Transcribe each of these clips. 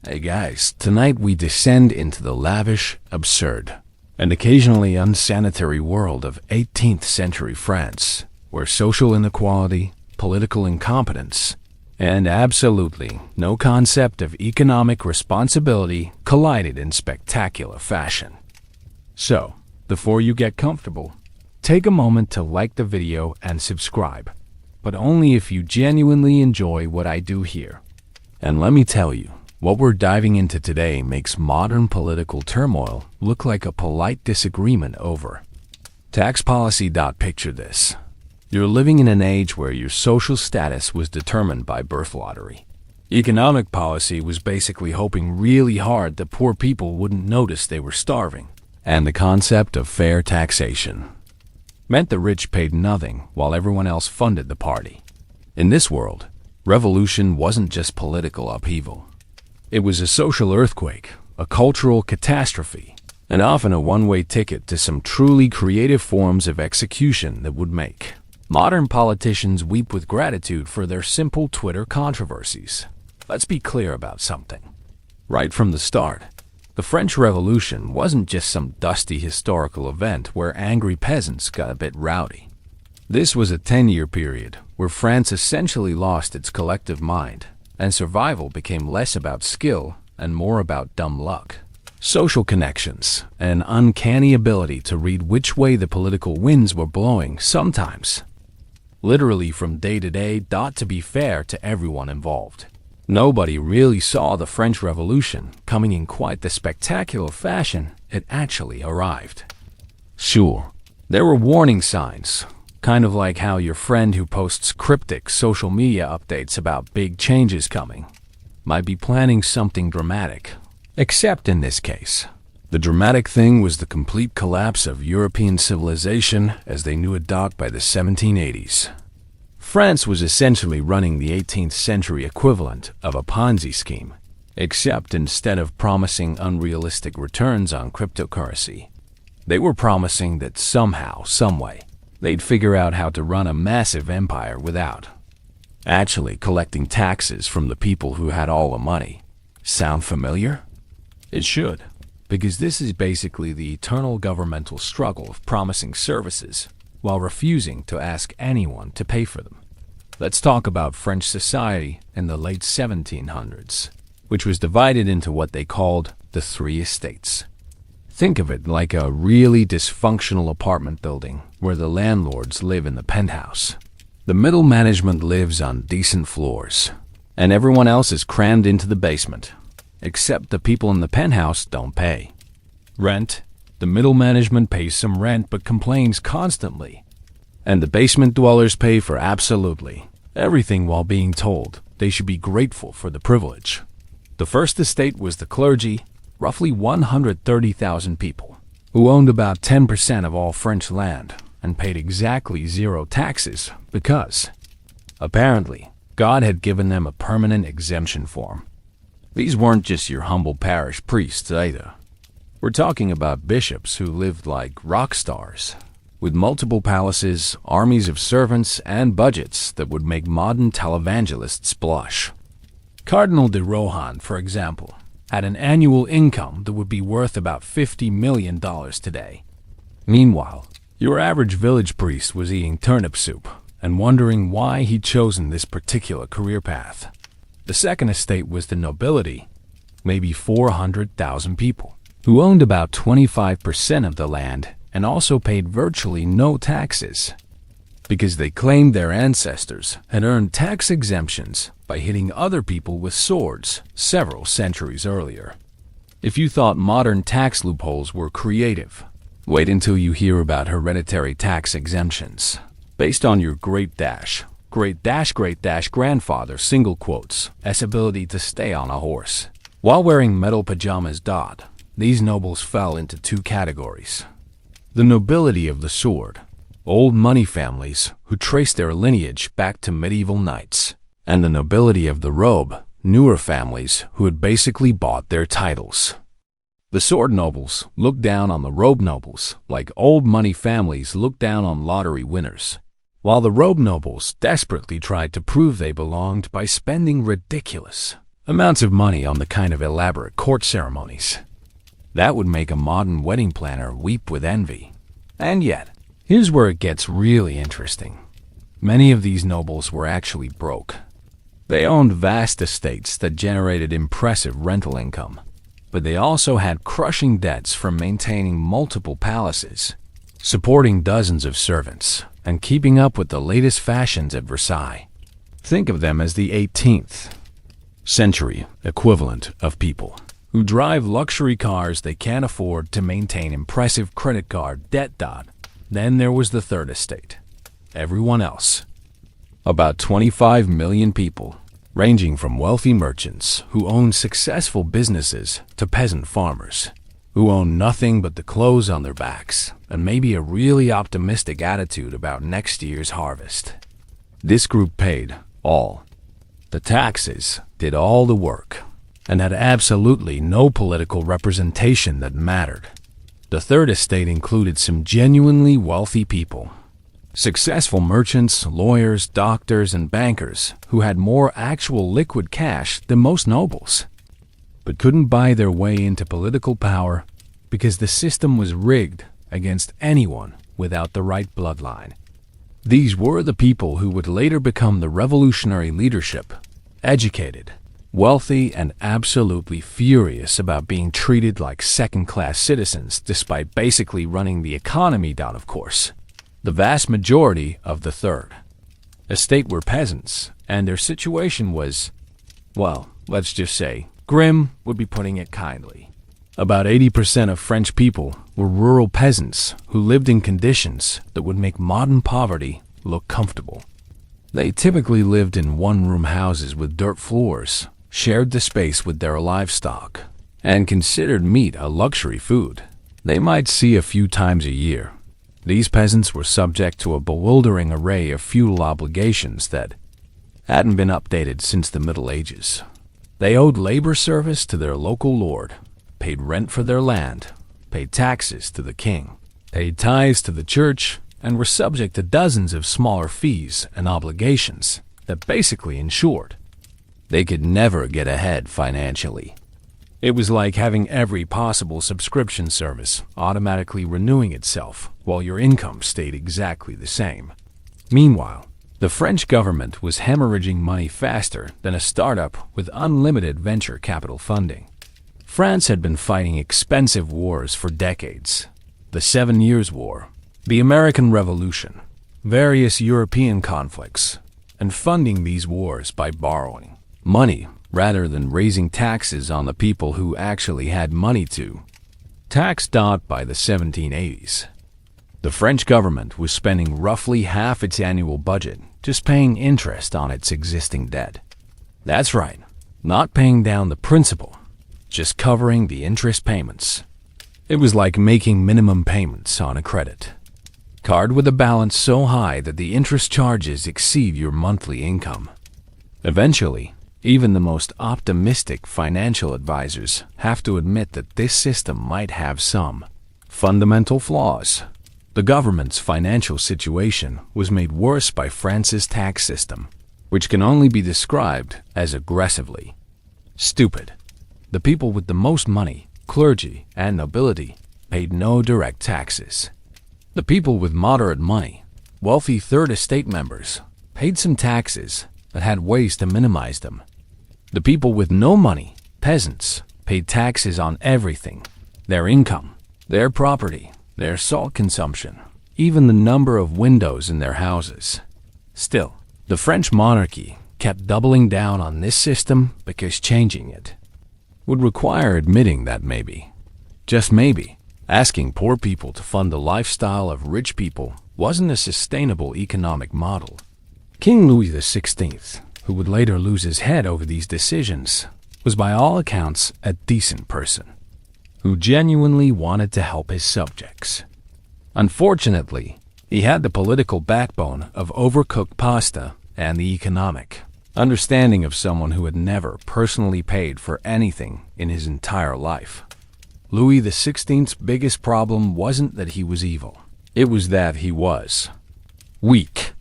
Hey guys, tonight we descend into the lavish, absurd, and occasionally unsanitary world of 18th century France, where social inequality, political incompetence, and absolutely no concept of economic responsibility collided in spectacular fashion. So, before you get comfortable, take a moment to like the video and subscribe, but only if you genuinely enjoy what I do here. And let me tell you, what we're diving into today makes modern political turmoil look like a polite disagreement over tax policy. Picture this. You're living in an age where your social status was determined by birth lottery. Economic policy was basically hoping really hard that poor people wouldn't notice they were starving. And the concept of fair taxation meant the rich paid nothing while everyone else funded the party. In this world, revolution wasn't just political upheaval. It was a social earthquake, a cultural catastrophe, and often a one-way ticket to some truly creative forms of execution that would make modern politicians weep with gratitude for their simple Twitter controversies. Let's be clear about something. Right from the start, the French Revolution wasn't just some dusty historical event where angry peasants got a bit rowdy. This was a 10-year period where France essentially lost its collective mind, and survival became less about skill and more about dumb luck. Social connections, an uncanny ability to read which way the political winds were blowing sometimes, literally from day to day. To be fair to everyone involved, nobody really saw the French Revolution coming in quite the spectacular fashion it actually arrived. Sure, there were warning signs, kind of like how your friend who posts cryptic social media updates about big changes coming might be planning something dramatic. Except in this case, the dramatic thing was the complete collapse of European civilization as they knew it. By the 1780s. France was essentially running the 18th century equivalent of a Ponzi scheme, except instead of promising unrealistic returns on cryptocurrency, they were promising that somehow, someway, they'd figure out how to run a massive empire without actually collecting taxes from the people who had all the money. Sound familiar? It should, because this is basically the eternal governmental struggle of promising services while refusing to ask anyone to pay for them. Let's talk about French society in the late 1700s, which was divided into what they called the three estates. Think of it like a really dysfunctional apartment building where the landlords live in the penthouse. The middle management lives on decent floors, and everyone else is crammed into the basement, except the people in the penthouse don't pay rent. The middle management pays some rent but complains constantly, and the basement dwellers pay for absolutely everything while being told they should be grateful for the privilege. The first estate was the clergy, roughly 130,000 people, who owned about 10% of all French land and paid exactly zero taxes because, apparently, God had given them a permanent exemption form. These weren't just your humble parish priests either. We're talking about bishops who lived like rock stars, with multiple palaces, armies of servants, and budgets that would make modern televangelists blush. Cardinal de Rohan, for example, had an annual income that would be worth about $50 million today. Meanwhile, your average village priest was eating turnip soup and wondering why he'd chosen this particular career path. The second estate was the nobility, maybe 400,000 people, who owned about 25% of the land and also paid virtually no taxes, because they claimed their ancestors had earned tax exemptions by hitting other people with swords several centuries earlier. If you thought modern tax loopholes were creative, wait until you hear about hereditary tax exemptions based on your great-grandfather single quotes s ability to stay on a horse while wearing metal pajamas. These nobles fell into two categories: the nobility of the sword, old money families who traced their lineage back to medieval knights, and the nobility of the robe, newer families who had basically bought their titles. The sword nobles looked down on the robe nobles like old money families looked down on lottery winners, while the robe nobles desperately tried to prove they belonged by spending ridiculous, amounts of money on the kind of elaborate court ceremonies. That would make a modern wedding planner weep with envy. And yet, here's where it gets really interesting. Many of these nobles were actually broke. They owned vast estates that generated impressive rental income, but they also had crushing debts from maintaining multiple palaces, supporting dozens of servants, and keeping up with the latest fashions at Versailles. Think of them as the 18th century equivalent of people who drive luxury cars they can't afford to maintain impressive credit card debt. Then there was the third estate. Everyone else. About 25 million people, ranging from wealthy merchants who owned successful businesses to peasant farmers who owned nothing but the clothes on their backs and maybe a really optimistic attitude about next year's harvest. This group paid all the taxes, did all the work, and had absolutely no political representation that mattered. The third estate included some genuinely wealthy people, successful merchants, lawyers, doctors, and bankers who had more actual liquid cash than most nobles, but couldn't buy their way into political power because the system was rigged against anyone without the right bloodline. These were the people who would later become the revolutionary leadership, educated, wealthy, and absolutely furious about being treated like second-class citizens despite basically running the economy down, of course. The vast majority of the third estate were peasants, and their situation was, well, let's just say, grim would be putting it kindly. About 80% of French people were rural peasants who lived in conditions that would make modern poverty look comfortable. They typically lived in one-room houses with dirt floors, shared the space with their livestock, and considered meat a luxury food they might see a few times a year. These peasants were subject to a bewildering array of feudal obligations that hadn't been updated since the Middle Ages. They owed labor service to their local lord, paid rent for their land, paid taxes to the king, paid tithes to the church, and were subject to dozens of smaller fees and obligations that basically ensured they could never get ahead financially. It was like having every possible subscription service automatically renewing itself while your income stayed exactly the same. Meanwhile, the French government was hemorrhaging money faster than a startup with unlimited venture capital funding. France had been fighting expensive wars for decades. The 7 Years' War, the American Revolution, various European conflicts, and funding these wars by borrowing money rather than raising taxes on the people who actually had money to tax. By the 1780s, the French government was spending roughly half its annual budget just paying interest on its existing debt. That's right, not paying down the principal, just covering the interest payments. It was like making minimum payments on a credit card with a balance so high that the interest charges exceed your monthly income. Eventually, even the most optimistic financial advisors have to admit that this system might have some fundamental flaws. The government's financial situation was made worse by France's tax system, which can only be described as aggressively stupid. The people with the most money, clergy and nobility, paid no direct taxes. The people with moderate money, wealthy third estate members, paid some taxes but had ways to minimize them. The people with no money, peasants, paid taxes on everything: their income, their property, their salt consumption, even the number of windows in their houses. Still, the French monarchy kept doubling down on this system because changing it would require admitting that maybe, just maybe, asking poor people to fund the lifestyle of rich people wasn't a sustainable economic model. King Louis XVI, who would later lose his head over these decisions, was by all accounts a decent person who genuinely wanted to help his subjects. Unfortunately, he had the political backbone of overcooked pasta and the economic understanding of someone who had never personally paid for anything in his entire life. Louis XVI's biggest problem wasn't that he was evil. It was that he was weak.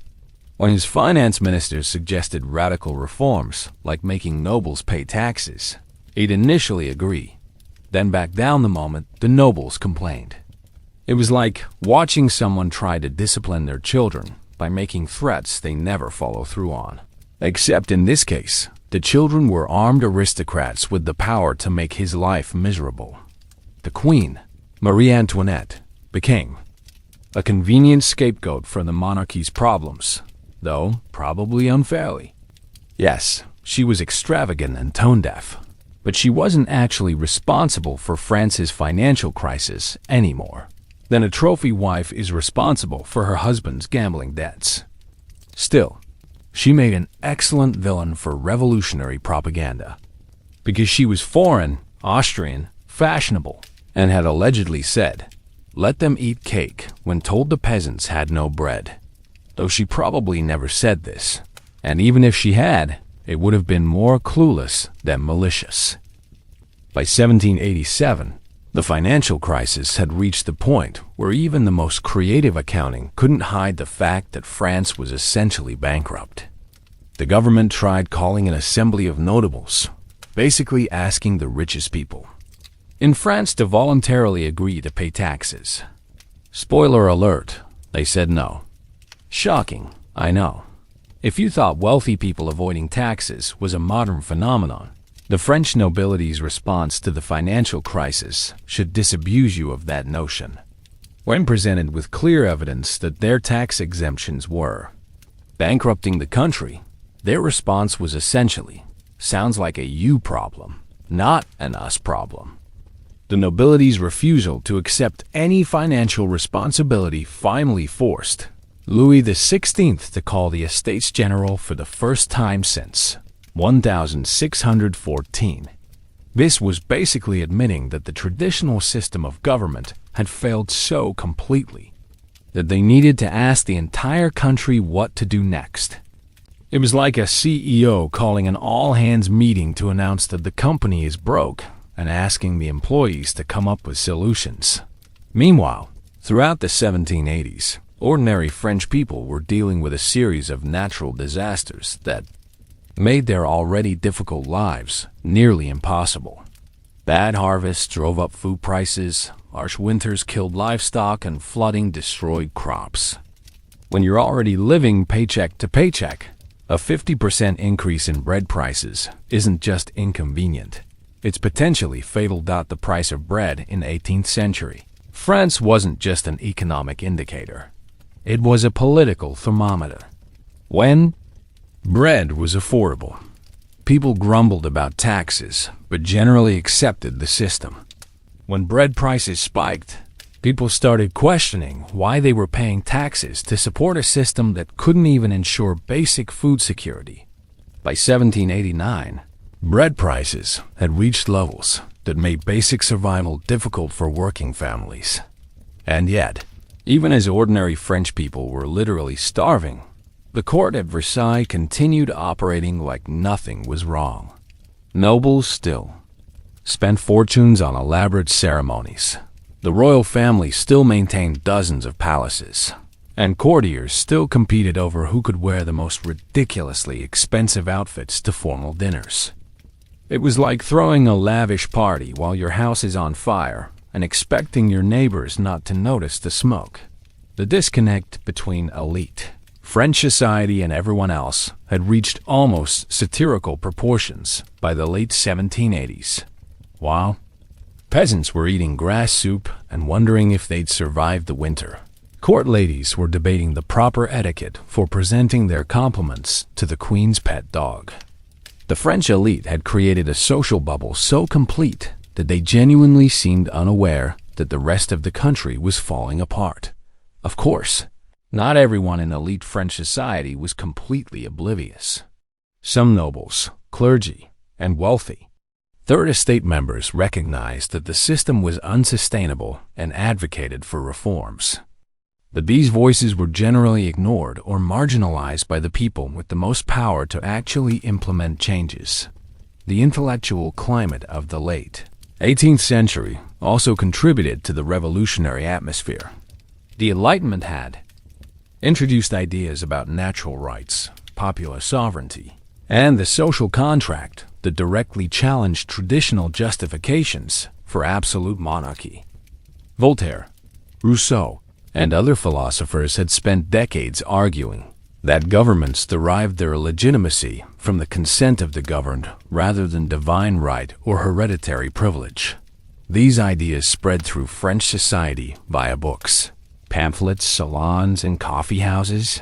When his finance ministers suggested radical reforms, like making nobles pay taxes, he'd initially agree, then back down the moment the nobles complained. It was like watching someone try to discipline their children by making threats they never follow through on. Except in this case, the children were armed aristocrats with the power to make his life miserable. The Queen, Marie Antoinette, became a convenient scapegoat for the monarchy's problems, though probably unfairly. Yes, she was extravagant and tone-deaf, but she wasn't actually responsible for France's financial crisis anymore. Then a trophy wife is responsible for her husband's gambling debts. Still, she made an excellent villain for revolutionary propaganda, because she was foreign, Austrian, fashionable, and had allegedly said, "Let them eat cake," when told the peasants had no bread. Though she probably never said this, and even if she had, it would have been more clueless than malicious. By 1787, the financial crisis had reached the point where even the most creative accounting couldn't hide the fact that France was essentially bankrupt. The government tried calling an assembly of notables, basically asking the richest people in France to voluntarily agree to pay taxes. Spoiler alert, they said no. Shocking, I know. If you thought wealthy people avoiding taxes was a modern phenomenon, the French nobility's response to the financial crisis should disabuse you of that notion. When presented with clear evidence that their tax exemptions were bankrupting the country, their response was essentially, "Sounds like a you problem, not an us problem." The nobility's refusal to accept any financial responsibility finally forced Louis XVI to call the Estates General for the first time since 1614. This was basically admitting that the traditional system of government had failed so completely that they needed to ask the entire country what to do next. It was like a CEO calling an all-hands meeting to announce that the company is broke and asking the employees to come up with solutions. Meanwhile, throughout the 1780s, ordinary French people were dealing with a series of natural disasters that made their already difficult lives nearly impossible. Bad harvests drove up food prices, harsh winters killed livestock, and flooding destroyed crops. When you're already living paycheck to paycheck, a 50% increase in bread prices isn't just inconvenient. It's potentially fatal. The price of bread in the 18th century. France wasn't just an economic indicator. It was a political thermometer. When bread was affordable, people grumbled about taxes, but generally accepted the system. When bread prices spiked, people started questioning why they were paying taxes to support a system that couldn't even ensure basic food security. By 1789, bread prices had reached levels that made basic survival difficult for working families. And yet, even as ordinary French people were literally starving, the court at Versailles continued operating like nothing was wrong. Nobles still spent fortunes on elaborate ceremonies. The royal family still maintained dozens of palaces, and courtiers still competed over who could wear the most ridiculously expensive outfits to formal dinners. It was like throwing a lavish party while your house is on fire and expecting your neighbors not to notice the smoke. The disconnect between elite French society and everyone else had reached almost satirical proportions by the late 1780s. While peasants were eating grass soup and wondering if they'd survive the winter, court ladies were debating the proper etiquette for presenting their compliments to the Queen's pet dog. The French elite had created a social bubble so complete that they genuinely seemed unaware that the rest of the country was falling apart. Of course, not everyone in elite French society was completely oblivious. Some nobles, clergy, and wealthy Third Estate members recognized that the system was unsustainable and advocated for reforms. But these voices were generally ignored or marginalized by the people with the most power to actually implement changes. The intellectual climate of the late 18th century also contributed to the revolutionary atmosphere. The Enlightenment had introduced ideas about natural rights, popular sovereignty, and the social contract that directly challenged traditional justifications for absolute monarchy. Voltaire, Rousseau, and other philosophers had spent decades arguing that governments derived their legitimacy from the consent of the governed rather than divine right or hereditary privilege. These ideas spread through French society via books, pamphlets, salons, and coffee houses.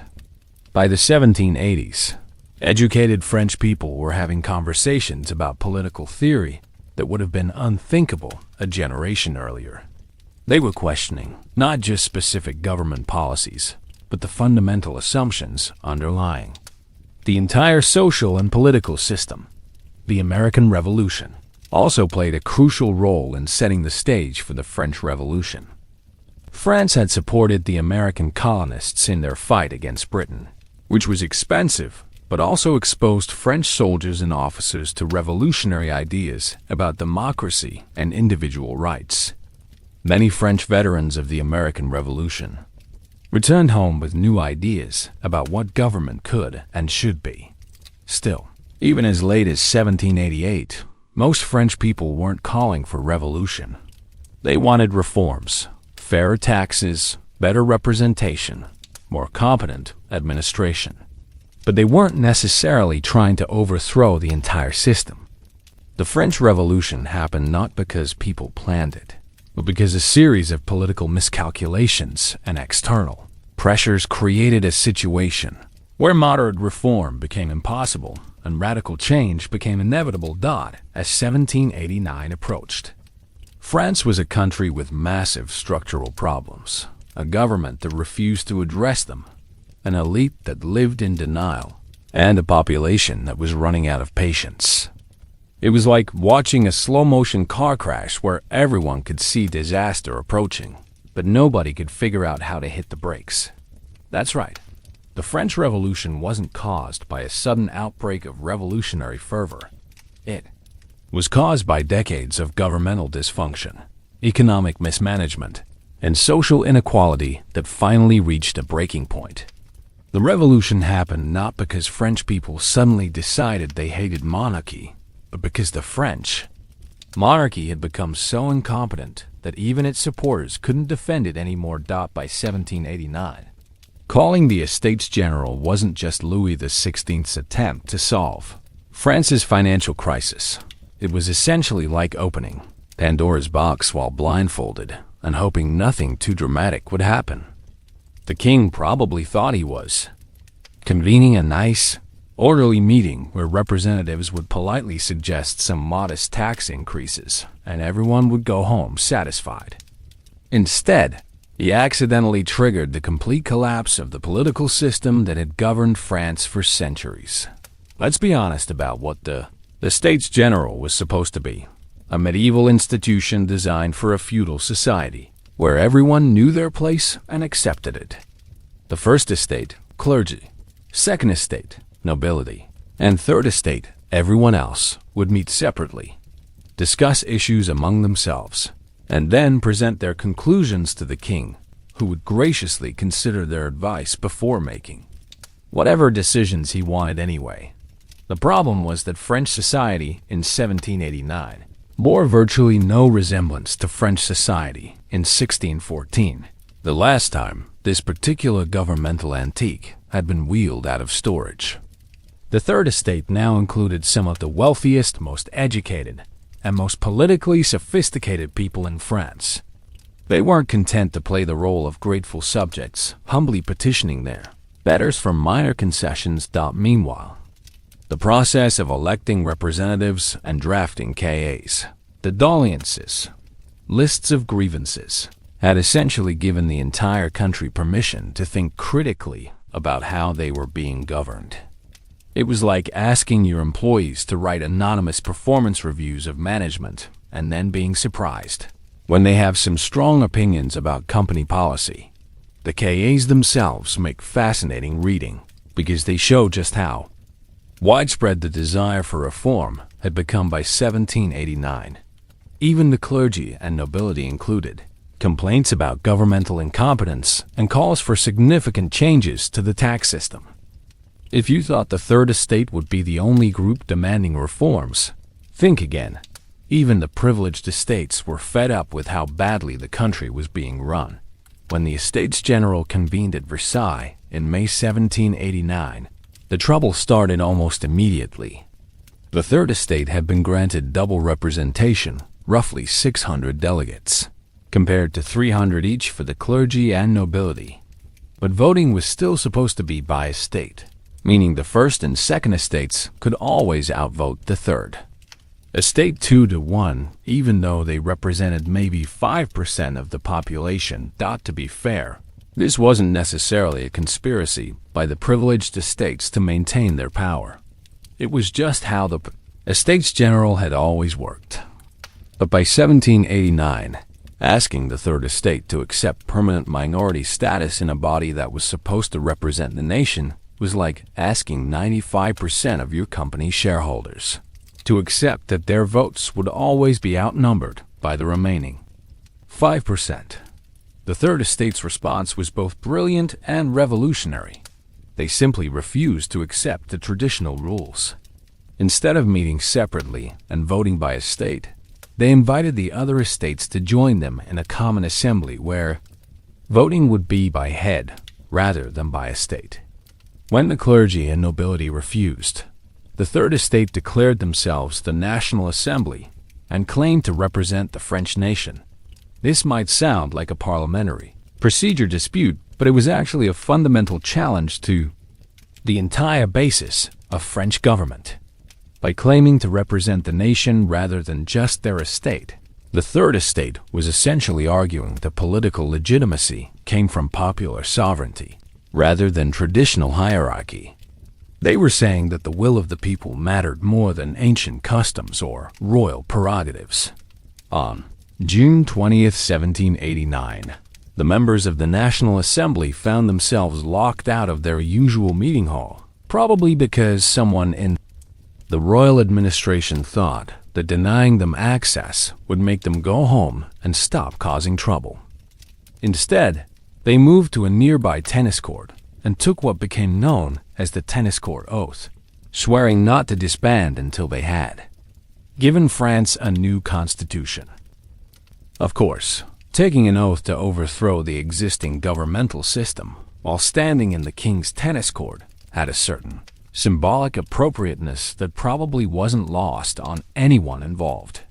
By the 1780s, educated French people were having conversations about political theory that would have been unthinkable a generation earlier. They were questioning not just specific government policies, but the fundamental assumptions underlying the entire social and political system. The American Revolution also played a crucial role in setting the stage for the French Revolution. France had supported the American colonists in their fight against Britain, which was expensive, but also exposed French soldiers and officers to revolutionary ideas about democracy and individual rights. Many French veterans of the American Revolution returned home with new ideas about what government could and should be. Still, even as late as 1788, most French people weren't calling for revolution. They wanted reforms, fairer taxes, better representation, more competent administration. But they weren't necessarily trying to overthrow the entire system. The French Revolution happened not because people planned it, but because a series of political miscalculations and external pressures created a situation where moderate reform became impossible and radical change became inevitable. As 1789 approached, France was a country with massive structural problems, a government that refused to address them, an elite that lived in denial, and a population that was running out of patience. It was like watching a slow-motion car crash where everyone could see disaster approaching, but nobody could figure out how to hit the brakes. That's right. The French Revolution wasn't caused by a sudden outbreak of revolutionary fervor. It was caused by decades of governmental dysfunction, economic mismanagement, and social inequality that finally reached a breaking point. The revolution happened not because French people suddenly decided they hated monarchy, but because the French monarchy had become so incompetent that even its supporters couldn't defend it anymore. By 1789, calling the Estates General wasn't just Louis XVI's attempt to solve France's financial crisis. It was essentially like opening Pandora's box while blindfolded and hoping nothing too dramatic would happen. The king probably thought he was convening a nice, orderly meeting where representatives would politely suggest some modest tax increases and everyone would go home satisfied. Instead, he accidentally triggered the complete collapse of the political system that had governed France for centuries. Let's be honest about what the States General was supposed to be: a medieval institution designed for a feudal society, where everyone knew their place and accepted it. The first estate, clergy; second estate, nobility; and third estate, everyone else, would meet separately, discuss issues among themselves, and then present their conclusions to the king, who would graciously consider their advice before making whatever decisions he wanted anyway. The problem was that French society in 1789 bore virtually no resemblance to French society in 1614, the last time this particular governmental antique had been wheeled out of storage. The third estate now included some of the wealthiest, most educated, and most politically sophisticated people in France. They weren't content to play the role of grateful subjects, humbly petitioning their betters for minor concessions. Meanwhile, the process of electing representatives and drafting CAs, the doléances, lists of grievances, had essentially given the entire country permission to think critically about how they were being governed. It was like asking your employees to write anonymous performance reviews of management and then being surprised when they have some strong opinions about company policy. The CAs themselves make fascinating reading because they show just how widespread the desire for reform had become by 1789. Even the clergy and nobility included complaints about governmental incompetence, and calls for significant changes to the tax system. If you thought the Third Estate would be the only group demanding reforms, think again. Even the privileged estates were fed up with how badly the country was being run. When the Estates General convened at Versailles in May 1789, the trouble started almost immediately. The Third Estate had been granted double representation, roughly 600 delegates, compared to 300 each for the clergy and nobility. But voting was still supposed to be by estate, meaning the First and Second Estates could always outvote the Third. Estate 2 to 1, even though they represented maybe 5% of the population. To be fair, this wasn't necessarily a conspiracy by the privileged estates to maintain their power. It was just how the Estates General had always worked. But by 1789, asking the Third Estate to accept permanent minority status in a body that was supposed to represent the nation was like asking 95% of your company's shareholders to accept that their votes would always be outnumbered by the remaining 5%. The Third Estate's response was both brilliant and revolutionary. They simply refused to accept the traditional rules. Instead of meeting separately and voting by estate, they invited the other estates to join them in a common assembly where voting would be by head rather than by estate. When the clergy and nobility refused, the Third Estate declared themselves the National Assembly and claimed to represent the French nation. This might sound like a parliamentary procedure dispute, but it was actually a fundamental challenge to the entire basis of French government. By claiming to represent the nation rather than just their estate, the Third Estate was essentially arguing that political legitimacy came from popular sovereignty rather than traditional hierarchy. They were saying that the will of the people mattered more than ancient customs or royal prerogatives. On June 20th, 1789, the members of the National Assembly found themselves locked out of their usual meeting hall, probably because someone in the royal administration thought that denying them access would make them go home and stop causing trouble. Instead, they moved to a nearby tennis court and took what became known as the tennis court oath, swearing not to disband until they had given France a new constitution. Of course, taking an oath to overthrow the existing governmental system while standing in the king's tennis court had a certain symbolic appropriateness that probably wasn't lost on anyone involved.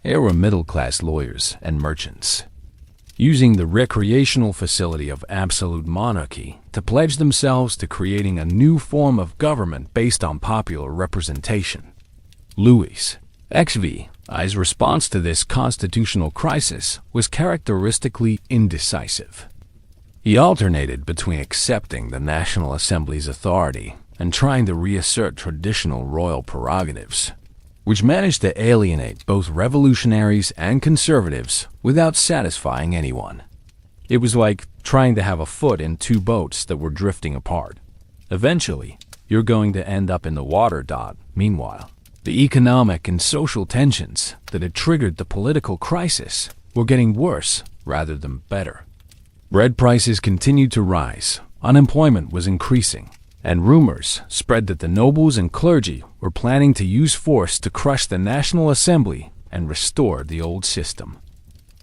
Here were middle-class lawyers and merchants, using the recreational facility of absolute monarchy to pledge themselves to creating a new form of government based on popular representation. Louis XVI's response to this constitutional crisis was characteristically indecisive. He alternated between accepting the National Assembly's authority and trying to reassert traditional royal prerogatives, which managed to alienate both revolutionaries and conservatives without satisfying anyone. It was like trying to have a foot in two boats that were drifting apart. Eventually, you're going to end up in the water. Meanwhile, the economic and social tensions that had triggered the political crisis were getting worse rather than better. Bread prices continued to rise, unemployment was increasing, and rumors spread that the nobles and clergy were planning to use force to crush the National Assembly and restore the old system.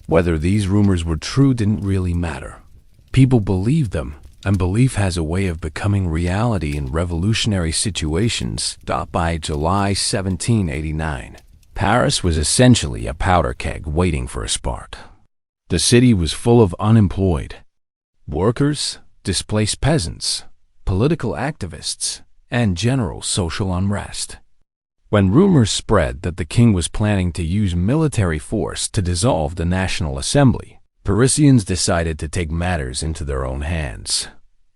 Whether these rumors were true didn't really matter. People believed them, and belief has a way of becoming reality in revolutionary situations. By July 1789, Paris was essentially a powder keg waiting for a spark. The city was full of unemployed workers, displaced peasants, political activists, and general social unrest. When rumors spread that the king was planning to use military force to dissolve the National Assembly, Parisians decided to take matters into their own hands.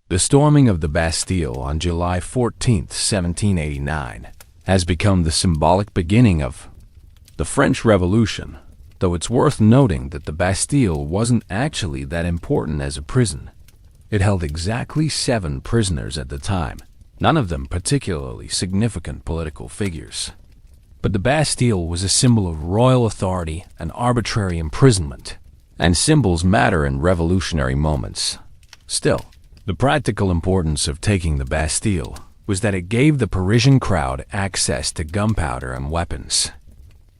The storming of the Bastille on July 14, 1789, has become the symbolic beginning of the French Revolution, though it's worth noting that the Bastille wasn't actually that important as a prison. It held exactly 7 prisoners at the time, none of them particularly significant political figures. But the Bastille was a symbol of royal authority and arbitrary imprisonment. and symbols matter in revolutionary moments. Still, the practical importance of taking the Bastille was that it gave the Parisian crowd access to gunpowder and weapons,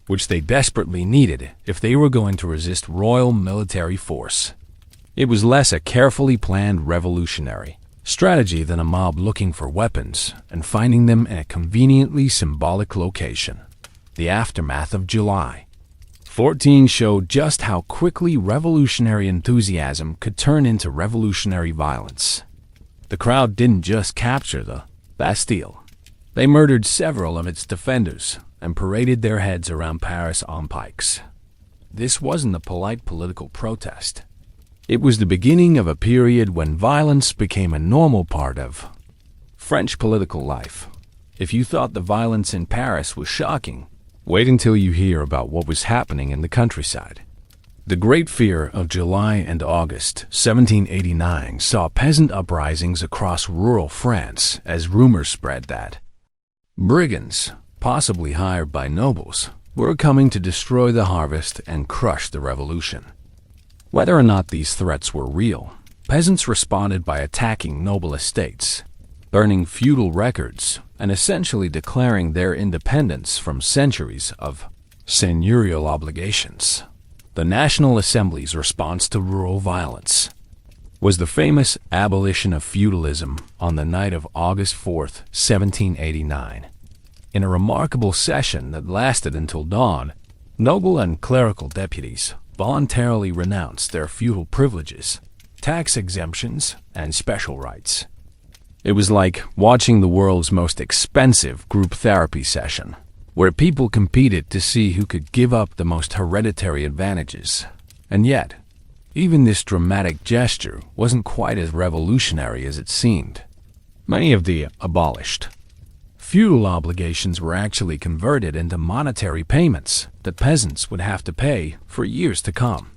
which they desperately needed if they were going to resist royal military force. It was less a carefully planned revolutionary strategy than a mob looking for weapons and finding them in a conveniently symbolic location. The aftermath of July 14 showed just how quickly revolutionary enthusiasm could turn into revolutionary violence. The crowd didn't just capture the Bastille. They murdered several of its defenders and paraded their heads around Paris on pikes. This wasn't a polite political protest. It was the beginning of a period when violence became a normal part of French political life. If you thought the violence in Paris was shocking, wait until you hear about what was happening in the countryside. The Great Fear of July and August 1789 saw peasant uprisings across rural France as rumors spread that brigands, possibly hired by nobles, were coming to destroy the harvest and crush the revolution. Whether or not these threats were real, peasants responded by attacking noble estates, burning feudal records, and essentially declaring their independence from centuries of seigneurial obligations. The National Assembly's response to rural violence was the famous abolition of feudalism on the night of August 4th, 1789. In a remarkable session that lasted until dawn, noble and clerical deputies voluntarily renounced their feudal privileges, tax exemptions, and special rights. It was like watching the world's most expensive group therapy session, where people competed to see who could give up the most hereditary advantages. And yet, even this dramatic gesture wasn't quite as revolutionary as it seemed. Many of the abolished feudal obligations were actually converted into monetary payments that peasants would have to pay for years to come.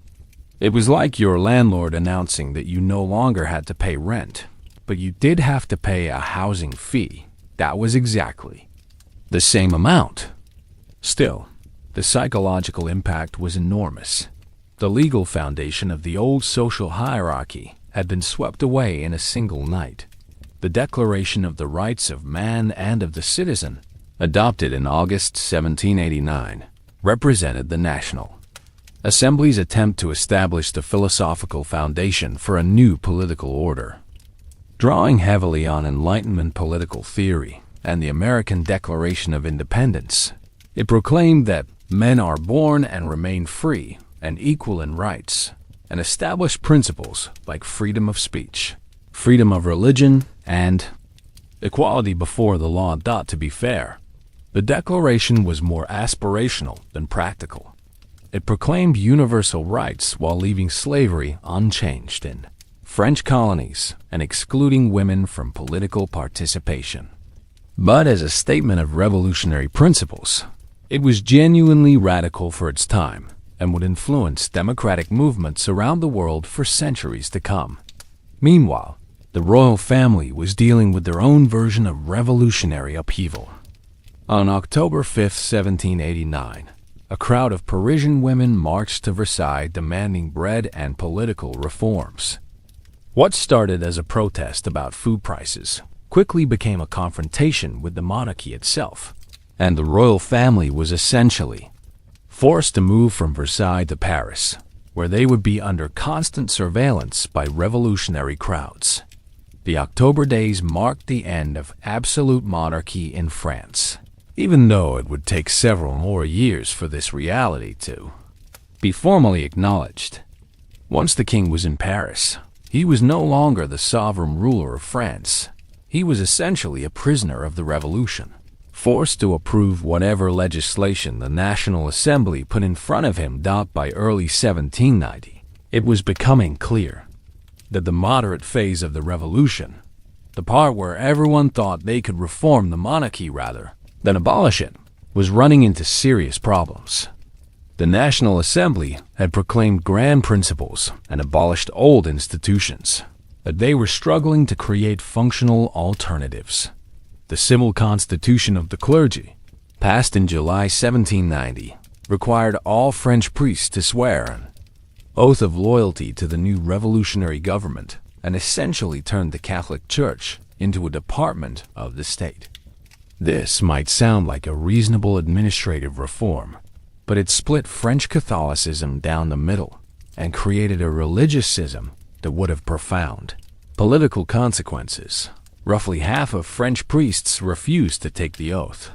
It was like your landlord announcing that you no longer had to pay rent, but you did have to pay a housing fee. That was exactly the same amount. Still, the psychological impact was enormous. The legal foundation of the old social hierarchy had been swept away in a single night. The Declaration of the Rights of Man and of the Citizen, adopted in August 1789, represented the National Assembly's attempt to establish the philosophical foundation for a new political order. Drawing heavily on Enlightenment political theory and the American Declaration of Independence, it proclaimed that men are born and remain free and equal in rights, and established principles like freedom of speech, freedom of religion, and equality before the law. To be fair, the Declaration was more aspirational than practical. It proclaimed universal rights while leaving slavery unchanged in French colonies and excluding women from political participation. But as a statement of revolutionary principles, it was genuinely radical for its time and would influence democratic movements around the world for centuries to come. Meanwhile, the royal family was dealing with their own version of revolutionary upheaval. On October 5, 1789, a crowd of Parisian women marched to Versailles demanding bread and political reforms. What started as a protest about food prices quickly became a confrontation with the monarchy itself, and the royal family was essentially forced to move from Versailles to Paris, where they would be under constant surveillance by revolutionary crowds. The October days marked the end of absolute monarchy in France, even though it would take several more years for this reality to be formally acknowledged. Once the king was in Paris, he was no longer the sovereign ruler of France. He was essentially a prisoner of the revolution, forced to approve whatever legislation the National Assembly put in front of him. By early 1790, it was becoming clear that the moderate phase of the revolution, the part where everyone thought they could reform the monarchy rather than abolish it, was running into serious problems. The National Assembly had proclaimed grand principles and abolished old institutions, but they were struggling to create functional alternatives. The civil constitution of the clergy, passed in July 1790, required all French priests to swear an oath of loyalty to the new revolutionary government and essentially turned the Catholic Church into a department of the state. This might sound like a reasonable administrative reform, but it split French Catholicism down the middle and created a religious schism that would have profound political consequences. Roughly half of French priests refused to take the oath,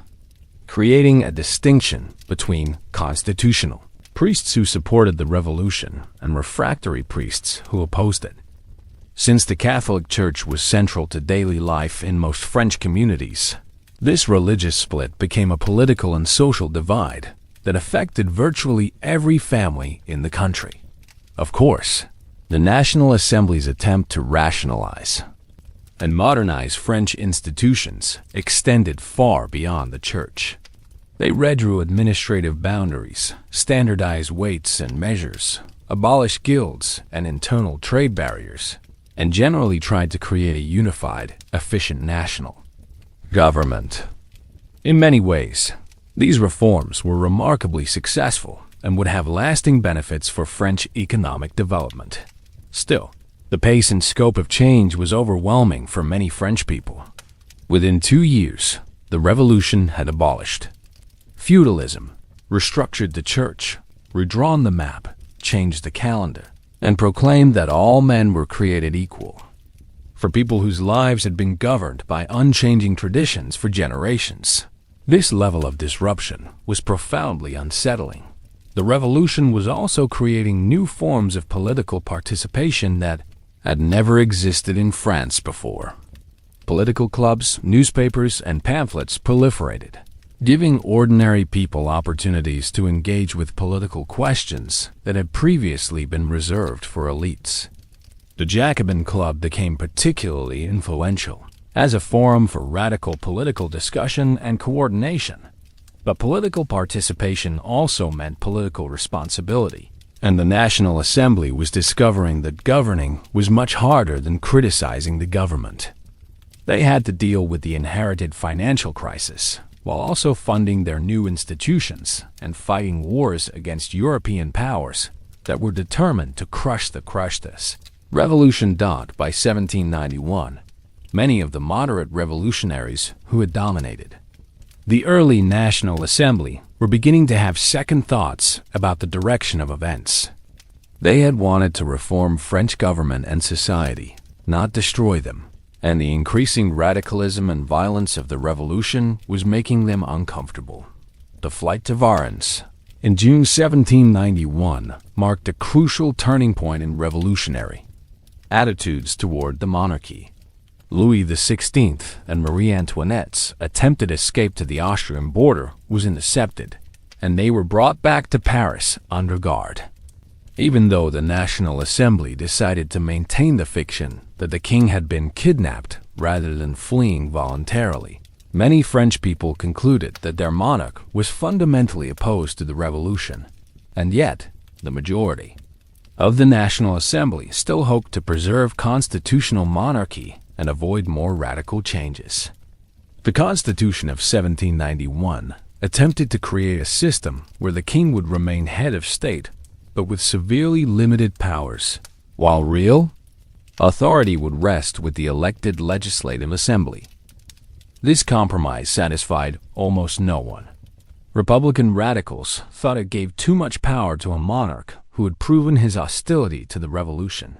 creating a distinction between constitutional priests who supported the revolution and refractory priests who opposed it. Since the Catholic Church was central to daily life in most French communities, this religious split became a political and social divide that affected virtually every family in the country. Of course, the National Assembly's attempt to rationalize and modernize French institutions extended far beyond the church. They redrew administrative boundaries, standardized weights and measures, abolished guilds and internal trade barriers, and generally tried to create a unified, efficient national government. In many ways, these reforms were remarkably successful and would have lasting benefits for French economic development. Still, the pace and scope of change was overwhelming for many French people. Within 2 years, the revolution had abolished feudalism, restructured the church, redrawn the map, changed the calendar, and proclaimed that all men were created equal. For people whose lives had been governed by unchanging traditions for generations, this level of disruption was profoundly unsettling. The revolution was also creating new forms of political participation that had never existed in France before. Political clubs, newspapers, and pamphlets proliferated, giving ordinary people opportunities to engage with political questions that had previously been reserved for elites. The Jacobin Club became particularly influential as a forum for radical political discussion and coordination. But political participation also meant political responsibility, and the National Assembly was discovering that governing was much harder than criticizing the government. They had to deal with the inherited financial crisis, while also funding their new institutions and fighting wars against European powers that were determined to crush the crushed. Revolution dawned by 1791. Many of the moderate revolutionaries who had dominated the early National Assembly were beginning to have second thoughts about the direction of events. They had wanted to reform French government and society, not destroy them, and the increasing radicalism and violence of the revolution was making them uncomfortable. The flight to Varennes in June 1791 marked a crucial turning point in revolutionary attitudes toward the monarchy. Louis XVI and Marie Antoinette's attempted escape to the Austrian border was intercepted, and they were brought back to Paris under guard. Even though the National Assembly decided to maintain the fiction that the king had been kidnapped rather than fleeing voluntarily, many French people concluded that their monarch was fundamentally opposed to the revolution, and yet the majority of the National Assembly still hoped to preserve constitutional monarchy and avoid more radical changes. The Constitution of 1791 attempted to create a system where the king would remain head of state, but with severely limited powers, while real authority would rest with the elected legislative assembly. This compromise satisfied almost no one. Republican radicals thought it gave too much power to a monarch who had proven his hostility to the revolution.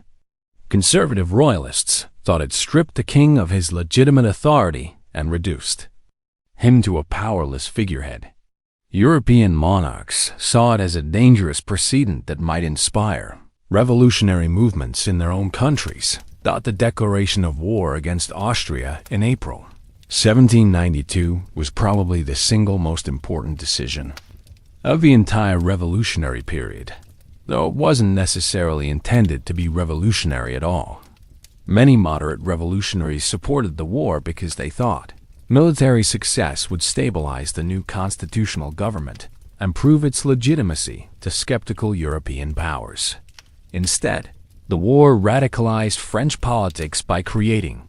Conservative royalists thought it stripped the king of his legitimate authority and reduced him to a powerless figurehead. European monarchs saw it as a dangerous precedent that might inspire revolutionary movements in their own countries. The declaration of war against Austria in April 1792 was probably the single most important decision of the entire revolutionary period, though it wasn't necessarily intended to be revolutionary at all. Many moderate revolutionaries supported the war because they thought military success would stabilize the new constitutional government and prove its legitimacy to skeptical European powers. Instead, the war radicalized French politics by creating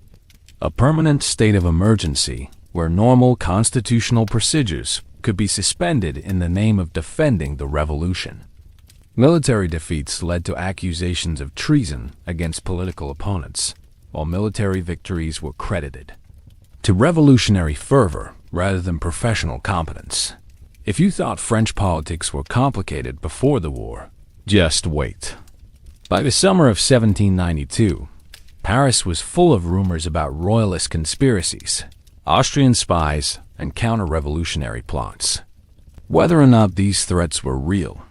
a permanent state of emergency where normal constitutional procedures could be suspended in the name of defending the revolution. Military defeats led to accusations of treason against political opponents, while military victories were credited to revolutionary fervor rather than professional competence. If you thought French politics were complicated before the war, just wait. By the summer of 1792, Paris was full of rumors about royalist conspiracies, Austrian spies, and counter-revolutionary plots. Whether or not these threats were real,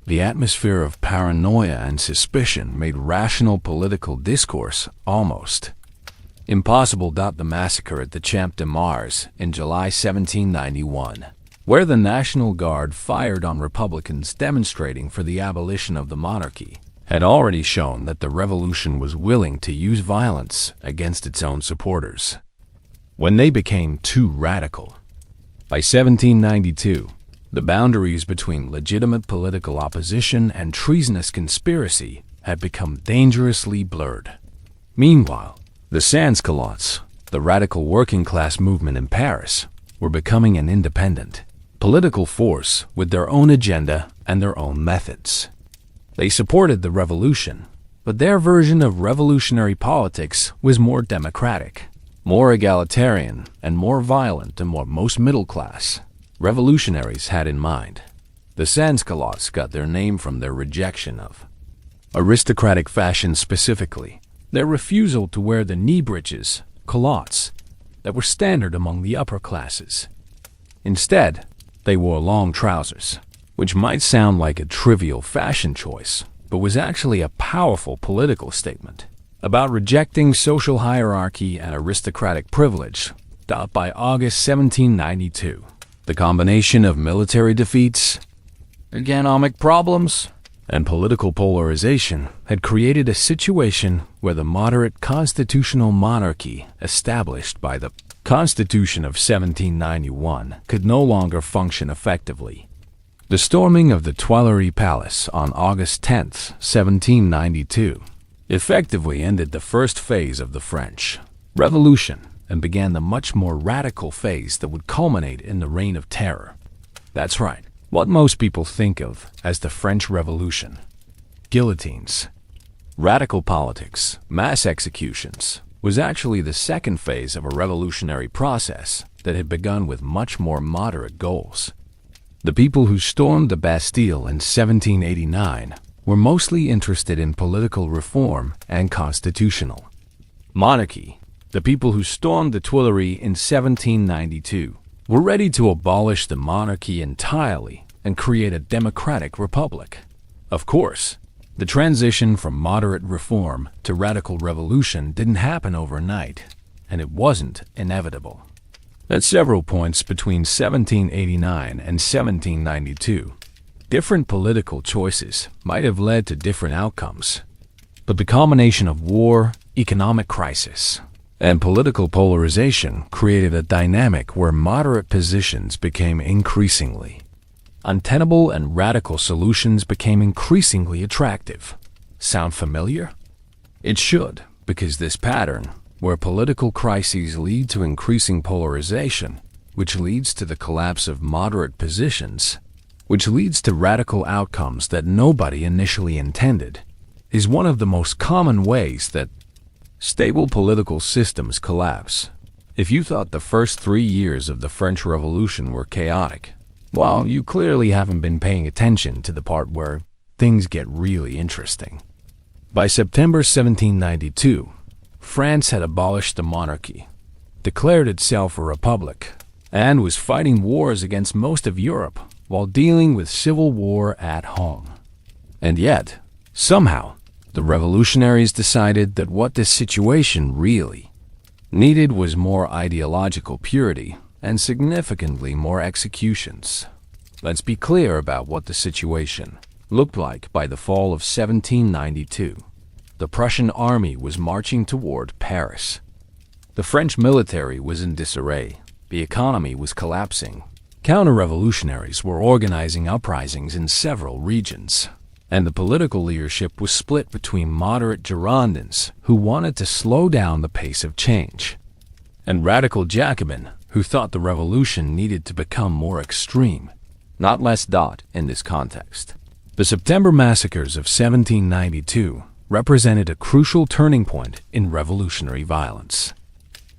the atmosphere of paranoia and suspicion made rational political discourse almost impossible. The massacre at the Champ de Mars in July 1791, where the National Guard fired on Republicans demonstrating for the abolition of the monarchy, had already shown that the revolution was willing to use violence against its own supporters when they became too radical. By 1792, the boundaries between legitimate political opposition and treasonous conspiracy had become dangerously blurred. Meanwhile, the sans-culottes, the radical working-class movement in Paris, were becoming an independent political force with their own agenda and their own methods. They supported the revolution, but their version of revolutionary politics was more democratic, more egalitarian, and more violent than what most middle-class revolutionaries had in mind. The sans-culottes got their name from their rejection of aristocratic fashion, specifically their refusal to wear the knee breeches, culottes, that were standard among the upper classes. Instead, they wore long trousers, which might sound like a trivial fashion choice, but was actually a powerful political statement about rejecting social hierarchy and aristocratic privilege. By August 1792, the combination of military defeats, economic problems, and political polarization had created a situation where the moderate constitutional monarchy established by the Constitution of 1791 could no longer function effectively. The storming of the Tuileries Palace on August 10, 1792, effectively ended the first phase of the French Revolution and began the much more radical phase that would culminate in the Reign of Terror. That's right, what most people think of as the French Revolution. Guillotines, radical politics, mass executions, was actually the second phase of a revolutionary process that had begun with much more moderate goals. The people who stormed the Bastille in 1789 were mostly interested in political reform and constitutional monarchy. The people who stormed the Tuileries in 1792 were ready to abolish the monarchy entirely and create a democratic republic. Of course, the transition from moderate reform to radical revolution didn't happen overnight, and it wasn't inevitable. At several points between 1789 and 1792, different political choices might have led to different outcomes, but the combination of war, economic crisis, and political polarization created a dynamic where moderate positions became increasingly untenable and radical solutions became increasingly attractive. Sound familiar? It should, because this pattern, where political crises lead to increasing polarization, which leads to the collapse of moderate positions, which leads to radical outcomes that nobody initially intended, is one of the most common ways that stable political systems collapse. If you thought the first 3 years of the French Revolution were chaotic, well, you clearly haven't been paying attention to the part where things get really interesting. By September 1792, France had abolished the monarchy, declared itself a republic, and was fighting wars against most of Europe while dealing with civil war at home. And yet, somehow, the revolutionaries decided that what this situation really needed was more ideological purity and significantly more executions. Let's be clear about what the situation looked like by the fall of 1792. The Prussian army was marching toward Paris. The French military was in disarray. The economy was collapsing. Counter-revolutionaries were organizing uprisings in several regions, and the political leadership was split between moderate Girondins who wanted to slow down the pace of change, and radical Jacobin who thought the revolution needed to become more extreme, not less. In this context, The September massacres of 1792 represented a crucial turning point in revolutionary violence.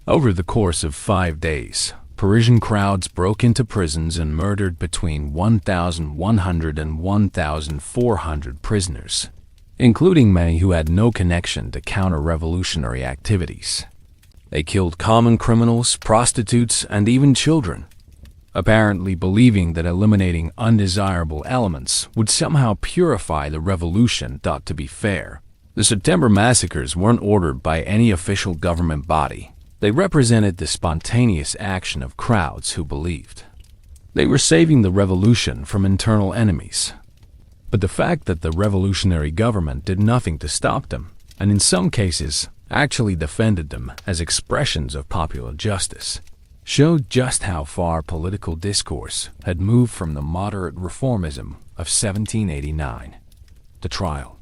Over the course of 5 days, Parisian crowds broke into prisons and murdered between 1,100 and 1,400 prisoners, including many who had no connection to counter-revolutionary activities. They killed common criminals, prostitutes, and even children, apparently believing that eliminating undesirable elements would somehow purify the revolution. To be fair, the September massacres weren't ordered by any official government body. They represented the spontaneous action of crowds who believed they were saving the revolution from internal enemies. But the fact that the revolutionary government did nothing to stop them, and in some cases actually defended them as expressions of popular justice, showed just how far political discourse had moved from the moderate reformism of 1789. The trial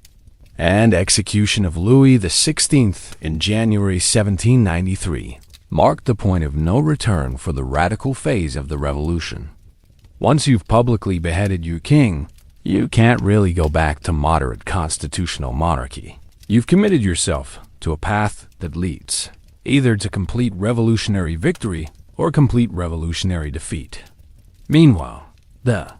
and execution of Louis XVI in January 1793 marked the point of no return for the radical phase of the revolution. Once you've publicly beheaded your king, you can't really go back to moderate constitutional monarchy. You've committed yourself to a path that leads either to complete revolutionary victory or complete revolutionary defeat. Meanwhile, the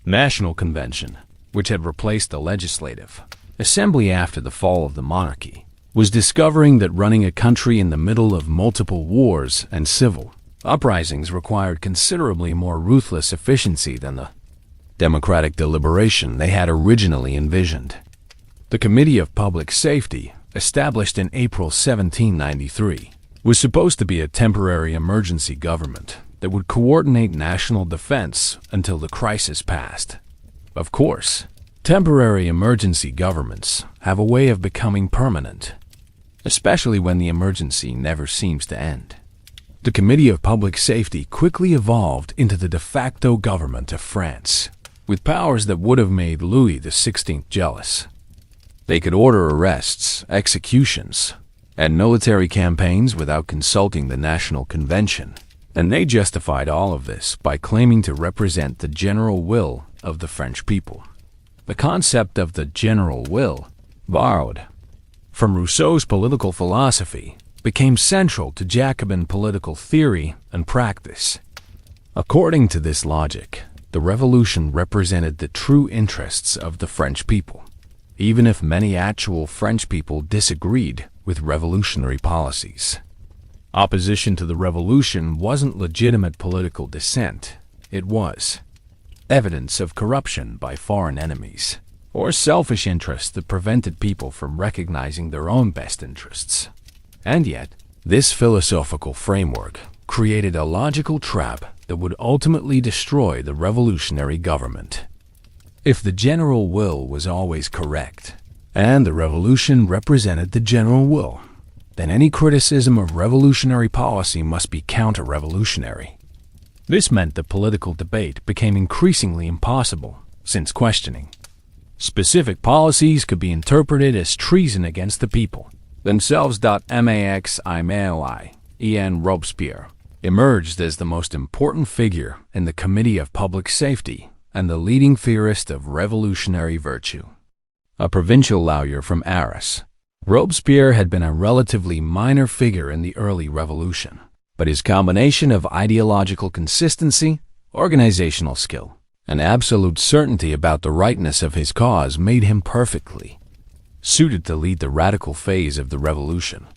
National Convention, which had replaced the Legislative Assembly after the fall of the monarchy, was discovering that running a country in the middle of multiple wars and civil uprisings required considerably more ruthless efficiency than the democratic deliberation they had originally envisioned. The Committee of Public Safety, established in April 1793, was supposed to be a temporary emergency government that would coordinate national defense until the crisis passed. Of course, temporary emergency governments have a way of becoming permanent, especially when the emergency never seems to end. The Committee of Public Safety quickly evolved into the de facto government of France, with powers that would have made Louis XVI jealous. They could order arrests, executions, and military campaigns without consulting the National Convention, and they justified all of this by claiming to represent the general will of the French people. The concept of the general will, borrowed from Rousseau's political philosophy, became central to Jacobin political theory and practice. According to this logic, the revolution represented the true interests of the French people, even if many actual French people disagreed with revolutionary policies. Opposition to the revolution wasn't legitimate political dissent. It was evidence of corruption by foreign enemies, or selfish interests that prevented people from recognizing their own best interests. And yet, this philosophical framework created a logical trap that would ultimately destroy the revolutionary government. If the general will was always correct, and the revolution represented the general will, then any criticism of revolutionary policy must be counter-revolutionary. This meant that political debate became increasingly impossible, since questioning specific policies could be interpreted as treason against the people themselves. Maximilien Robespierre emerged as the most important figure in the Committee of Public Safety and the leading theorist of revolutionary virtue. A provincial lawyer from Arras, Robespierre had been a relatively minor figure in the early revolution, but his combination of ideological consistency, organizational skill, and absolute certainty about the rightness of his cause made him perfectly suited to lead the radical phase of the revolution.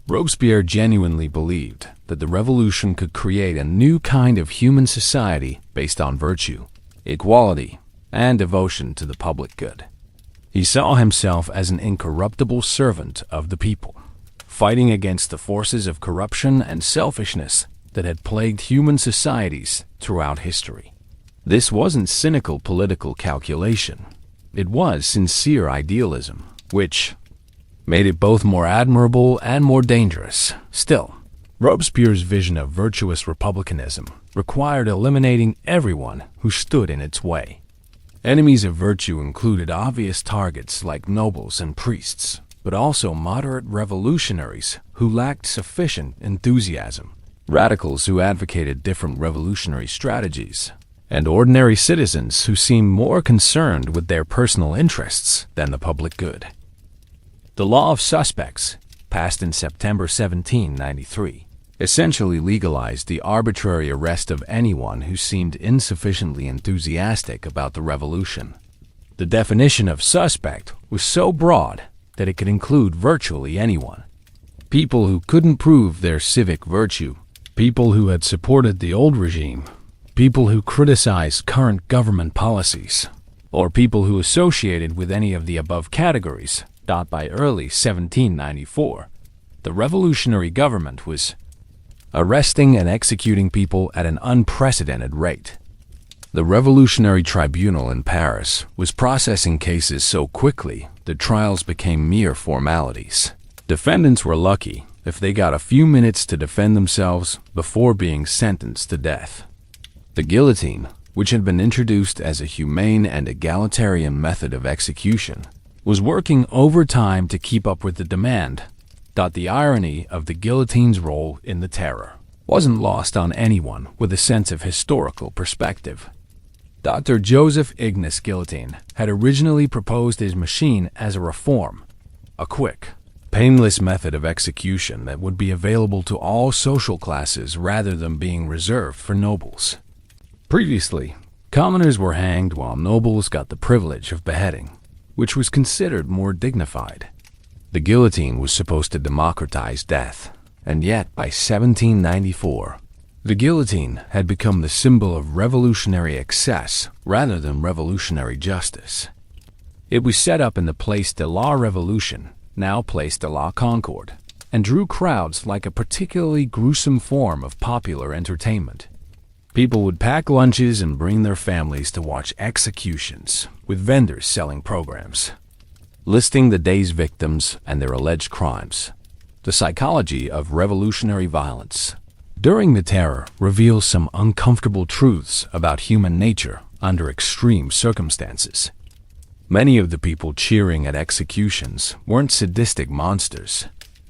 Robespierre genuinely believed that the revolution could create a new kind of human society based on virtue, equality, and devotion to the public good. He saw himself as an incorruptible servant of the people, fighting against the forces of corruption and selfishness that had plagued human societies throughout history. This wasn't cynical political calculation. It was sincere idealism, which made it both more admirable and more dangerous. Still, Robespierre's vision of virtuous republicanism required eliminating everyone who stood in its way. Enemies of virtue included obvious targets like nobles and priests, but also moderate revolutionaries who lacked sufficient enthusiasm, radicals who advocated different revolutionary strategies, and ordinary citizens who seemed more concerned with their personal interests than the public good. The law of suspects, passed in September 1793, essentially legalized the arbitrary arrest of anyone who seemed insufficiently enthusiastic about the revolution. The definition of suspect was so broad that it could include virtually anyone. People who couldn't prove their civic virtue, people who had supported the old regime, people who criticized current government policies, or people who associated with any of the above categories. By early 1794, the revolutionary government was arresting and executing people at an unprecedented rate. The Revolutionary Tribunal in Paris was processing cases so quickly that trials became mere formalities. Defendants were lucky if they got a few minutes to defend themselves before being sentenced to death. The guillotine, which had been introduced as a humane and egalitarian method of execution, was working overtime to keep up with the demand. The irony of the guillotine's role in the terror wasn't lost on anyone with a sense of historical perspective. Dr. Joseph Ignace Guillotine had originally proposed his machine as a reform, a quick, painless method of execution that would be available to all social classes rather than being reserved for nobles. Previously, commoners were hanged while nobles got the privilege of beheading, which was considered more dignified. The guillotine was supposed to democratize death, and yet by 1794, the guillotine had become the symbol of revolutionary excess rather than revolutionary justice. It was set up in the Place de la Révolution, now Place de la Concorde, and drew crowds like a particularly gruesome form of popular entertainment. People would pack lunches and bring their families to watch executions, with vendors selling programs, listing the day's victims and their alleged crimes. The psychology of revolutionary violence during the terror reveals some uncomfortable truths about human nature under extreme circumstances. Many of the people cheering at executions weren't sadistic monsters.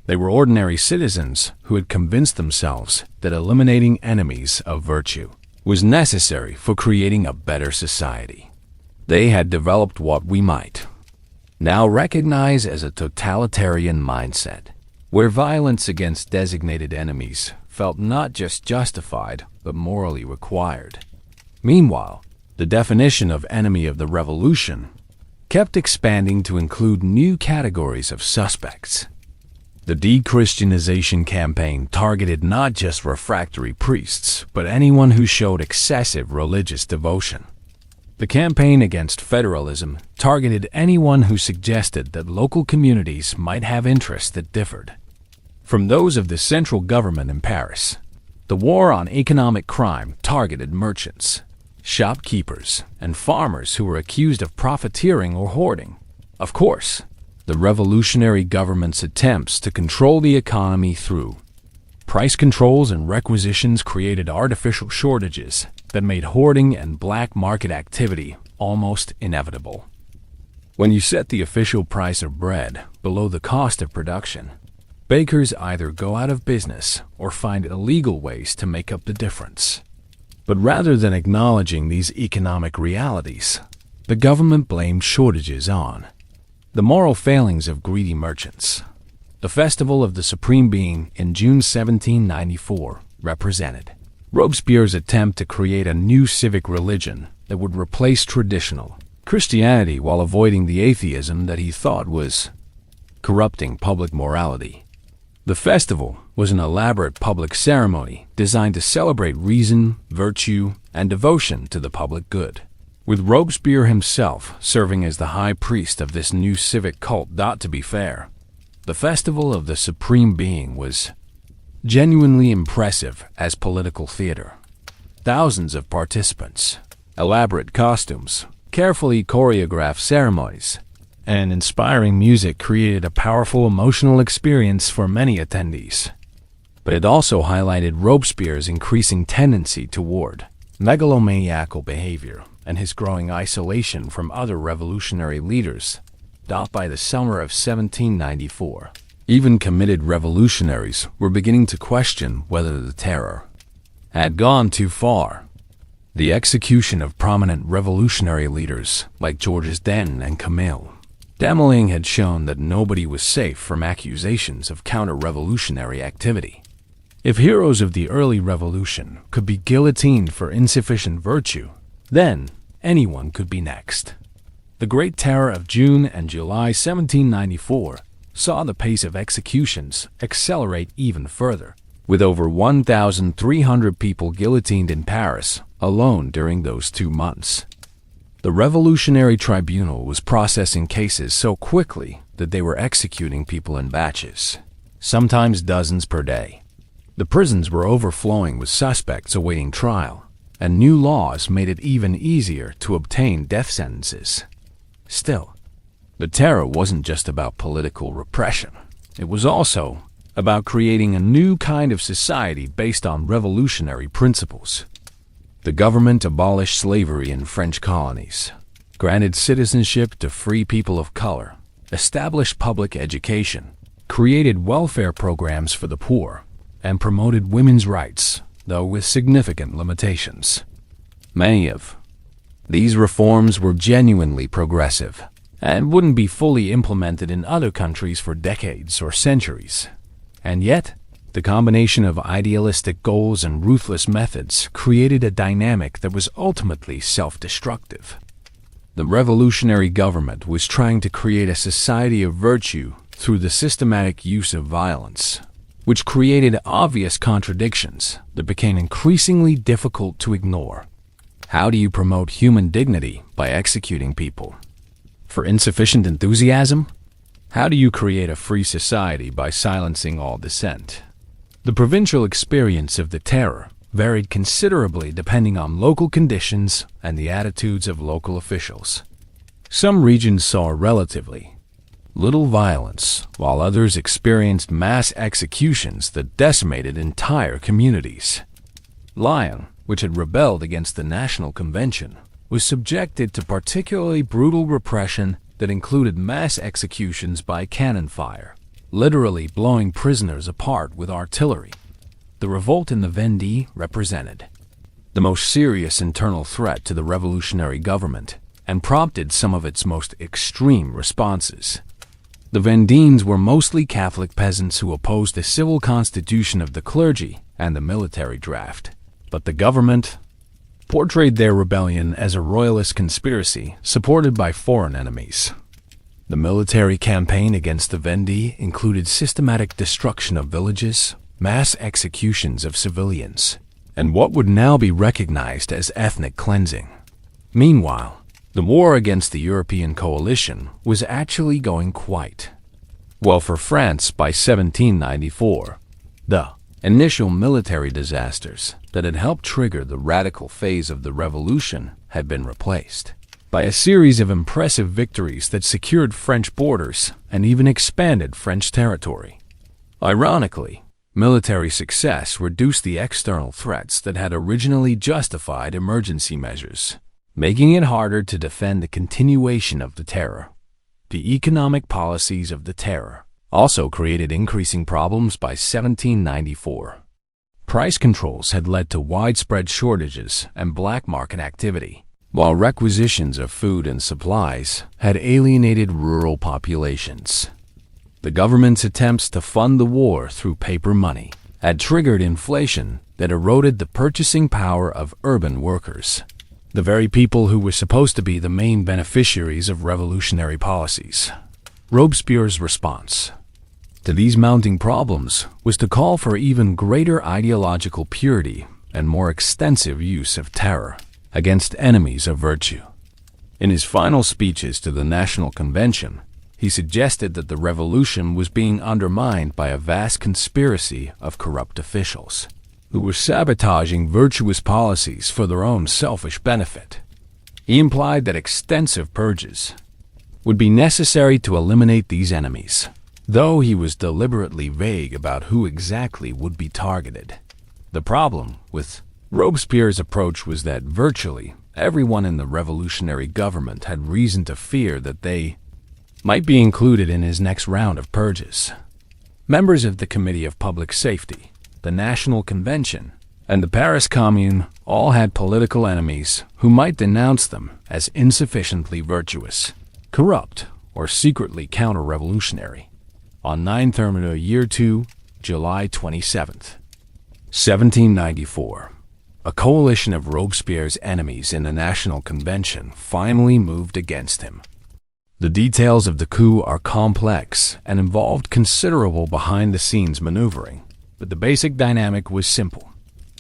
They were ordinary citizens who had convinced themselves that eliminating enemies of virtue was necessary for creating a better society. They had developed what we might now recognize as a totalitarian mindset, where violence against designated enemies felt not just justified but morally required. Meanwhile, the definition of enemy of the revolution kept expanding to include new categories of suspects. The de-Christianization campaign targeted not just refractory priests, but anyone who showed excessive religious devotion. The campaign against federalism targeted anyone who suggested that local communities might have interests that differed from those of the central government in Paris. The war on economic crime targeted merchants, shopkeepers, and farmers who were accused of profiteering or hoarding. Of course, the revolutionary government's attempts to control the economy through price controls and requisitions created artificial shortages that made hoarding and black market activity almost inevitable. When you set the official price of bread below the cost of production, bakers either go out of business or find illegal ways to make up the difference. But rather than acknowledging these economic realities, the government blamed shortages on the moral failings of greedy merchants. The Festival of the Supreme Being in June 1794 represented Robespierre's attempt to create a new civic religion that would replace traditional Christianity while avoiding the atheism that he thought was corrupting public morality. The festival was an elaborate public ceremony designed to celebrate reason, virtue, and devotion to the public good, with Robespierre himself serving as the high priest of this new civic cult. To be fair, the Festival of the Supreme Being was genuinely impressive as political theater. Thousands of participants, elaborate costumes, carefully choreographed ceremonies, and inspiring music created a powerful emotional experience for many attendees. But it also highlighted Robespierre's increasing tendency toward megalomaniacal behavior and his growing isolation from other revolutionary leaders. By the summer of 1794, even committed revolutionaries were beginning to question whether the terror had gone too far. The execution of prominent revolutionary leaders like Georges Danton and Camille Desmoulins had shown that nobody was safe from accusations of counter-revolutionary activity. If heroes of the early revolution could be guillotined for insufficient virtue, then anyone could be next. The Great Terror of June and July 1794 saw the pace of executions accelerate even further, with over 1,300 people guillotined in Paris alone during those 2 months. The Revolutionary Tribunal was processing cases so quickly that they were executing people in batches, sometimes dozens per day. The prisons were overflowing with suspects awaiting trial, and new laws made it even easier to obtain death sentences. Still, the terror wasn't just about political repression. It was also about creating a new kind of society based on revolutionary principles. The government abolished slavery in French colonies, granted citizenship to free people of color, established public education, created welfare programs for the poor, and promoted women's rights, though with significant limitations. Many of these reforms were genuinely progressive and wouldn't be fully implemented in other countries for decades or centuries. And yet, the combination of idealistic goals and ruthless methods created a dynamic that was ultimately self-destructive. The revolutionary government was trying to create a society of virtue through the systematic use of violence, which created obvious contradictions that became increasingly difficult to ignore. How do you promote human dignity by executing people? For insufficient enthusiasm? How do you create a free society by silencing all dissent? The provincial experience of the terror varied considerably depending on local conditions and the attitudes of local officials. Some regions saw relatively little violence, while others experienced mass executions that decimated entire communities. Lyon, which had rebelled against the National Convention, was subjected to particularly brutal repression that included mass executions by cannon fire, literally blowing prisoners apart with artillery. The revolt in the Vendée represented the most serious internal threat to the revolutionary government and prompted some of its most extreme responses. The Vendéens were mostly Catholic peasants who opposed the civil constitution of the clergy and the military draft, but the government portrayed their rebellion as a royalist conspiracy supported by foreign enemies. The military campaign against the Vendée included systematic destruction of villages, mass executions of civilians, and what would now be recognized as ethnic cleansing. Meanwhile, the war against the European coalition was actually going quite well for France by 1794. The initial military disasters that had helped trigger the radical phase of the revolution had been replaced by a series of impressive victories that secured French borders and even expanded French territory. Ironically, military success reduced the external threats that had originally justified emergency measures, making it harder to defend the continuation of the terror. The economic policies of the terror also created increasing problems by 1794. Price controls had led to widespread shortages and black market activity, while requisitions of food and supplies had alienated rural populations. The government's attempts to fund the war through paper money had triggered inflation that eroded the purchasing power of urban workers, the very people who were supposed to be the main beneficiaries of revolutionary policies. Robespierre's response to these mounting problems was to call for even greater ideological purity and more extensive use of terror against enemies of virtue. In his final speeches to the National Convention, he suggested that the revolution was being undermined by a vast conspiracy of corrupt officials who were sabotaging virtuous policies for their own selfish benefit. He implied that extensive purges would be necessary to eliminate these enemies, though he was deliberately vague about who exactly would be targeted. The problem with Robespierre's approach was that virtually everyone in the revolutionary government had reason to fear that they might be included in his next round of purges. Members of the Committee of Public Safety, the National Convention, and the Paris Commune all had political enemies who might denounce them as insufficiently virtuous, corrupt, or secretly counter-revolutionary. On 9 Thermidor Year 2, July 27th, 1794, a coalition of Robespierre's enemies in the National Convention finally moved against him. The details of the coup are complex and involved considerable behind-the-scenes maneuvering, but the basic dynamic was simple.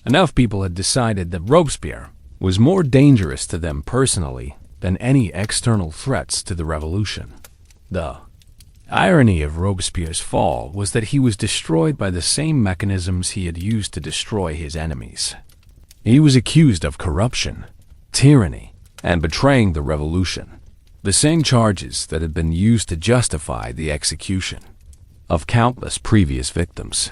Enough people had decided that Robespierre was more dangerous to them personally than any external threats to the revolution. The irony of Robespierre's fall was that he was destroyed by the same mechanisms he had used to destroy his enemies. He was accused of corruption, tyranny, and betraying the revolution, the same charges that had been used to justify the execution of countless previous victims.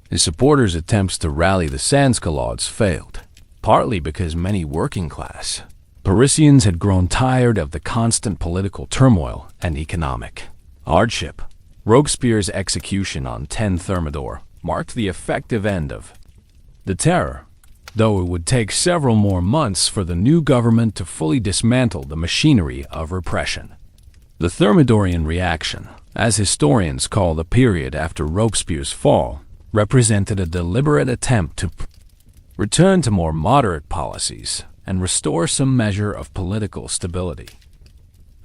His supporters' attempts to rally the sans-culottes failed, partly because many working-class Parisians had grown tired of the constant political turmoil and economic hardship. Robespierre's execution on 10 Thermidor marked the effective end of the Terror, though it would take several more months for the new government to fully dismantle the machinery of repression. The Thermidorian reaction, as historians call the period after Robespierre's fall, represented a deliberate attempt to return to more moderate policies and restore some measure of political stability.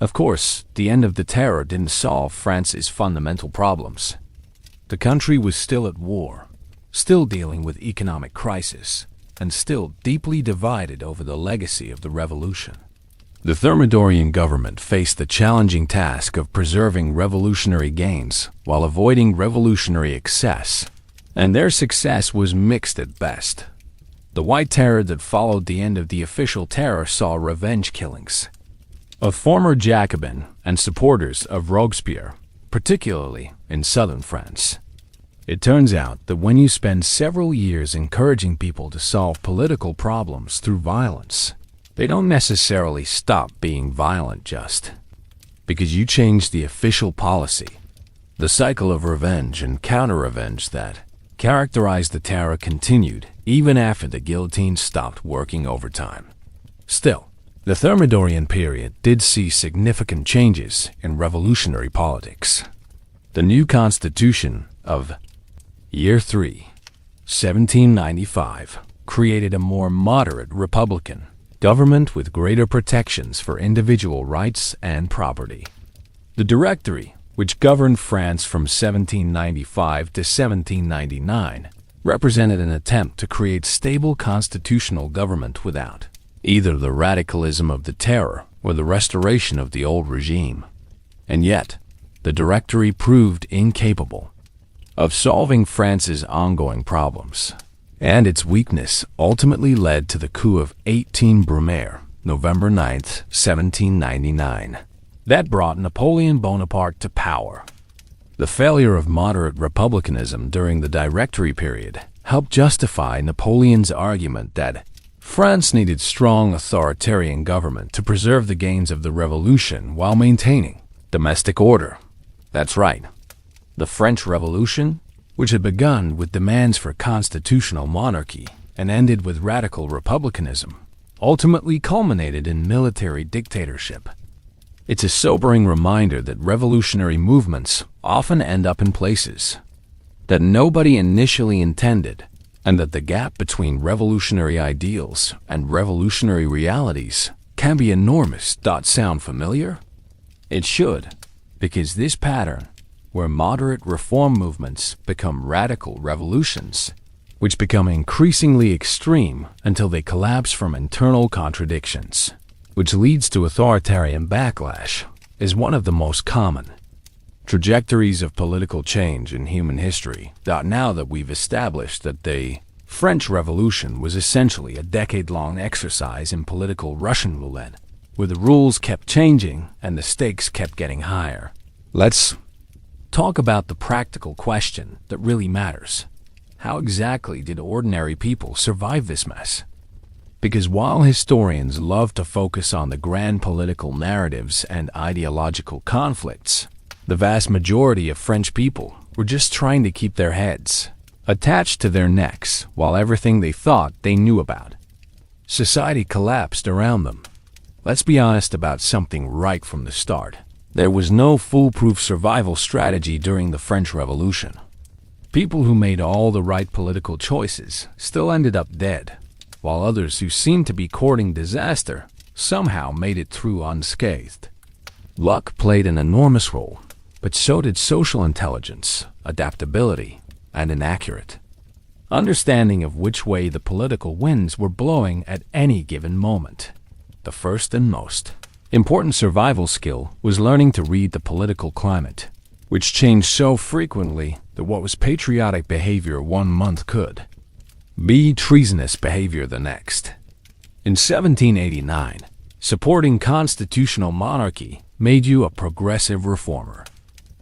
Of course, the end of the Terror didn't solve France's fundamental problems. The country was still at war, still dealing with economic crisis, and still deeply divided over the legacy of the revolution. The Thermidorian government faced the challenging task of preserving revolutionary gains while avoiding revolutionary excess, and their success was mixed at best. The White Terror that followed the end of the official terror saw revenge killings of former Jacobin and supporters of Robespierre, particularly in southern France. It turns out that when you spend several years encouraging people to solve political problems through violence, they don't necessarily stop being violent just because you change the official policy. The cycle of revenge and counter-revenge that characterized the Terror continued even after the guillotine stopped working overtime. Still, the Thermidorian period did see significant changes in revolutionary politics. The new constitution of Year 3, 1795, created a more moderate republican government with greater protections for individual rights and property. The Directory, which governed France from 1795 to 1799, represented an attempt to create stable constitutional government without either the radicalism of the Terror or the restoration of the old regime. And yet, the Directory proved incapable of solving France's ongoing problems, and its weakness ultimately led to the coup of 18 Brumaire, November 9, 1799. That brought Napoleon Bonaparte to power. The failure of moderate republicanism during the Directory period helped justify Napoleon's argument that France needed strong authoritarian government to preserve the gains of the revolution while maintaining domestic order. That's right. The French Revolution, which had begun with demands for constitutional monarchy and ended with radical republicanism, ultimately culminated in military dictatorship. It's a sobering reminder that revolutionary movements often end up in places that nobody initially intended, and that the gap between revolutionary ideals and revolutionary realities can be enormous. Sound familiar? It should, because this pattern, where moderate reform movements become radical revolutions, which become increasingly extreme until they collapse from internal contradictions, which leads to authoritarian backlash, is one of the most common trajectories of political change in human history. Now that we've established that the French Revolution was essentially a decade-long exercise in political Russian roulette, where the rules kept changing and the stakes kept getting higher, let's talk about the practical question that really matters. How exactly did ordinary people survive this mess? Because while historians love to focus on the grand political narratives and ideological conflicts, the vast majority of French people were just trying to keep their heads attached to their necks while everything they thought they knew about. Society collapsed around them. Let's be honest about something right from the start. There was no foolproof survival strategy during the French Revolution. People who made all the right political choices still ended up dead, while others who seemed to be courting disaster somehow made it through unscathed. Luck played an enormous role, but so did social intelligence, adaptability, and an accurate understanding of which way the political winds were blowing at any given moment. The first and most important survival skill was learning to read the political climate, which changed so frequently that what was patriotic behavior one month could be treasonous behavior the next. In 1789, supporting constitutional monarchy made you a progressive reformer.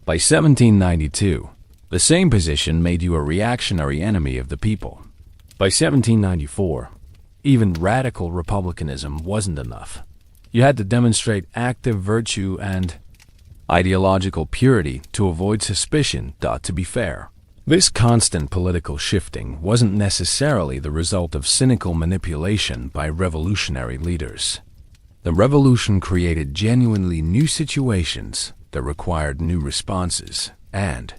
By 1792, the same position made you a reactionary enemy of the people. By 1794, even radical republicanism wasn't enough. You had to demonstrate active virtue and ideological purity to avoid suspicion. To be fair, this constant political shifting wasn't necessarily the result of cynical manipulation by revolutionary leaders. The revolution created genuinely new situations that required new responses, and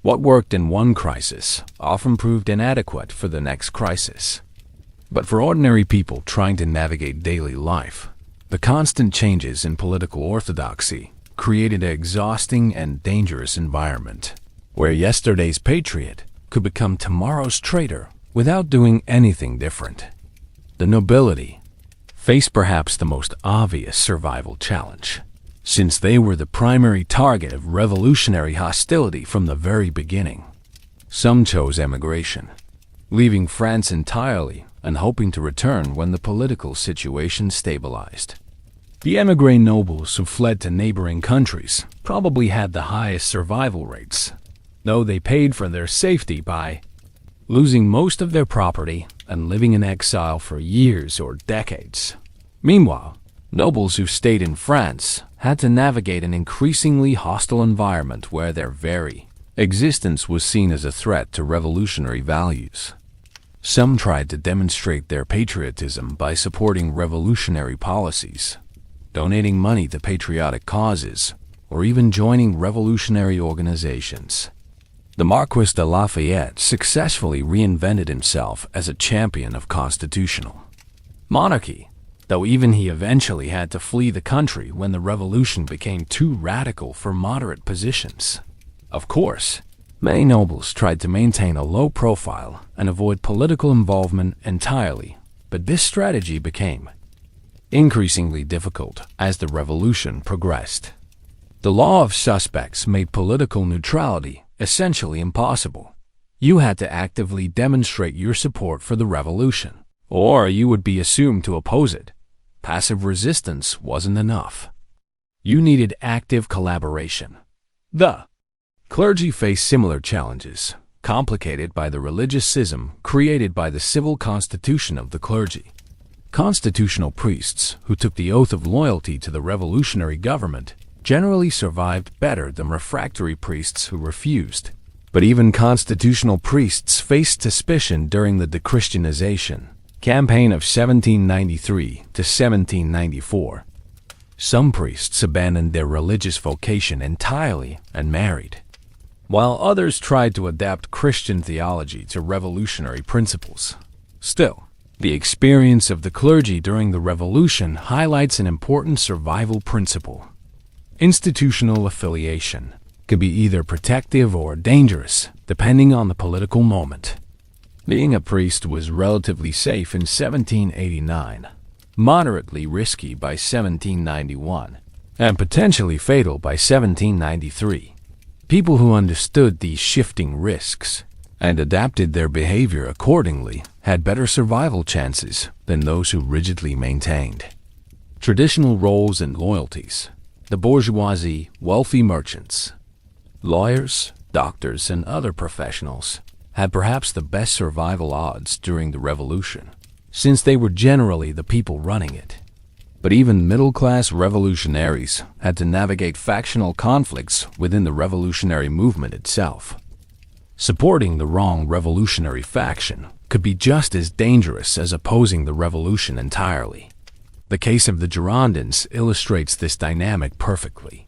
what worked in one crisis often proved inadequate for the next crisis. But for ordinary people trying to navigate daily life, the constant changes in political orthodoxy created an exhausting and dangerous environment where yesterday's patriot could become tomorrow's traitor without doing anything different. The nobility faced perhaps the most obvious survival challenge, since they were the primary target of revolutionary hostility from the very beginning. Some chose emigration, leaving France entirely and hoping to return when the political situation stabilized. The émigré nobles who fled to neighboring countries probably had the highest survival rates, though they paid for their safety by losing most of their property and living in exile for years or decades. Meanwhile, nobles who stayed in France had to navigate an increasingly hostile environment where their very existence was seen as a threat to revolutionary values. Some tried to demonstrate their patriotism by supporting revolutionary policies, donating money to patriotic causes, or even joining revolutionary organizations. The Marquis de Lafayette successfully reinvented himself as a champion of constitutional monarchy, though even he eventually had to flee the country when the revolution became too radical for moderate positions. Of course, many nobles tried to maintain a low profile and avoid political involvement entirely, but this strategy became increasingly difficult as the revolution progressed. The law of suspects made political neutrality essentially impossible. You had to actively demonstrate your support for the revolution, or you would be assumed to oppose it. Passive resistance wasn't enough. You needed active collaboration. The clergy faced similar challenges, complicated by the religious schism created by the civil constitution of the clergy. Constitutional priests who took the oath of loyalty to the revolutionary government generally survived better than refractory priests who refused. But even constitutional priests faced suspicion during the dechristianization campaign of 1793 to 1794. Some priests abandoned their religious vocation entirely and married, while others tried to adapt Christian theology to revolutionary principles. Still, the experience of the clergy during the revolution highlights an important survival principle. Institutional affiliation could be either protective or dangerous, depending on the political moment. Being a priest was relatively safe in 1789, moderately risky by 1791, and potentially fatal by 1793. People who understood these shifting risks and adapted their behavior accordingly had better survival chances than those who rigidly maintained traditional roles and loyalties. The bourgeoisie, wealthy merchants, lawyers, doctors, and other professionals had perhaps the best survival odds during the revolution, since they were generally the people running it. But even middle-class revolutionaries had to navigate factional conflicts within the revolutionary movement itself. Supporting the wrong revolutionary faction could be just as dangerous as opposing the revolution entirely. The case of the Girondins illustrates this dynamic perfectly.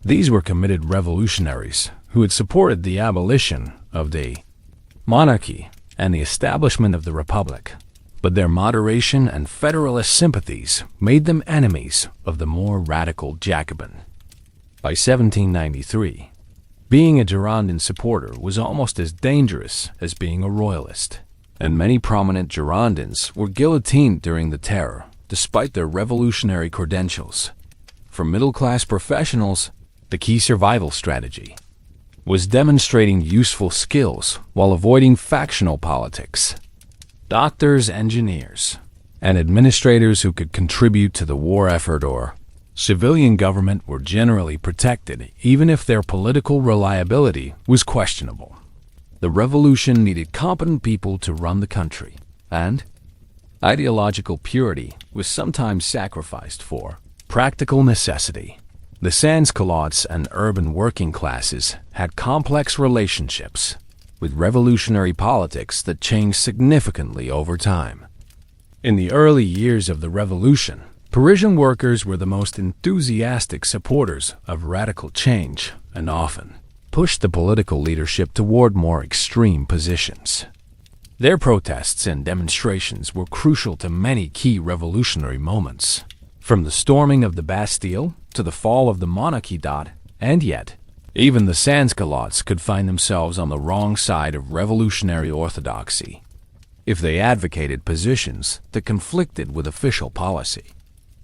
These were committed revolutionaries who had supported the abolition of the monarchy and the establishment of the republic, but their moderation and federalist sympathies made them enemies of the more radical Jacobin. By 1793, being a Girondin supporter was almost as dangerous as being a royalist, and many prominent Girondins were guillotined during the Terror, despite their revolutionary credentials. For middle-class professionals, the key survival strategy was demonstrating useful skills while avoiding factional politics. Doctors, engineers, and administrators who could contribute to the war effort or civilian government were generally protected, even if their political reliability was questionable. The revolution needed competent people to run the country, and ideological purity was sometimes sacrificed for practical necessity. The sans-culottes and urban working classes had complex relationships with revolutionary politics that changed significantly over time. In the early years of the revolution, Parisian workers were the most enthusiastic supporters of radical change and often pushed the political leadership toward more extreme positions. Their protests and demonstrations were crucial to many key revolutionary moments, from the storming of the Bastille to the fall of the monarchy. And yet, even the sans-culottes could find themselves on the wrong side of revolutionary orthodoxy if they advocated positions that conflicted with official policy.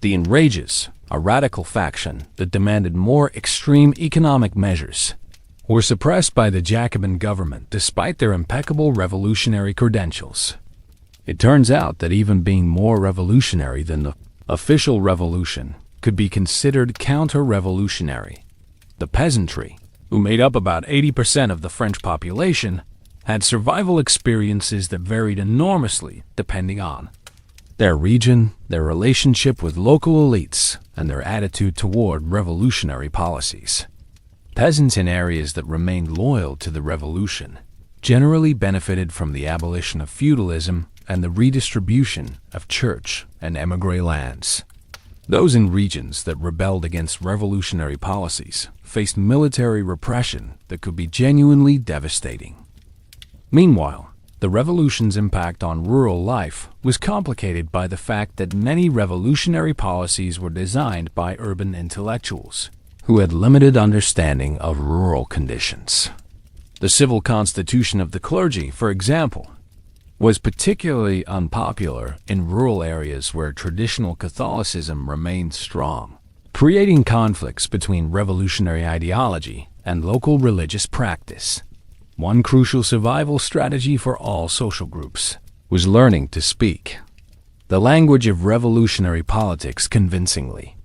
The Enrages, a radical faction that demanded more extreme economic measures, were suppressed by the Jacobin government despite their impeccable revolutionary credentials. It turns out that even being more revolutionary than the official revolution could be considered counter-revolutionary. The peasantry, who made up about 80% of the French population, had survival experiences that varied enormously depending on their region, their relationship with local elites, and their attitude toward revolutionary policies. Peasants in areas that remained loyal to the revolution generally benefited from the abolition of feudalism and the redistribution of church and émigré lands. Those in regions that rebelled against revolutionary policies faced military repression that could be genuinely devastating. Meanwhile, the revolution's impact on rural life was complicated by the fact that many revolutionary policies were designed by urban intellectuals who had limited understanding of rural conditions. The civil constitution of the clergy, for example, was particularly unpopular in rural areas where traditional Catholicism remained strong, creating conflicts between revolutionary ideology and local religious practice. One crucial survival strategy for all social groups was learning to speak the language of revolutionary politics convincingly.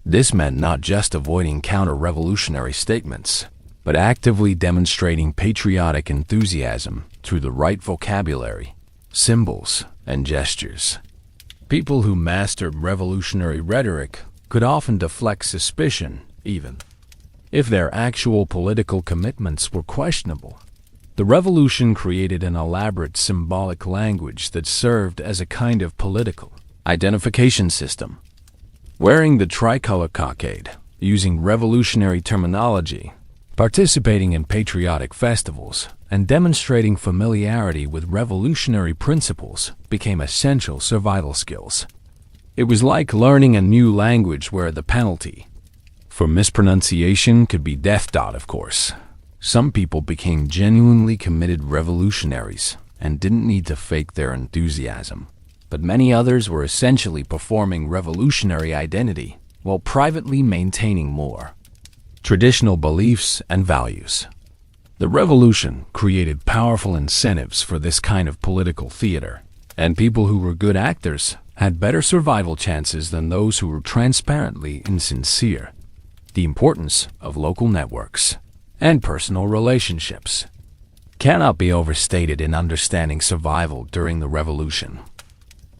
This meant not just avoiding counter-revolutionary statements, but actively demonstrating patriotic enthusiasm through the right vocabulary, symbols, and gestures. People who mastered revolutionary rhetoric could often deflect suspicion, even if their actual political commitments were questionable. The revolution created an elaborate symbolic language that served as a kind of political identification system. Wearing the tricolor cockade, using revolutionary terminology, participating in patriotic festivals, and demonstrating familiarity with revolutionary principles became essential survival skills. It was like learning a new language where the penalty for mispronunciation could be death. Of course, some people became genuinely committed revolutionaries and didn't need to fake their enthusiasm, but many others were essentially performing revolutionary identity while privately maintaining more traditional beliefs and values. The revolution created powerful incentives for this kind of political theater, and people who were good actors had better survival chances than those who were transparently insincere. The importance of local networks and personal relationships cannot be overstated in understanding survival during the revolution.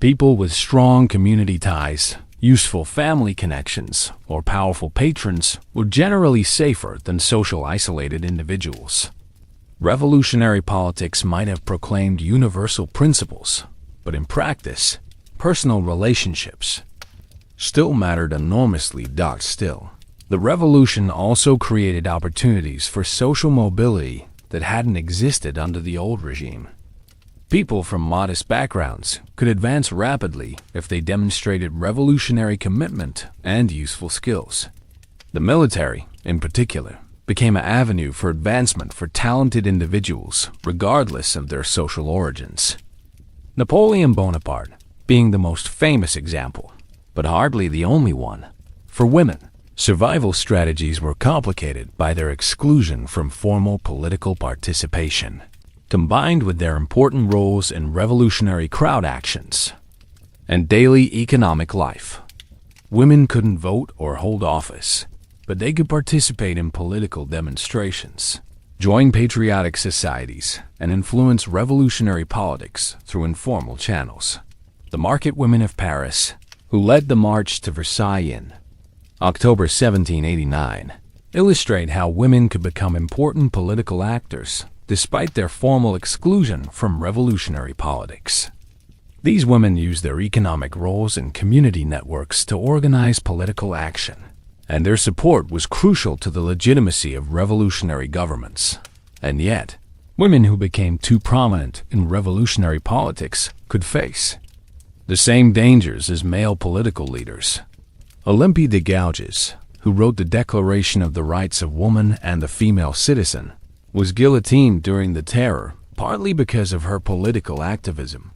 People with strong community ties, useful family connections, or powerful patrons were generally safer than social isolated individuals. Revolutionary politics might have proclaimed universal principles, but in practice, personal relationships still mattered enormously. Still, the revolution also created opportunities for social mobility that hadn't existed under the old regime. People from modest backgrounds could advance rapidly if they demonstrated revolutionary commitment and useful skills. The military, in particular, became an avenue for advancement for talented individuals, regardless of their social origins. Napoleon Bonaparte being the most famous example, but hardly the only one. For women, survival strategies were complicated by their exclusion from formal political participation, combined with their important roles in revolutionary crowd actions and daily economic life. Women couldn't vote or hold office, but they could participate in political demonstrations, join patriotic societies, and influence revolutionary politics through informal channels. The market women of Paris, who led the march to Versailles in October 1789, illustrate how women could become important political actors despite their formal exclusion from revolutionary politics. These women used their economic roles and community networks to organize political action, and their support was crucial to the legitimacy of revolutionary governments. And yet, women who became too prominent in revolutionary politics could face the same dangers as male political leaders. Olympe de Gouges, who wrote the Declaration of the Rights of Woman and the Female Citizen, was guillotined during the Terror, partly because of her political activism.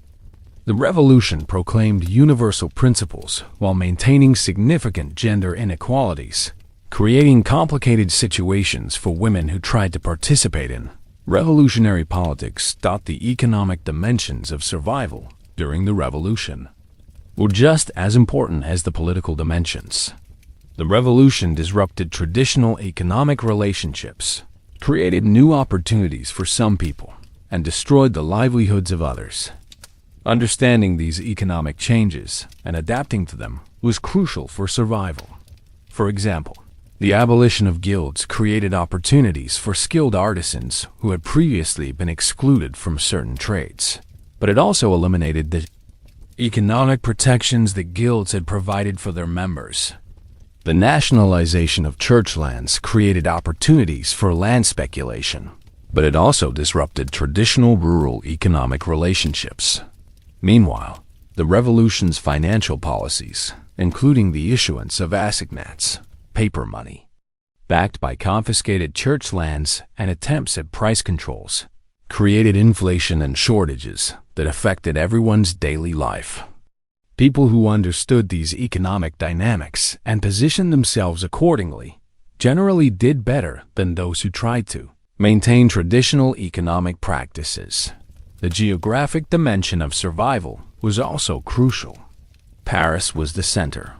The revolution proclaimed universal principles while maintaining significant gender inequalities, creating complicated situations for women who tried to participate in revolutionary politics. The economic dimensions of survival during the revolution were just as important as the political dimensions. The revolution disrupted traditional economic relationships, created new opportunities for some people, and destroyed the livelihoods of others. Understanding these economic changes and adapting to them was crucial for survival. For example, the abolition of guilds created opportunities for skilled artisans who had previously been excluded from certain trades, but it also eliminated the economic protections that guilds had provided for their members. The nationalization of church lands created opportunities for land speculation, but it also disrupted traditional rural economic relationships. Meanwhile, the revolution's financial policies, including the issuance of assignats, paper money, backed by confiscated church lands and attempts at price controls, created inflation and shortages that affected everyone's daily life. People who understood these economic dynamics and positioned themselves accordingly generally did better than those who tried to maintain traditional economic practices. The geographic dimension of survival was also crucial. Paris was the center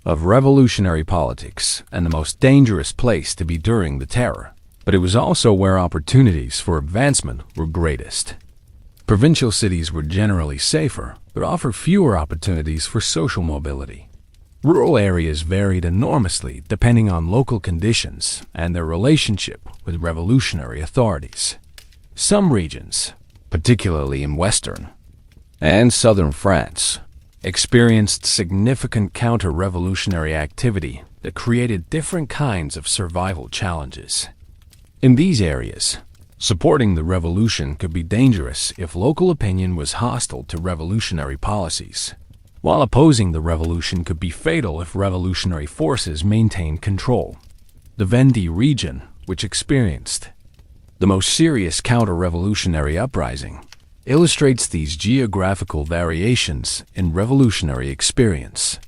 of revolutionary politics and the most dangerous place to be during the Terror, but it was also where opportunities for advancement were greatest. Provincial cities were generally safer, but offered fewer opportunities for social mobility. Rural areas varied enormously depending on local conditions and their relationship with revolutionary authorities. Some regions, particularly in western and southern France, experienced significant counter-revolutionary activity that created different kinds of survival challenges. In these areas, supporting the revolution could be dangerous if local opinion was hostile to revolutionary policies, while opposing the revolution could be fatal if revolutionary forces maintained control. The Vendée region, which experienced the most serious counter-revolutionary uprising, illustrates these geographical variations in revolutionary experience.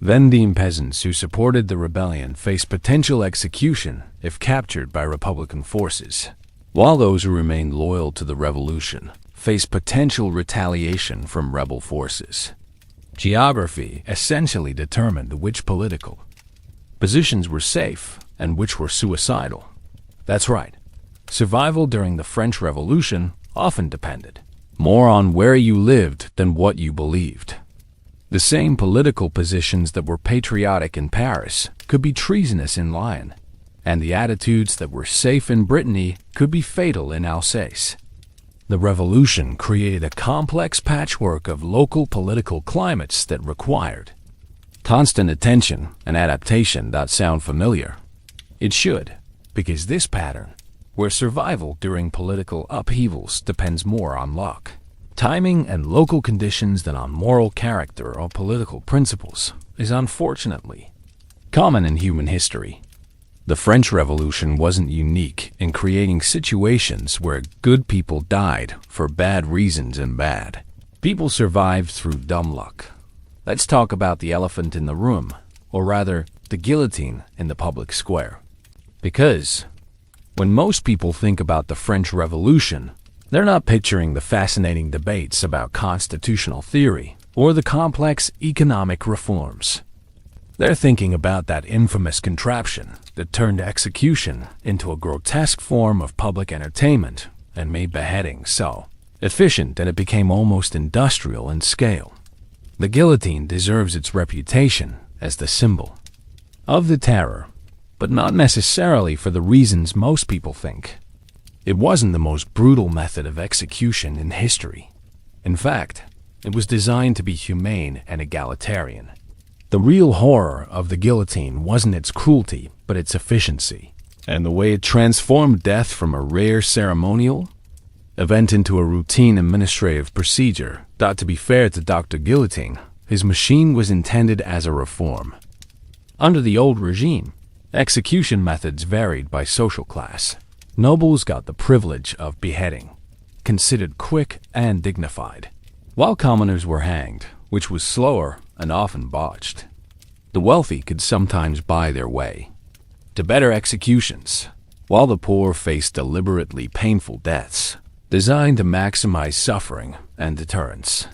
Vendée peasants who supported the rebellion faced potential execution if captured by Republican forces, while those who remained loyal to the revolution faced potential retaliation from rebel forces. Geography essentially determined which political positions were safe and which were suicidal. That's right. Survival during the French Revolution often depended more on where you lived than what you believed. The same political positions that were patriotic in Paris could be treasonous in Lyon. and the attitudes that were safe in Brittany could be fatal in Alsace. The revolution created a complex patchwork of local political climates that required constant attention and adaptation. That sound familiar? It should, because this pattern, where survival during political upheavals depends more on luck, timing, and local conditions than on moral character or political principles, is unfortunately common in human history. The French Revolution wasn't unique in creating situations where good people died for bad reasons and bad people survived through dumb luck. Let's talk about the elephant in the room, or rather, the guillotine in the public square. Because when most people think about the French Revolution, they're not picturing the fascinating debates about constitutional theory or the complex economic reforms. They're thinking about that infamous contraption that turned execution into a grotesque form of public entertainment and made beheading so efficient that it became almost industrial in scale. The guillotine deserves its reputation as the symbol of the terror, but not necessarily for the reasons most people think. It wasn't the most brutal method of execution in history. In fact, it was designed to be humane and egalitarian. The real horror of the guillotine wasn't its cruelty, but its efficiency, and the way it transformed death from a rare ceremonial event into a routine administrative procedure. To be fair to Dr. Guillotine, his machine was intended as a reform. Under the old regime, execution methods varied by social class. Nobles got the privilege of beheading, considered quick and dignified, while commoners were hanged, which was slower and often botched. The wealthy could sometimes buy their way to better executions, while the poor faced deliberately painful deaths designed to maximize suffering and deterrence.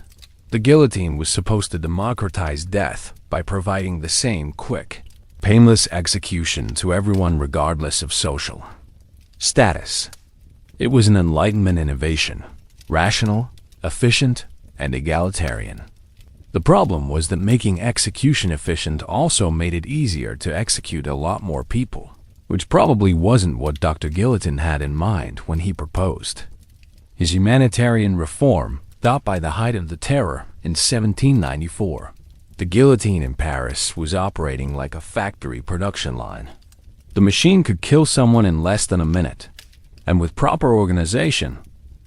The guillotine was supposed to democratize death by providing the same quick, painless execution to everyone regardless of social status. It was an Enlightenment innovation, rational, efficient, and egalitarian. The problem was that making execution efficient also made it easier to execute a lot more people, which probably wasn't what Dr. Guillotine had in mind when he proposed his humanitarian reform, thought by the height of the terror in 1794. The guillotine in Paris was operating like a factory production line. The machine could kill someone in less than a minute, and with proper organization,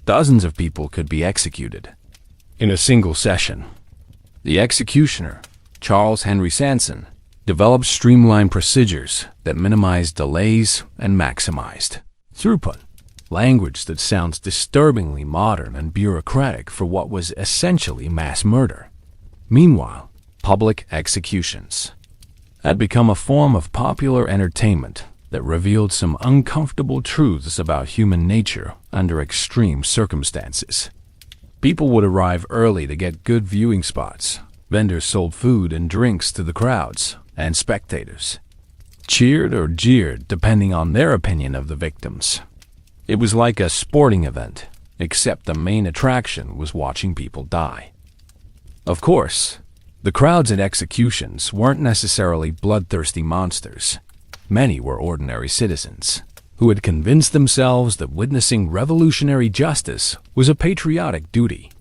dozens of people could be executed in a single session. The executioner, Charles Henry Sanson, developed streamlined procedures that minimized delays and maximized throughput. Language that sounds disturbingly modern and bureaucratic for what was essentially mass murder. Meanwhile, public executions had become a form of popular entertainment that revealed some uncomfortable truths about human nature under extreme circumstances. People would arrive early to get good viewing spots. Vendors sold food and drinks to the crowds, and spectators cheered or jeered depending on their opinion of the victims. It was like a sporting event, except the main attraction was watching people die. Of course, the crowds at executions weren't necessarily bloodthirsty monsters. Many were ordinary citizens who had convinced themselves that witnessing revolutionary justice was a patriotic duty.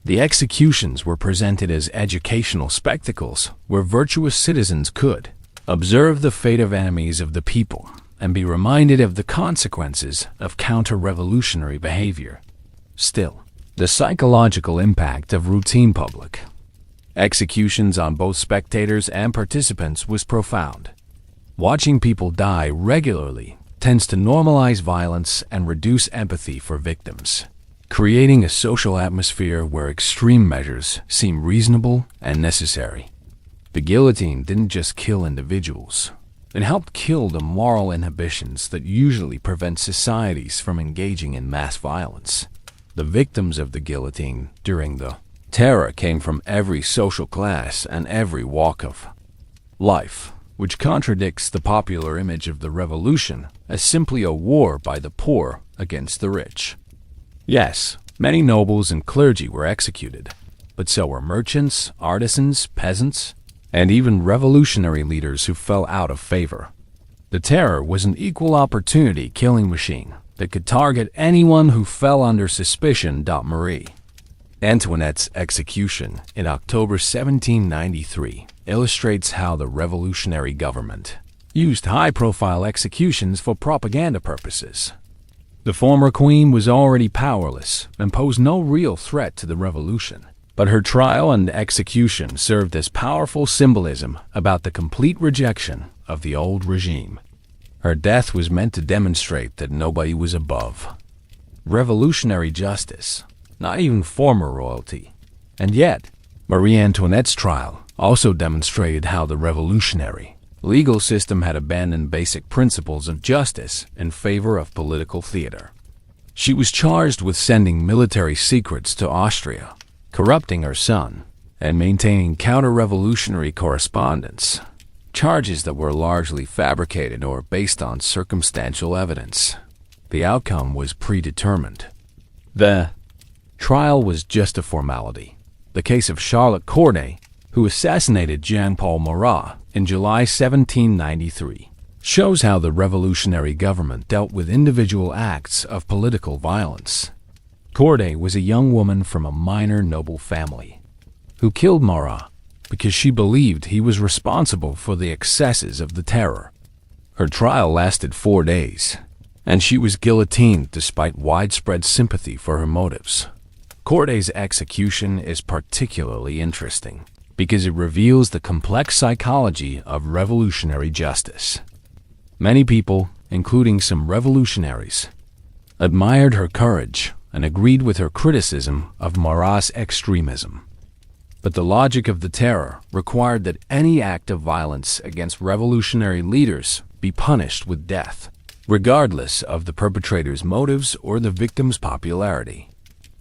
The executions were presented as educational spectacles where virtuous citizens could observe the fate of enemies of the people and be reminded of the consequences of counter-revolutionary behavior. Still, the psychological impact of routine public executions on both spectators and participants was profound. Watching people die regularly tends to normalize violence and reduce empathy for victims, creating a social atmosphere where extreme measures seem reasonable and necessary. The guillotine didn't just kill individuals. It helped kill the moral inhibitions that usually prevent societies from engaging in mass violence. The victims of the guillotine during the terror came from every social class and every walk of life, which contradicts the popular image of the revolution as simply a war by the poor against the rich. Yes, many nobles and clergy were executed, but so were merchants, artisans, peasants, and even revolutionary leaders who fell out of favor. The Terror was an equal opportunity killing machine that could target anyone who fell under suspicion. Marie Antoinette's execution in October 1793 illustrates how the revolutionary government used high-profile executions for propaganda purposes. The former queen was already powerless and posed no real threat to the revolution, but her trial and execution served as powerful symbolism about the complete rejection of the old regime. Her death was meant to demonstrate that nobody was above revolutionary justice, not even former royalty. And yet, Marie Antoinette's trial also demonstrated how the revolutionary legal system had abandoned basic principles of justice in favor of political theater. She was charged with sending military secrets to Austria, corrupting her son, and maintaining counter-revolutionary correspondence, charges that were largely fabricated or based on circumstantial evidence. The outcome was predetermined. The trial was just a formality. The case of Charlotte Corday, who assassinated Jean-Paul Marat in July 1793, shows how the revolutionary government dealt with individual acts of political violence. Corday was a young woman from a minor noble family who killed Marat because she believed he was responsible for the excesses of the Terror. Her trial lasted 4 days, and she was guillotined despite widespread sympathy for her motives. Corday's execution is particularly interesting because it reveals the complex psychology of revolutionary justice. Many people, including some revolutionaries, admired her courage and agreed with her criticism of Marat's extremism. But the logic of the Terror required that any act of violence against revolutionary leaders be punished with death, regardless of the perpetrator's motives or the victim's popularity.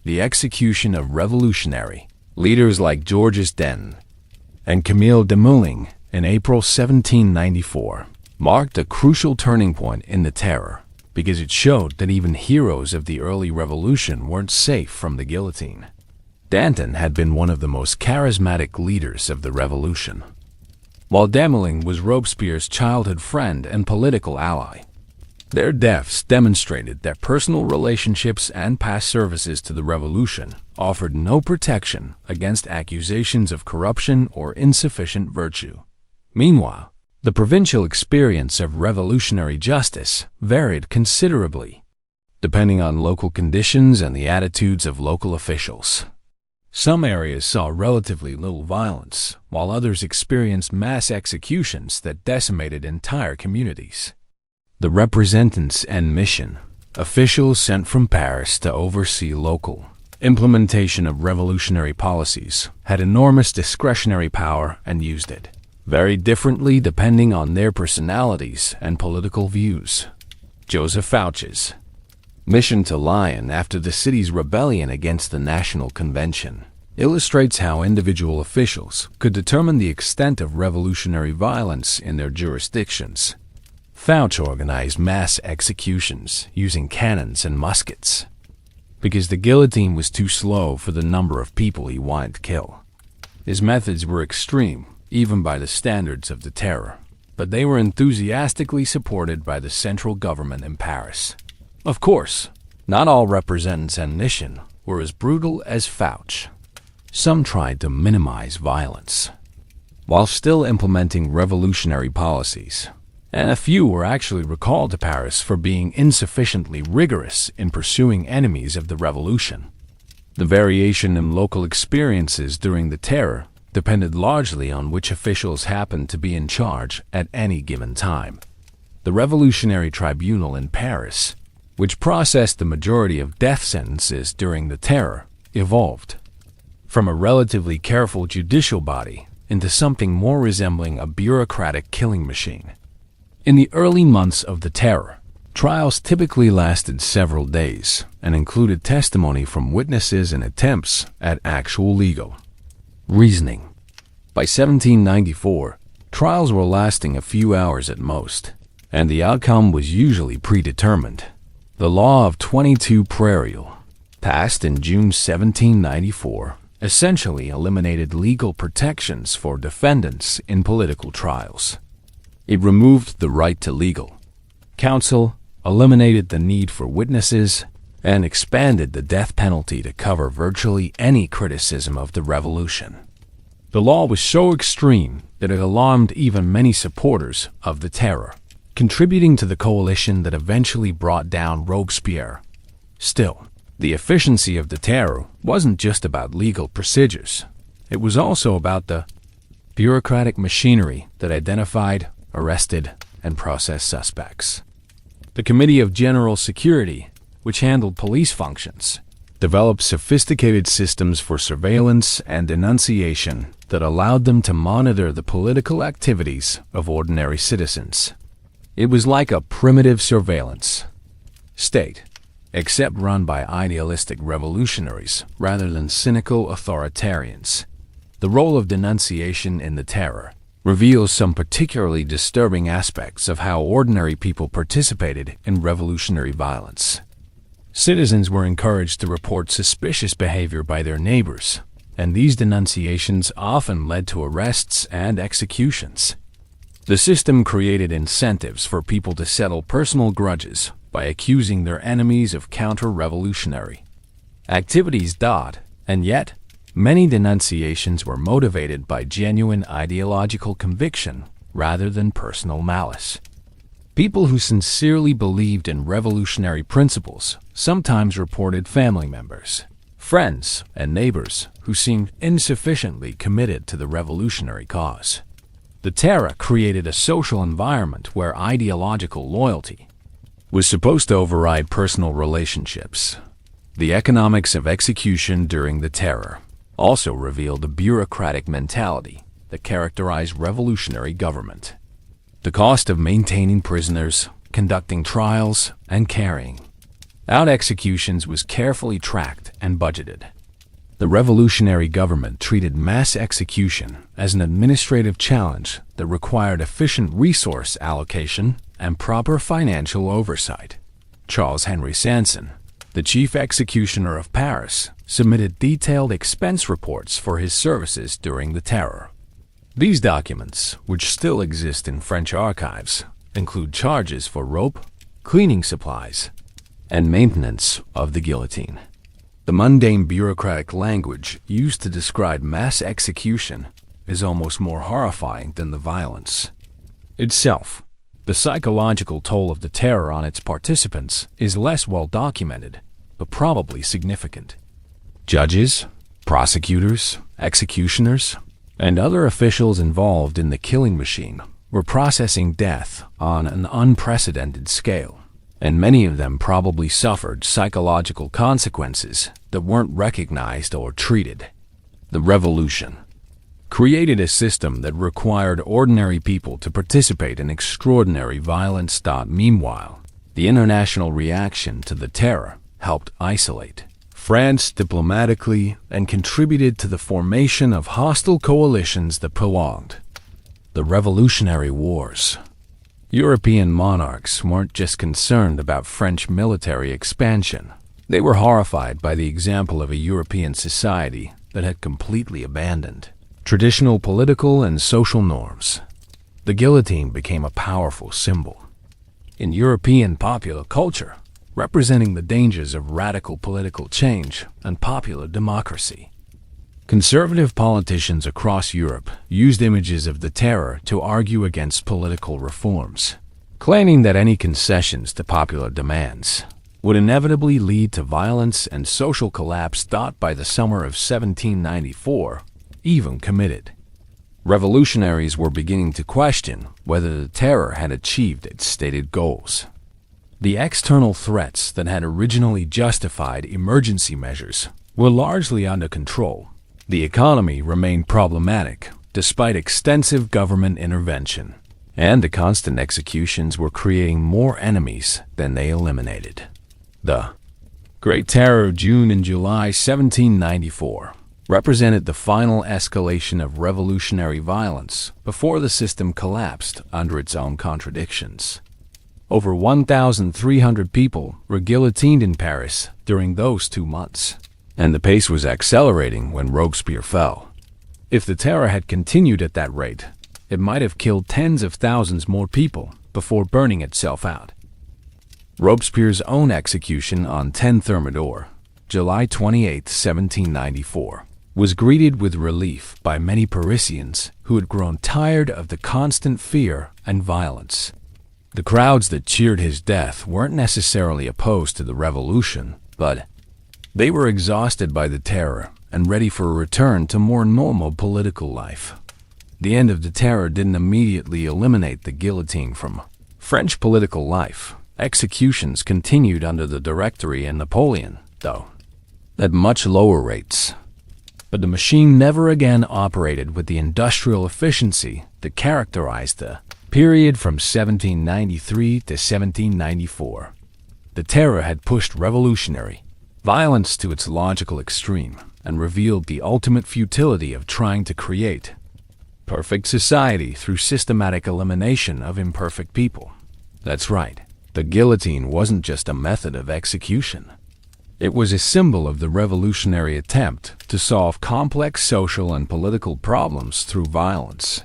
The execution of revolutionary leaders like Georges Dene and Camille Desmoulins in April 1794 marked a crucial turning point in the Terror because it showed that even heroes of the early revolution weren't safe from the guillotine. Danton had been one of the most charismatic leaders of the revolution, while Desmoulins was Robespierre's childhood friend and political ally. Their deaths demonstrated that personal relationships and past services to the revolution offered no protection against accusations of corruption or insufficient virtue. Meanwhile, the provincial experience of revolutionary justice varied considerably, depending on local conditions and the attitudes of local officials. Some areas saw relatively little violence, while others experienced mass executions that decimated entire communities. The representants and mission, officials sent from Paris to oversee local implementation of revolutionary policies, had enormous discretionary power and used it very differently depending on their personalities and political views. Joseph Fouche's mission to Lyon after the city's rebellion against the National Convention illustrates how individual officials could determine the extent of revolutionary violence in their jurisdictions. Fouche organized mass executions using cannons and muskets because the guillotine was too slow for the number of people he wanted to kill. His methods were extreme, even by the standards of the Terror, but they were enthusiastically supported by the central government in Paris. Of course, not all representants and mission were as brutal as Fouche. Some tried to minimize violence, while still implementing revolutionary policies, and a few were actually recalled to Paris for being insufficiently rigorous in pursuing enemies of the revolution. The variation in local experiences during the Terror depended largely on which officials happened to be in charge at any given time. The Revolutionary Tribunal in Paris, which processed the majority of death sentences during the Terror, evolved from a relatively careful judicial body into something more resembling a bureaucratic killing machine. In the early months of the Terror, trials typically lasted several days and included testimony from witnesses and attempts at actual legal reasoning. By 1794, trials were lasting a few hours at most, and the outcome was usually predetermined. The Law of 22 Prairial, passed in June 1794, essentially eliminated legal protections for defendants in political trials. It removed the right to legal counsel, eliminated the need for witnesses, and expanded the death penalty to cover virtually any criticism of the revolution. The law was so extreme that it alarmed even many supporters of the terror, contributing to the coalition that eventually brought down Robespierre. Still, the efficiency of the terror wasn't just about legal procedures. It was also about the bureaucratic machinery that identified, arrested, and processed suspects. The Committee of General Security, which handled police functions, developed sophisticated systems for surveillance and denunciation that allowed them to monitor the political activities of ordinary citizens. It was like a primitive surveillance state, except run by idealistic revolutionaries rather than cynical authoritarians. The role of denunciation in the terror reveals some particularly disturbing aspects of how ordinary people participated in revolutionary violence. Citizens were encouraged to report suspicious behavior by their neighbors, and these denunciations often led to arrests and executions. The system created incentives for people to settle personal grudges by accusing their enemies of counter-revolutionary activities. And yet, many denunciations were motivated by genuine ideological conviction rather than personal malice. People who sincerely believed in revolutionary principles sometimes reported family members, friends, and neighbors who seemed insufficiently committed to the revolutionary cause. The terror created a social environment where ideological loyalty was supposed to override personal relationships. The economics of execution during the terror also revealed a bureaucratic mentality that characterized revolutionary government. The cost of maintaining prisoners, conducting trials, and carrying out executions was carefully tracked and budgeted. The revolutionary government treated mass execution as an administrative challenge that required efficient resource allocation and proper financial oversight. Charles Henry Sanson, the chief executioner of Paris, submitted detailed expense reports for his services during the terror. These documents, which still exist in French archives, include charges for rope, cleaning supplies, and maintenance of the guillotine. The mundane bureaucratic language used to describe mass execution is almost more horrifying than the violence itself. The psychological toll of the terror on its participants is less well documented, but probably significant. Judges, prosecutors, executioners, and other officials involved in the killing machine were processing death on an unprecedented scale, and many of them probably suffered psychological consequences that weren't recognized or treated. The revolution created a system that required ordinary people to participate in extraordinary violence. Meanwhile, the international reaction to the terror helped isolate France diplomatically and contributed to the formation of hostile coalitions that prolonged the Revolutionary Wars. European monarchs weren't just concerned about French military expansion. They were horrified by the example of a European society that had completely abandoned traditional political and social norms. The guillotine became a powerful symbol in European popular culture, representing the dangers of radical political change and popular democracy. Conservative politicians across Europe used images of the terror to argue against political reforms, claiming that any concessions to popular demands would inevitably lead to violence and social collapse. By the summer of 1794, even committed revolutionaries were beginning to question whether the terror had achieved its stated goals. The external threats that had originally justified emergency measures were largely under control. The economy remained problematic despite extensive government intervention, and the constant executions were creating more enemies than they eliminated. The Great Terror of June and July 1794 represented the final escalation of revolutionary violence before the system collapsed under its own contradictions. Over 1,300 people were guillotined in Paris during those 2 months, and the pace was accelerating when Robespierre fell. If the terror had continued at that rate, it might have killed tens of thousands more people before burning itself out. Robespierre's own execution on 10 Thermidor, July 28, 1794, was greeted with relief by many Parisians who had grown tired of the constant fear and violence. The crowds that cheered his death weren't necessarily opposed to the revolution, but they were exhausted by the terror and ready for a return to more normal political life. The end of the terror didn't immediately eliminate the guillotine from French political life. Executions continued under the Directory and Napoleon, though, at much lower rates. But the machine never again operated with the industrial efficiency that characterized the period from 1793 to 1794. The terror had pushed revolutionary violence to its logical extreme and revealed the ultimate futility of trying to create perfect society through systematic elimination of imperfect people. That's right. The guillotine wasn't just a method of execution. It was a symbol of the revolutionary attempt to solve complex social and political problems through violence.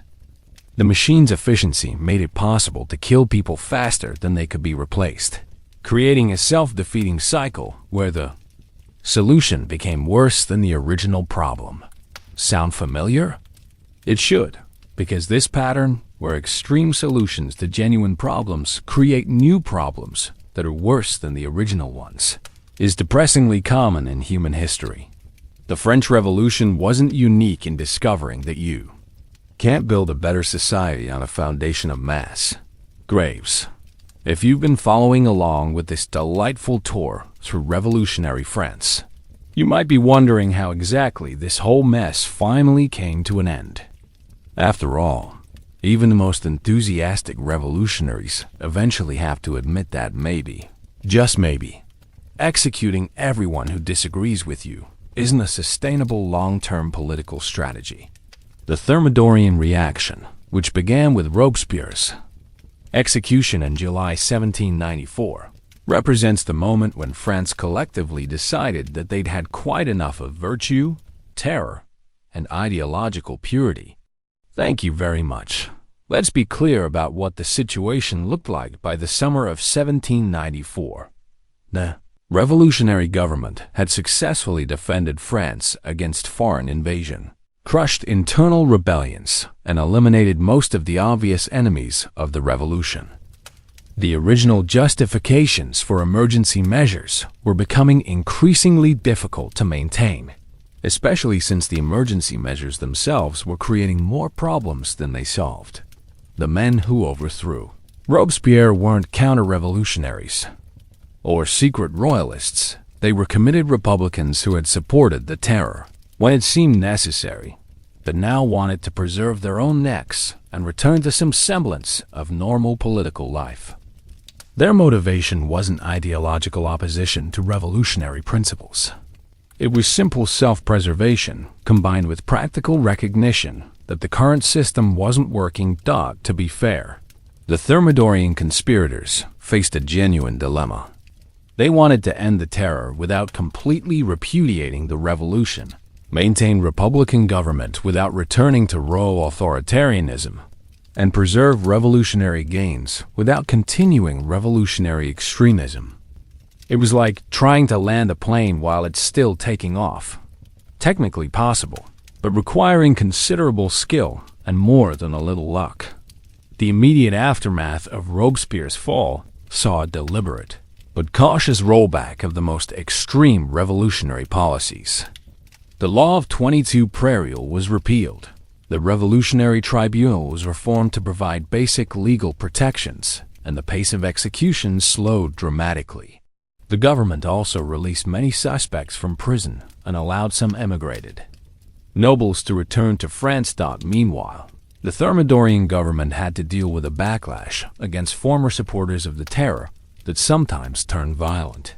The machine's efficiency made it possible to kill people faster than they could be replaced, creating a self-defeating cycle where the solution became worse than the original problem. Sound familiar? It should, because this pattern, where extreme solutions to genuine problems create new problems that are worse than the original ones, is depressingly common in human history. The French Revolution wasn't unique in discovering that you can't build a better society on a foundation of mass graves. If you've been following along with this delightful tour through revolutionary France, you might be wondering how exactly this whole mess finally came to an end. After all, even the most enthusiastic revolutionaries eventually have to admit that maybe, just maybe, executing everyone who disagrees with you isn't a sustainable long-term political strategy. The Thermidorian reaction, which began with Robespierre's execution in July 1794, represents the moment when France collectively decided that they'd had quite enough of virtue, terror, and ideological purity. Thank you very much. Let's be clear about what the situation looked like by the summer of 1794. The revolutionary government had successfully defended France against foreign invasion, crushed internal rebellions, and eliminated most of the obvious enemies of the revolution. The original justifications for emergency measures were becoming increasingly difficult to maintain, especially since the emergency measures themselves were creating more problems than they solved. The men who overthrew Robespierre weren't counter-revolutionaries or secret royalists. They were committed Republicans who had supported the terror when it seemed necessary, but now wanted to preserve their own necks and return to some semblance of normal political life. Their motivation wasn't ideological opposition to revolutionary principles. It was simple self-preservation combined with practical recognition that the current system wasn't working. To be fair, the Thermidorian conspirators faced a genuine dilemma. They wanted to end the terror without completely repudiating the revolution, maintain Republican government without returning to royal authoritarianism, and preserve revolutionary gains without continuing revolutionary extremism. It was like trying to land a plane while it's still taking off. Technically possible, but requiring considerable skill and more than a little luck. The immediate aftermath of Robespierre's fall saw a deliberate but cautious rollback of the most extreme revolutionary policies. The law of 22 Prairial was repealed. The Revolutionary Tribunal was reformed to provide basic legal protections, and the pace of executions slowed dramatically. The government also released many suspects from prison and allowed some emigrated nobles to return to France. Meanwhile, the Thermidorian government had to deal with a backlash against former supporters of the terror that sometimes turned violent.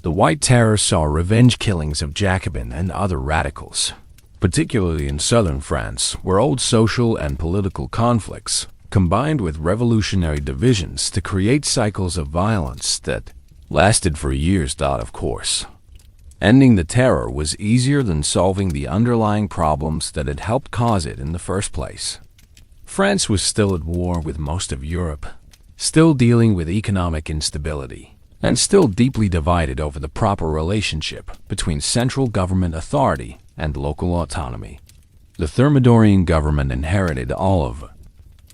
The White Terror saw revenge killings of Jacobin and other radicals, particularly in southern France, where old social and political conflicts combined with revolutionary divisions to create cycles of violence that lasted for years. Of course, ending the terror was easier than solving the underlying problems that had helped cause it in the first place. France was still at war with most of Europe, still dealing with economic instability, and still deeply divided over the proper relationship between central government authority and local autonomy. The Thermidorian government inherited all of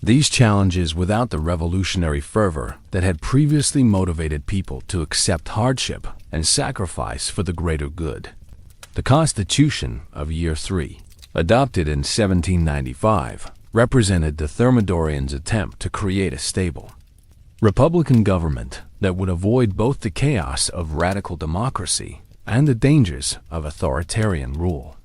these challenges without the revolutionary fervor that had previously motivated people to accept hardship and sacrifice for the greater good. The Constitution of Year 3, adopted in 1795, represented the Thermidorians' attempt to create a stable republican government that would avoid both the chaos of radical democracy and the dangers of authoritarian rule.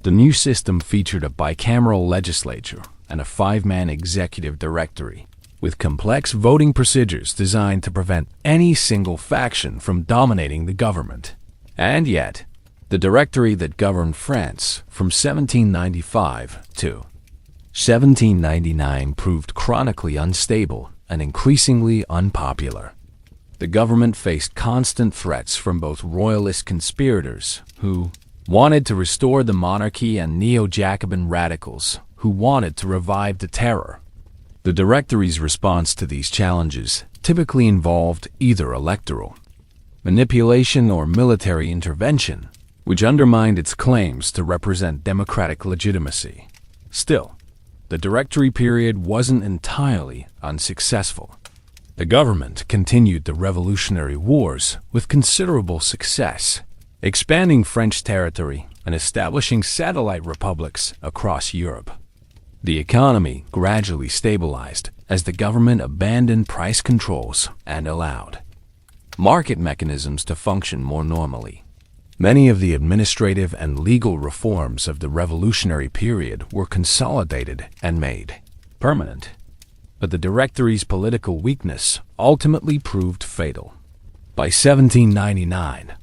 The new system featured a bicameral legislature and a 5-man executive directory, with complex voting procedures designed to prevent any single faction from dominating the government. And yet, the directory that governed France from 1795 to 1799 proved chronically unstable and increasingly unpopular. The government faced constant threats from both royalist conspirators who wanted to restore the monarchy and neo-Jacobin radicals who wanted to revive the terror. The Directory's response to these challenges typically involved either electoral manipulation or military intervention, which undermined its claims to represent democratic legitimacy. Still, the Directory period wasn't entirely unsuccessful. The government continued the Revolutionary Wars with considerable success, expanding French territory and establishing satellite republics across Europe. The economy gradually stabilized as the government abandoned price controls and allowed market mechanisms to function more normally. Many of the administrative and legal reforms of the revolutionary period were consolidated and made permanent, but the Directory's political weakness ultimately proved fatal. By 1799,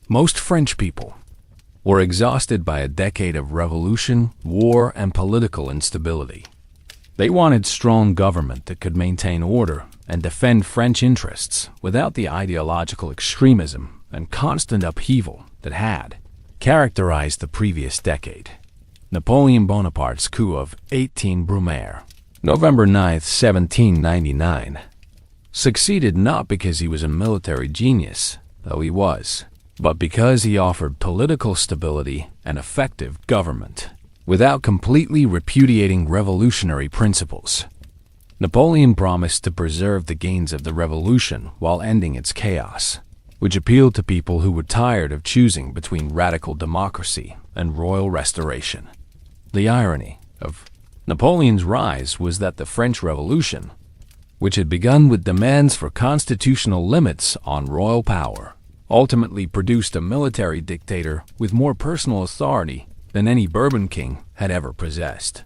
most French people were exhausted by a decade of revolution, war, and political instability. They wanted strong government that could maintain order and defend French interests without the ideological extremism and constant upheaval that had characterized the previous decade. Napoleon Bonaparte's coup of 18 Brumaire, November 9, 1799, succeeded not because he was a military genius, though he was, but because he offered political stability and effective government without completely repudiating revolutionary principles. Napoleon promised to preserve the gains of the revolution while ending its chaos, which appealed to people who were tired of choosing between radical democracy and royal restoration. The irony of Napoleon's rise was that the French Revolution, which had begun with demands for constitutional limits on royal power, ultimately produced a military dictator with more personal authority than any Bourbon king had ever possessed.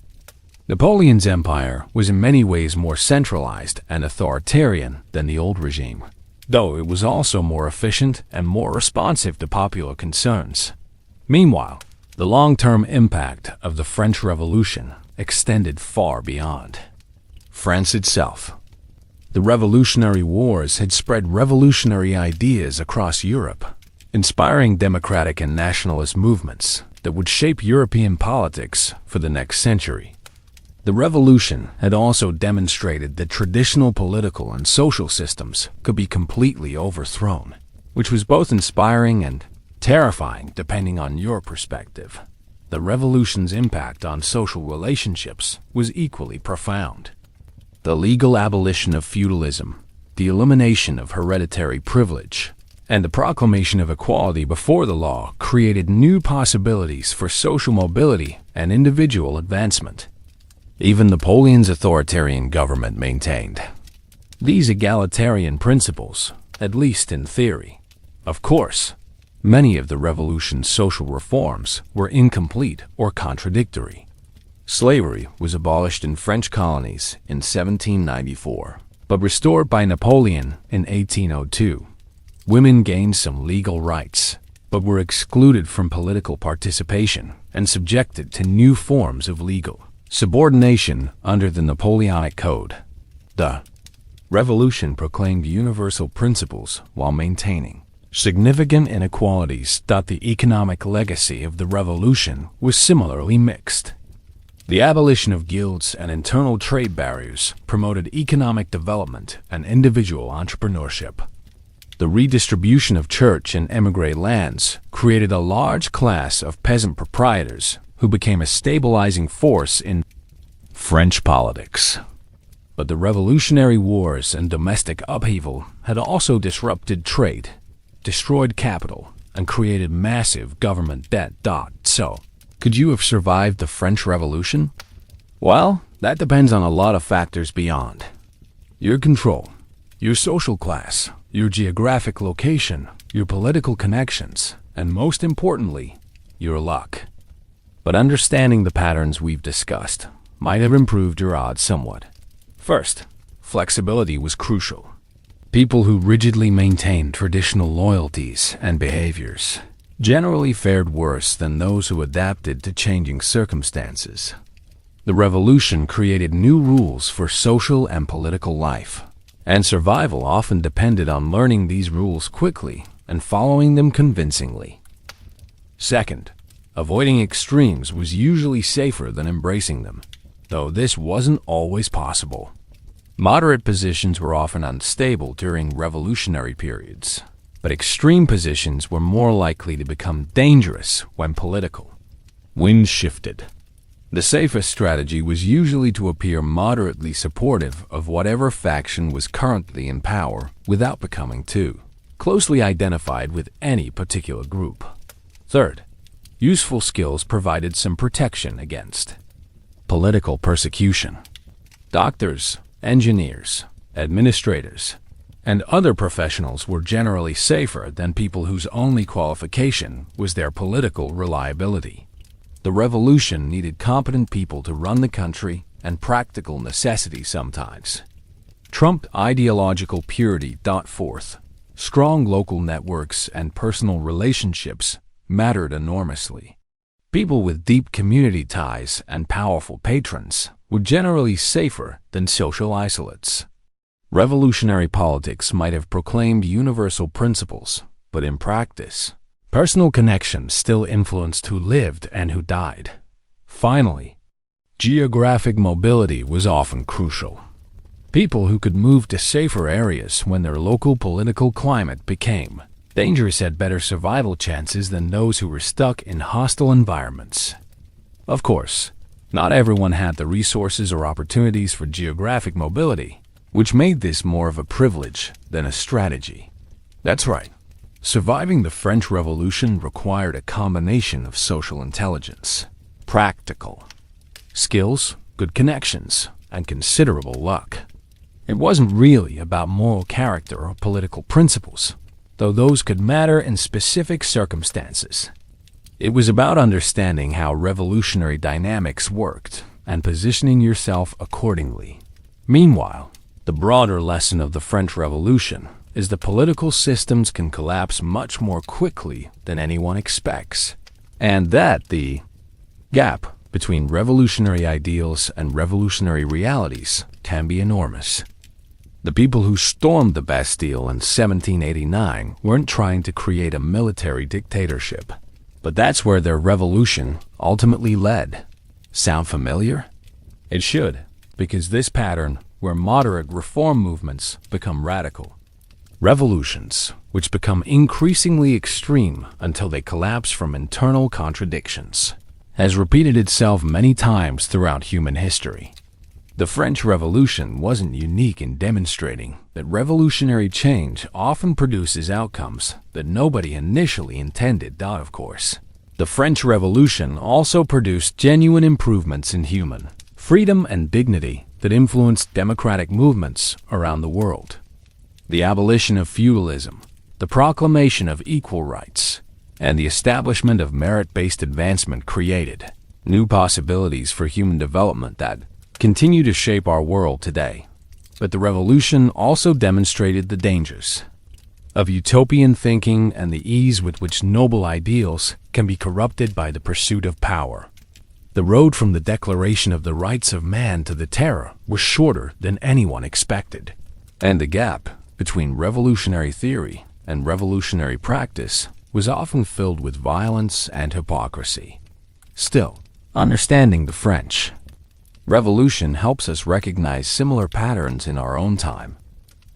Napoleon's empire was in many ways more centralized and authoritarian than the old regime, though it was also more efficient and more responsive to popular concerns. Meanwhile, the long-term impact of the French Revolution extended far beyond France itself. The Revolutionary Wars had spread revolutionary ideas across Europe, inspiring democratic and nationalist movements that would shape European politics for the next century. The revolution had also demonstrated that traditional political and social systems could be completely overthrown, which was both inspiring and terrifying depending on your perspective. The revolution's impact on social relationships was equally profound. The legal abolition of feudalism, the elimination of hereditary privilege, and the proclamation of equality before the law created new possibilities for social mobility and individual advancement. Even Napoleon's authoritarian government maintained these egalitarian principles, at least in theory. Of course, many of the revolution's social reforms were incomplete or contradictory. Slavery was abolished in French colonies in 1794, but restored by Napoleon in 1802. Women gained some legal rights, but were excluded from political participation and subjected to new forms of legal subordination under the Napoleonic Code. The revolution proclaimed universal principles while maintaining significant inequalities. The economic legacy of the revolution was similarly mixed. The abolition of guilds and internal trade barriers promoted economic development and individual entrepreneurship. The redistribution of church and emigre lands created a large class of peasant proprietors who became a stabilizing force in French politics. But the revolutionary wars and domestic upheaval had also disrupted trade, destroyed capital, and created massive government debt. So, could you have survived the French Revolution? Well, that depends on a lot of factors beyond your control, your social class, your geographic location, your political connections, and most importantly, your luck. But understanding the patterns we've discussed might have improved your odds somewhat. First, flexibility was crucial. People who rigidly maintained traditional loyalties and behaviors generally fared worse than those who adapted to changing circumstances. The revolution created new rules for social and political life, and survival often depended on learning these rules quickly and following them convincingly. Second, avoiding extremes was usually safer than embracing them, though this wasn't always possible. Moderate positions were often unstable during revolutionary periods, but extreme positions were more likely to become dangerous when political winds shifted. The safest strategy was usually to appear moderately supportive of whatever faction was currently in power without becoming too closely identified with any particular group. Third, useful skills provided some protection against political persecution. Doctors, engineers, administrators, and other professionals were generally safer than people whose only qualification was their political reliability. The revolution needed competent people to run the country and practical necessity sometimes trumped ideological purity. Fourth, strong local networks and personal relationships mattered enormously. People with deep community ties and powerful patrons were generally safer than social isolates. Revolutionary politics might have proclaimed universal principles, but in practice, personal connections still influenced who lived and who died. Finally, geographic mobility was often crucial. People who could move to safer areas when their local political climate became dangerous had better survival chances than those who were stuck in hostile environments. Of course, not everyone had the resources or opportunities for geographic mobility, which made this more of a privilege than a strategy. That's right. Surviving the French Revolution required a combination of social intelligence, practical skills, good connections, and considerable luck. It wasn't really about moral character or political principles, though those could matter in specific circumstances. It was about understanding how revolutionary dynamics worked and positioning yourself accordingly. Meanwhile, the broader lesson of the French Revolution is that political systems can collapse much more quickly than anyone expects, and that the gap between revolutionary ideals and revolutionary realities can be enormous. The people who stormed the Bastille in 1789 weren't trying to create a military dictatorship, but that's where their revolution ultimately led. Sound familiar? It should, because this pattern where moderate reform movements become radical. Revolutions, which become increasingly extreme until they collapse from internal contradictions, has repeated itself many times throughout human history. The French Revolution wasn't unique in demonstrating that revolutionary change often produces outcomes that nobody initially intended. Of course, the French Revolution also produced genuine improvements in human freedom and dignity that influenced democratic movements around the world. The abolition of feudalism, the proclamation of equal rights, and the establishment of merit-based advancement created new possibilities for human development that continue to shape our world today. But the revolution also demonstrated the dangers of utopian thinking and the ease with which noble ideals can be corrupted by the pursuit of power. The road from the declaration of the rights of man to the terror was shorter than anyone expected, and the gap between revolutionary theory and revolutionary practice was often filled with violence and hypocrisy. Still, understanding the French Revolution helps us recognize similar patterns in our own time.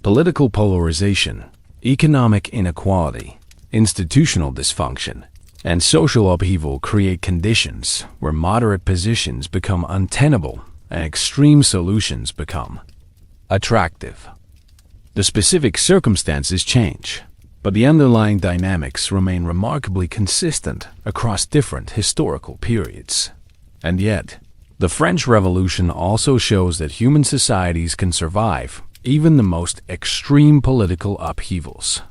Political polarization, economic inequality, institutional dysfunction, and social upheaval create conditions where moderate positions become untenable and extreme solutions become attractive. The specific circumstances change, but the underlying dynamics remain remarkably consistent across different historical periods. And yet, the French Revolution also shows that human societies can survive even the most extreme political upheavals,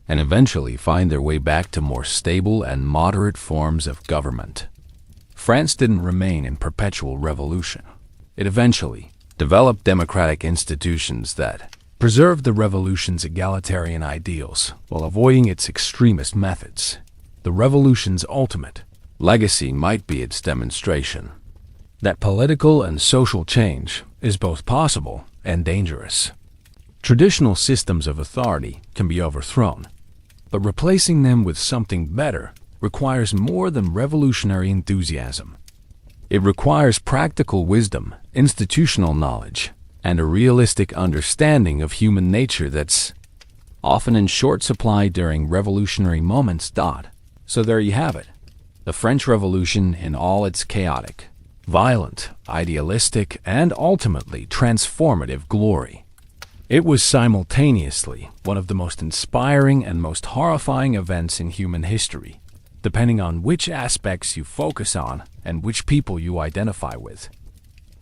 and eventually find their way back to more stable and moderate forms of government. France didn't remain in perpetual revolution. It eventually developed democratic institutions that preserved the revolution's egalitarian ideals while avoiding its extremist methods. The revolution's ultimate legacy might be its demonstration that political and social change is both possible and dangerous. Traditional systems of authority can be overthrown, but replacing them with something better requires more than revolutionary enthusiasm. It requires practical wisdom, institutional knowledge, and a realistic understanding of human nature that's often in short supply during revolutionary moments. So there you have it, the French Revolution in all its chaotic, violent, idealistic, and ultimately transformative glory. It was simultaneously one of the most inspiring and most horrifying events in human history, depending on which aspects you focus on and which people you identify with.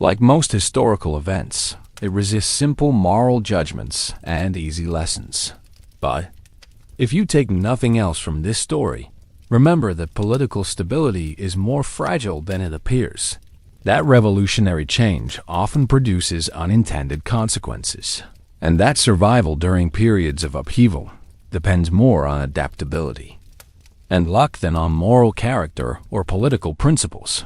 Like most historical events, it resists simple moral judgments and easy lessons. But if you take nothing else from this story, remember that political stability is more fragile than it appears. That revolutionary change often produces unintended consequences, and that survival during periods of upheaval depends more on adaptability and luck than on moral character or political principles.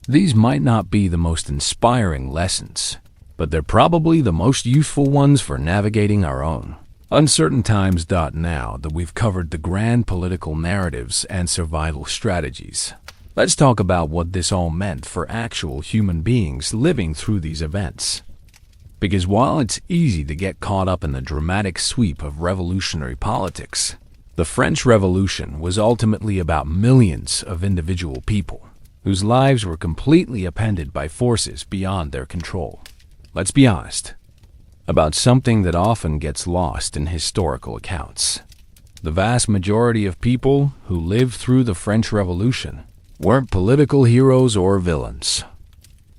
These might not be the most inspiring lessons, but they're probably the most useful ones for navigating our own uncertain times. Now that we've covered the grand political narratives and survival strategies, let's talk about what this all meant for actual human beings living through these events. Because while it's easy to get caught up in the dramatic sweep of revolutionary politics, the French Revolution was ultimately about millions of individual people whose lives were completely upended by forces beyond their control. Let's be honest about something that often gets lost in historical accounts. The vast majority of people who lived through the French Revolution weren't political heroes or villains.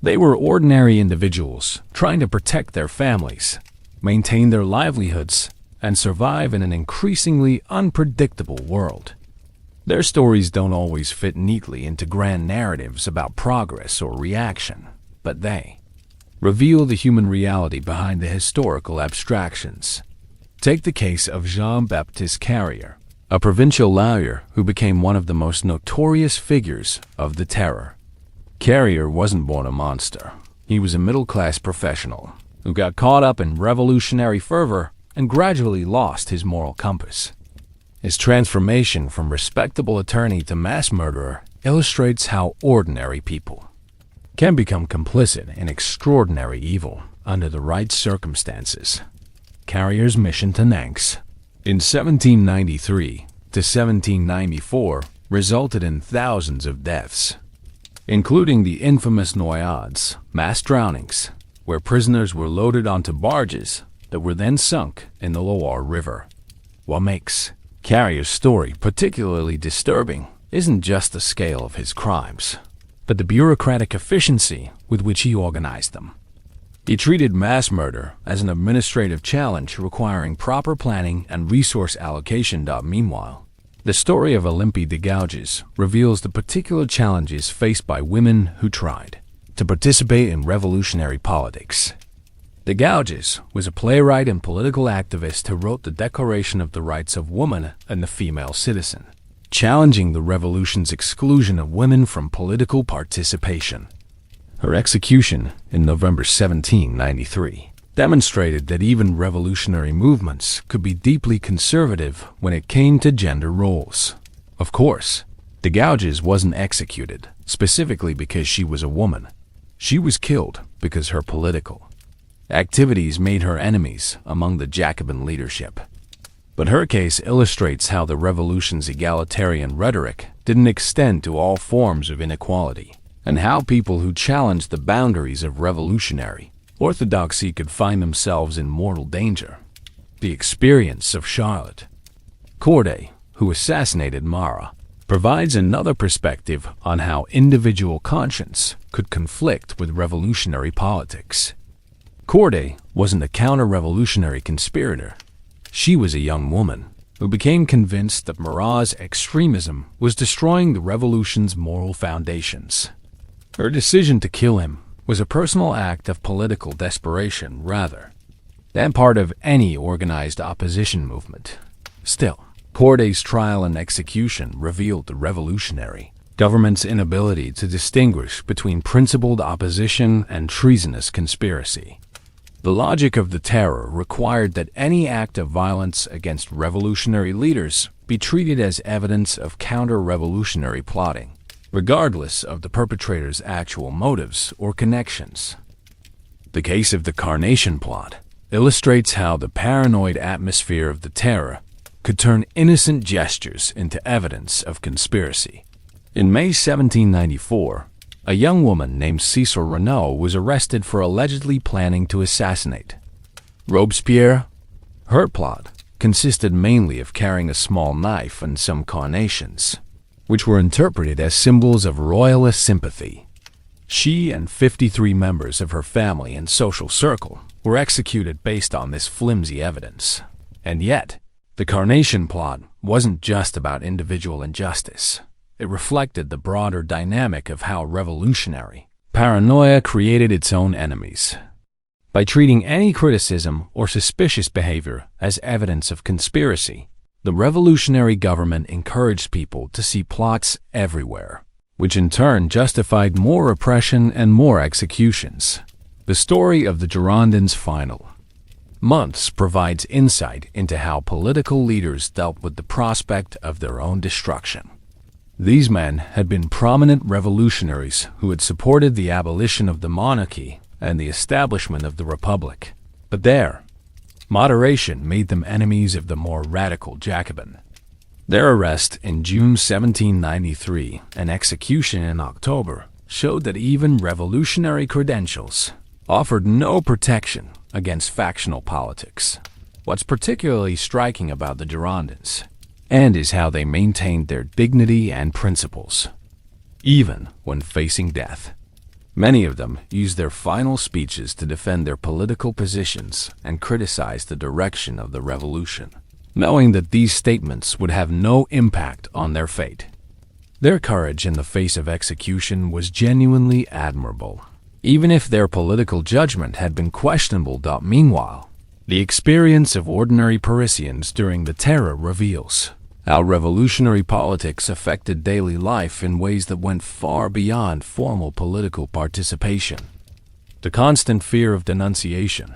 They were ordinary individuals trying to protect their families, maintain their livelihoods, and survive in an increasingly unpredictable world. Their stories don't always fit neatly into grand narratives about progress or reaction, but they reveal the human reality behind the historical abstractions. Take the case of Jean-Baptiste Carrier, a provincial lawyer who became one of the most notorious figures of the Terror. Carrier wasn't born a monster. He was a middle-class professional who got caught up in revolutionary fervor and gradually lost his moral compass. His transformation from respectable attorney to mass murderer illustrates how ordinary people can become complicit in extraordinary evil under the right circumstances. Carrier's mission to Nantes in 1793 to 1794 resulted in thousands of deaths, including the infamous noyades, mass drownings, where prisoners were loaded onto barges that were then sunk in the Loire River. What makes Carrier's story particularly disturbing isn't just the scale of his crimes, but the bureaucratic efficiency with which he organized them. He treated mass murder as an administrative challenge requiring proper planning and resource allocation. Meanwhile, the story of Olympe de Gouges reveals the particular challenges faced by women who tried to participate in revolutionary politics. De Gouges was a playwright and political activist who wrote the Declaration of the Rights of Woman and the Female Citizen, challenging the revolution's exclusion of women from political participation. Her execution in November 1793 demonstrated that even revolutionary movements could be deeply conservative when it came to gender roles. Of course, de Gouges wasn't executed specifically because she was a woman. She was killed because her political activities made her enemies among the Jacobin leadership. But her case illustrates how the revolution's egalitarian rhetoric didn't extend to all forms of inequality, and how people who challenged the boundaries of revolutionary orthodoxy could find themselves in mortal danger. The experience of Charlotte Corday, who assassinated Marat, provides another perspective on how individual conscience could conflict with revolutionary politics. Corday wasn't a counter-revolutionary conspirator. She was a young woman who became convinced that Marat's extremism was destroying the revolution's moral foundations. Her decision to kill him was a personal act of political desperation rather than part of any organized opposition movement. Still, Corday's trial and execution revealed the revolutionary government's inability to distinguish between principled opposition and treasonous conspiracy. The logic of the terror required that any act of violence against revolutionary leaders be treated as evidence of counter-revolutionary plotting, regardless of the perpetrator's actual motives or connections. The case of the Carnation Plot illustrates how the paranoid atmosphere of the terror could turn innocent gestures into evidence of conspiracy. In May 1794, a young woman named Cecile Renaud was arrested for allegedly planning to assassinate Robespierre. Her plot consisted mainly of carrying a small knife and some carnations, which were interpreted as symbols of royalist sympathy. She and 53 members of her family and social circle were executed based on this flimsy evidence. And yet, the Carnation Plot wasn't just about individual injustice. It reflected the broader dynamic of how revolutionary paranoia created its own enemies. By treating any criticism or suspicious behavior as evidence of conspiracy, the revolutionary government encouraged people to see plots everywhere, which in turn justified more repression and more executions. The story of the Girondins' final months provides insight into how political leaders dealt with the prospect of their own destruction. These men had been prominent revolutionaries who had supported the abolition of the monarchy and the establishment of the republic. But their moderation made them enemies of the more radical Jacobin. Their arrest in June 1793 and execution in October showed that even revolutionary credentials offered no protection against factional politics. What's particularly striking about the Girondins is how they maintained their dignity and principles, even when facing death. Many of them used their final speeches to defend their political positions and criticize the direction of the revolution, knowing that these statements would have no impact on their fate. Their courage in the face of execution was genuinely admirable, even if their political judgment had been questionable. Meanwhile, the experience of ordinary Parisians during the Terror reveals how revolutionary politics affected daily life in ways that went far beyond formal political participation. The constant fear of denunciation,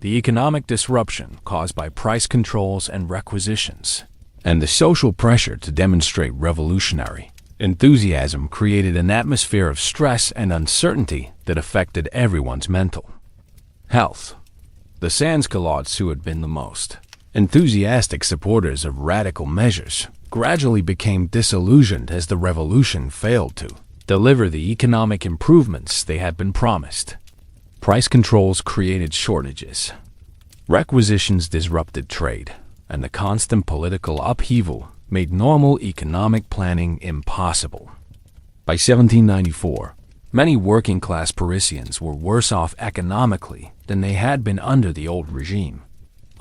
the economic disruption caused by price controls and requisitions, and the social pressure to demonstrate revolutionary enthusiasm created an atmosphere of stress and uncertainty that affected everyone's mental health. The sans-culottes, who had been the most enthusiastic supporters of radical measures, gradually became disillusioned as the revolution failed to deliver the economic improvements they had been promised. Price controls created shortages, requisitions disrupted trade, and the constant political upheaval made normal economic planning impossible. By 1794, many working-class Parisians were worse off economically than they had been under the old regime.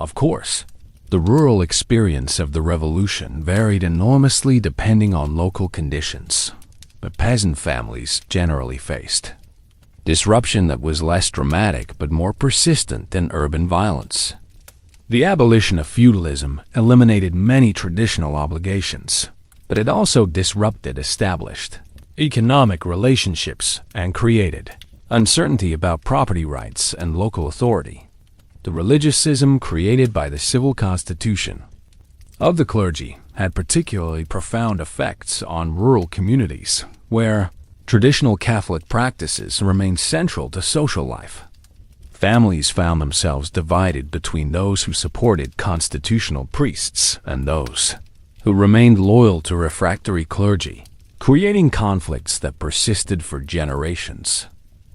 Of course, the rural experience of the revolution varied enormously depending on local conditions, but peasant families generally faced disruption that was less dramatic but more persistent than urban violence. The abolition of feudalism eliminated many traditional obligations, but it also disrupted established economic relationships and created uncertainty about property rights and local authority. The religious schism created by the civil constitution of the clergy had particularly profound effects on rural communities, where Traditional Catholic practices remained central to social life. Families found themselves divided between those who supported constitutional priests and those who remained loyal to refractory clergy, creating conflicts that persisted for generations.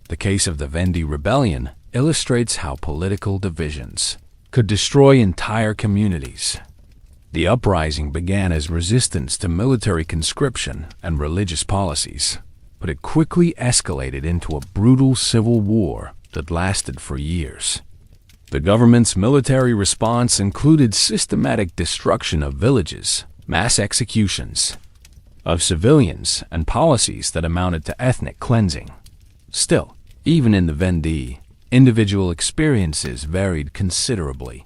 The case of the Vendée Rebellion illustrates how political divisions could destroy entire communities. The uprising began as resistance to military conscription and religious policies, but it quickly escalated into a brutal civil war that lasted for years. The government's military response included systematic destruction of villages, mass executions of civilians, and policies that amounted to ethnic cleansing. Still, even in the Vendée, individual experiences varied considerably.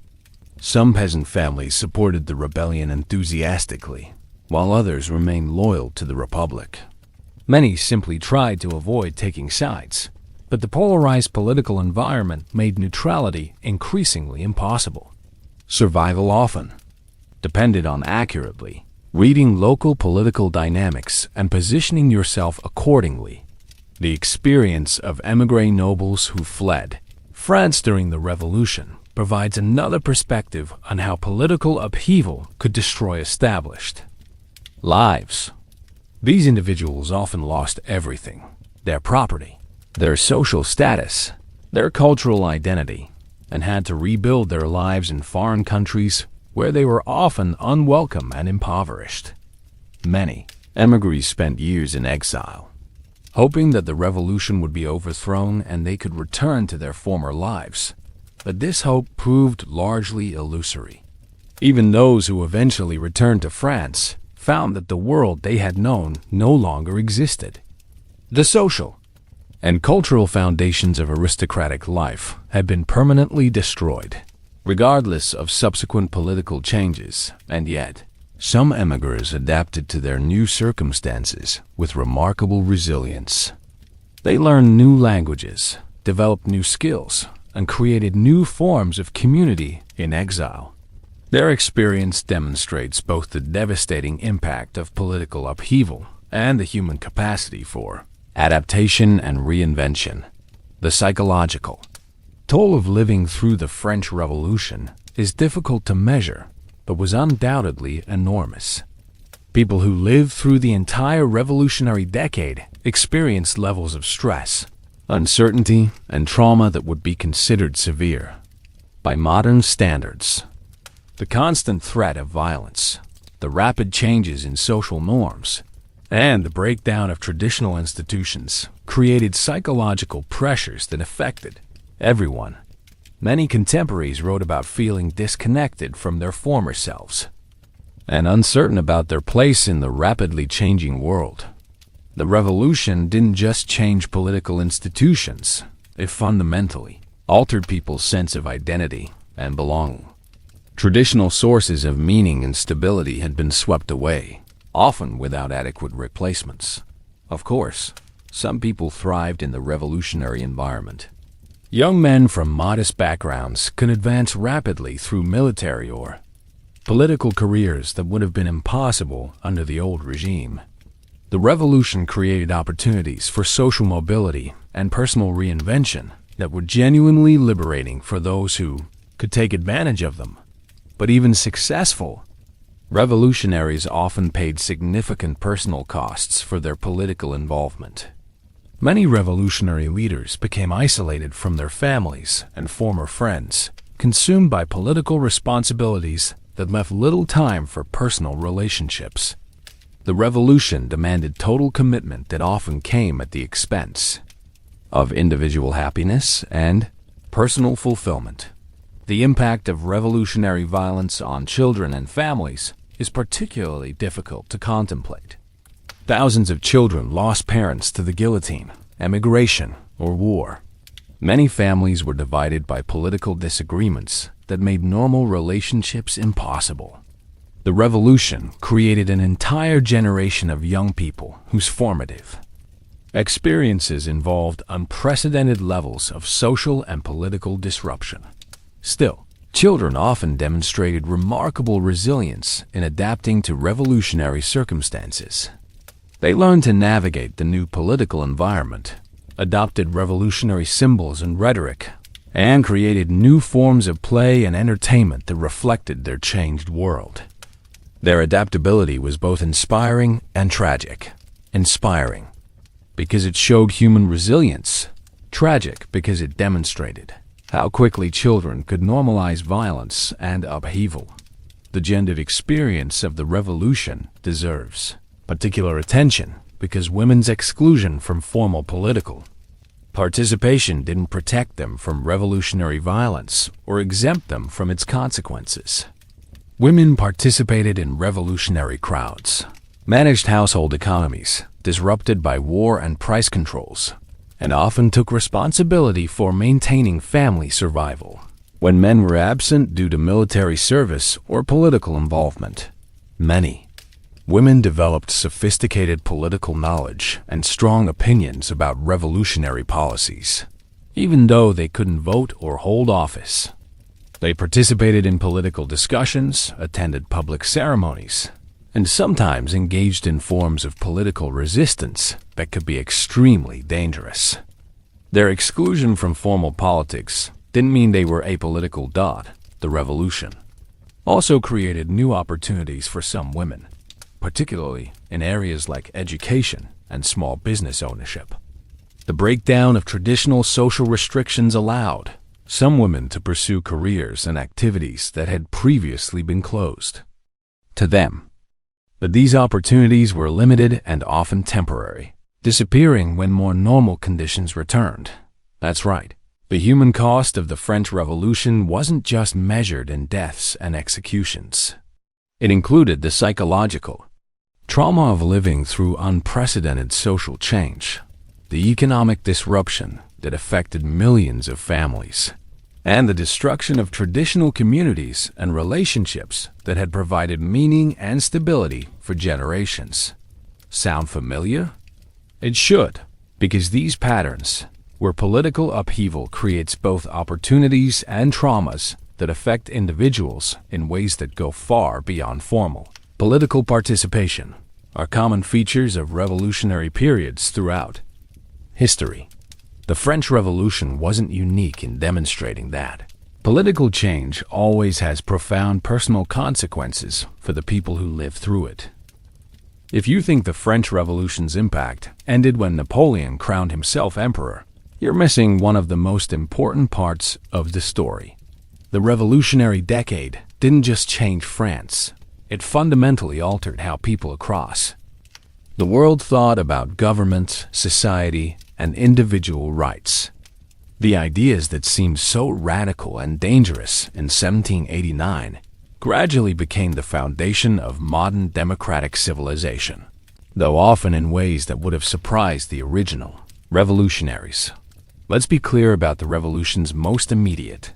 Some peasant families supported the rebellion enthusiastically, while others remained loyal to the Republic. Many simply tried to avoid taking sides, but the polarized political environment made neutrality increasingly impossible. Survival often depended on accurately reading local political dynamics and positioning yourself accordingly. The experience of émigré nobles who fled France during the Revolution provides another perspective on how political upheaval could destroy established lives. These individuals often lost everything: their property, their social status, their cultural identity, and had to rebuild their lives in foreign countries where they were often unwelcome and impoverished. Many émigrés spent years in exile, hoping that the revolution would be overthrown and they could return to their former lives. But this hope proved largely illusory. Even those who eventually returned to France found that the world they had known no longer existed. The social and cultural foundations of aristocratic life had been permanently destroyed, regardless of subsequent political changes, and yet some émigrés adapted to their new circumstances with remarkable resilience. They learned new languages, developed new skills, and created new forms of community in exile. Their experience demonstrates both the devastating impact of political upheaval and the human capacity for adaptation and reinvention. The psychological toll of living through the French Revolution is difficult to measure, but was undoubtedly enormous. People who lived through the entire revolutionary decade experienced levels of stress, uncertainty, and trauma that would be considered severe by modern standards. The constant threat of violence, the rapid changes in social norms, and the breakdown of traditional institutions created psychological pressures that affected everyone. Many contemporaries wrote about feeling disconnected from their former selves and uncertain about their place in the rapidly changing world. The revolution didn't just change political institutions, it fundamentally altered people's sense of identity and belonging. Traditional sources of meaning and stability had been swept away, often without adequate replacements. Of course, some people thrived in the revolutionary environment. Young men from modest backgrounds could advance rapidly through military or political careers that would have been impossible under the old regime. The revolution created opportunities for social mobility and personal reinvention that were genuinely liberating for those who could take advantage of them. But even successful revolutionaries often paid significant personal costs for their political involvement. Many revolutionary leaders became isolated from their families and former friends, consumed by political responsibilities that left little time for personal relationships. The revolution demanded total commitment that often came at the expense of individual happiness and personal fulfillment. The impact of revolutionary violence on children and families is particularly difficult to contemplate. Thousands of children lost parents to the guillotine, emigration, or war. Many families were divided by political disagreements that made normal relationships impossible. The revolution created an entire generation of young people whose formative experiences involved unprecedented levels of social and political disruption. Still, children often demonstrated remarkable resilience in adapting to revolutionary circumstances. They learned to navigate the new political environment, adopted revolutionary symbols and rhetoric, and created new forms of play and entertainment that reflected their changed world. Their adaptability was both inspiring and tragic. Inspiring, because it showed human resilience. Tragic, because it demonstrated how quickly children could normalize violence and upheaval. The gendered experience of the revolution deserves particular attention because women's exclusion from formal political participation didn't protect them from revolutionary violence or exempt them from its consequences. Women participated in revolutionary crowds, managed household economies disrupted by war and price controls, and often took responsibility for maintaining family survival when men were absent due to military service or political involvement. Many women developed sophisticated political knowledge and strong opinions about revolutionary policies, even though they couldn't vote or hold office. They participated in political discussions, attended public ceremonies, and sometimes engaged in forms of political resistance that could be extremely dangerous. Their exclusion from formal politics didn't mean they were apolitical. The revolution also created new opportunities for some women, particularly in areas like education and small business ownership. The breakdown of traditional social restrictions allowed some women to pursue careers and activities that had previously been closed to them. But these opportunities were limited and often temporary, disappearing when more normal conditions returned. That's right. The human cost of the French Revolution wasn't just measured in deaths and executions. It included the psychological trauma of living through unprecedented social change, the economic disruption that affected millions of families, and the destruction of traditional communities and relationships that had provided meaning and stability for generations. Sound familiar? It should, because these patterns, where political upheaval creates both opportunities and traumas that affect individuals in ways that go far beyond formal political participation, are common features of revolutionary periods throughout history. The French Revolution wasn't unique in demonstrating that political change always has profound personal consequences for the people who live through it. If you think the French Revolution's impact ended when Napoleon crowned himself emperor, you're missing one of the most important parts of the story. The Revolutionary Decade didn't just change France, it fundamentally altered how people across the world thought about government, society, and individual rights. The ideas that seemed so radical and dangerous in 1789 gradually became the foundation of modern democratic civilization, though often in ways that would have surprised the original revolutionaries. Let's be clear about the revolution's most immediate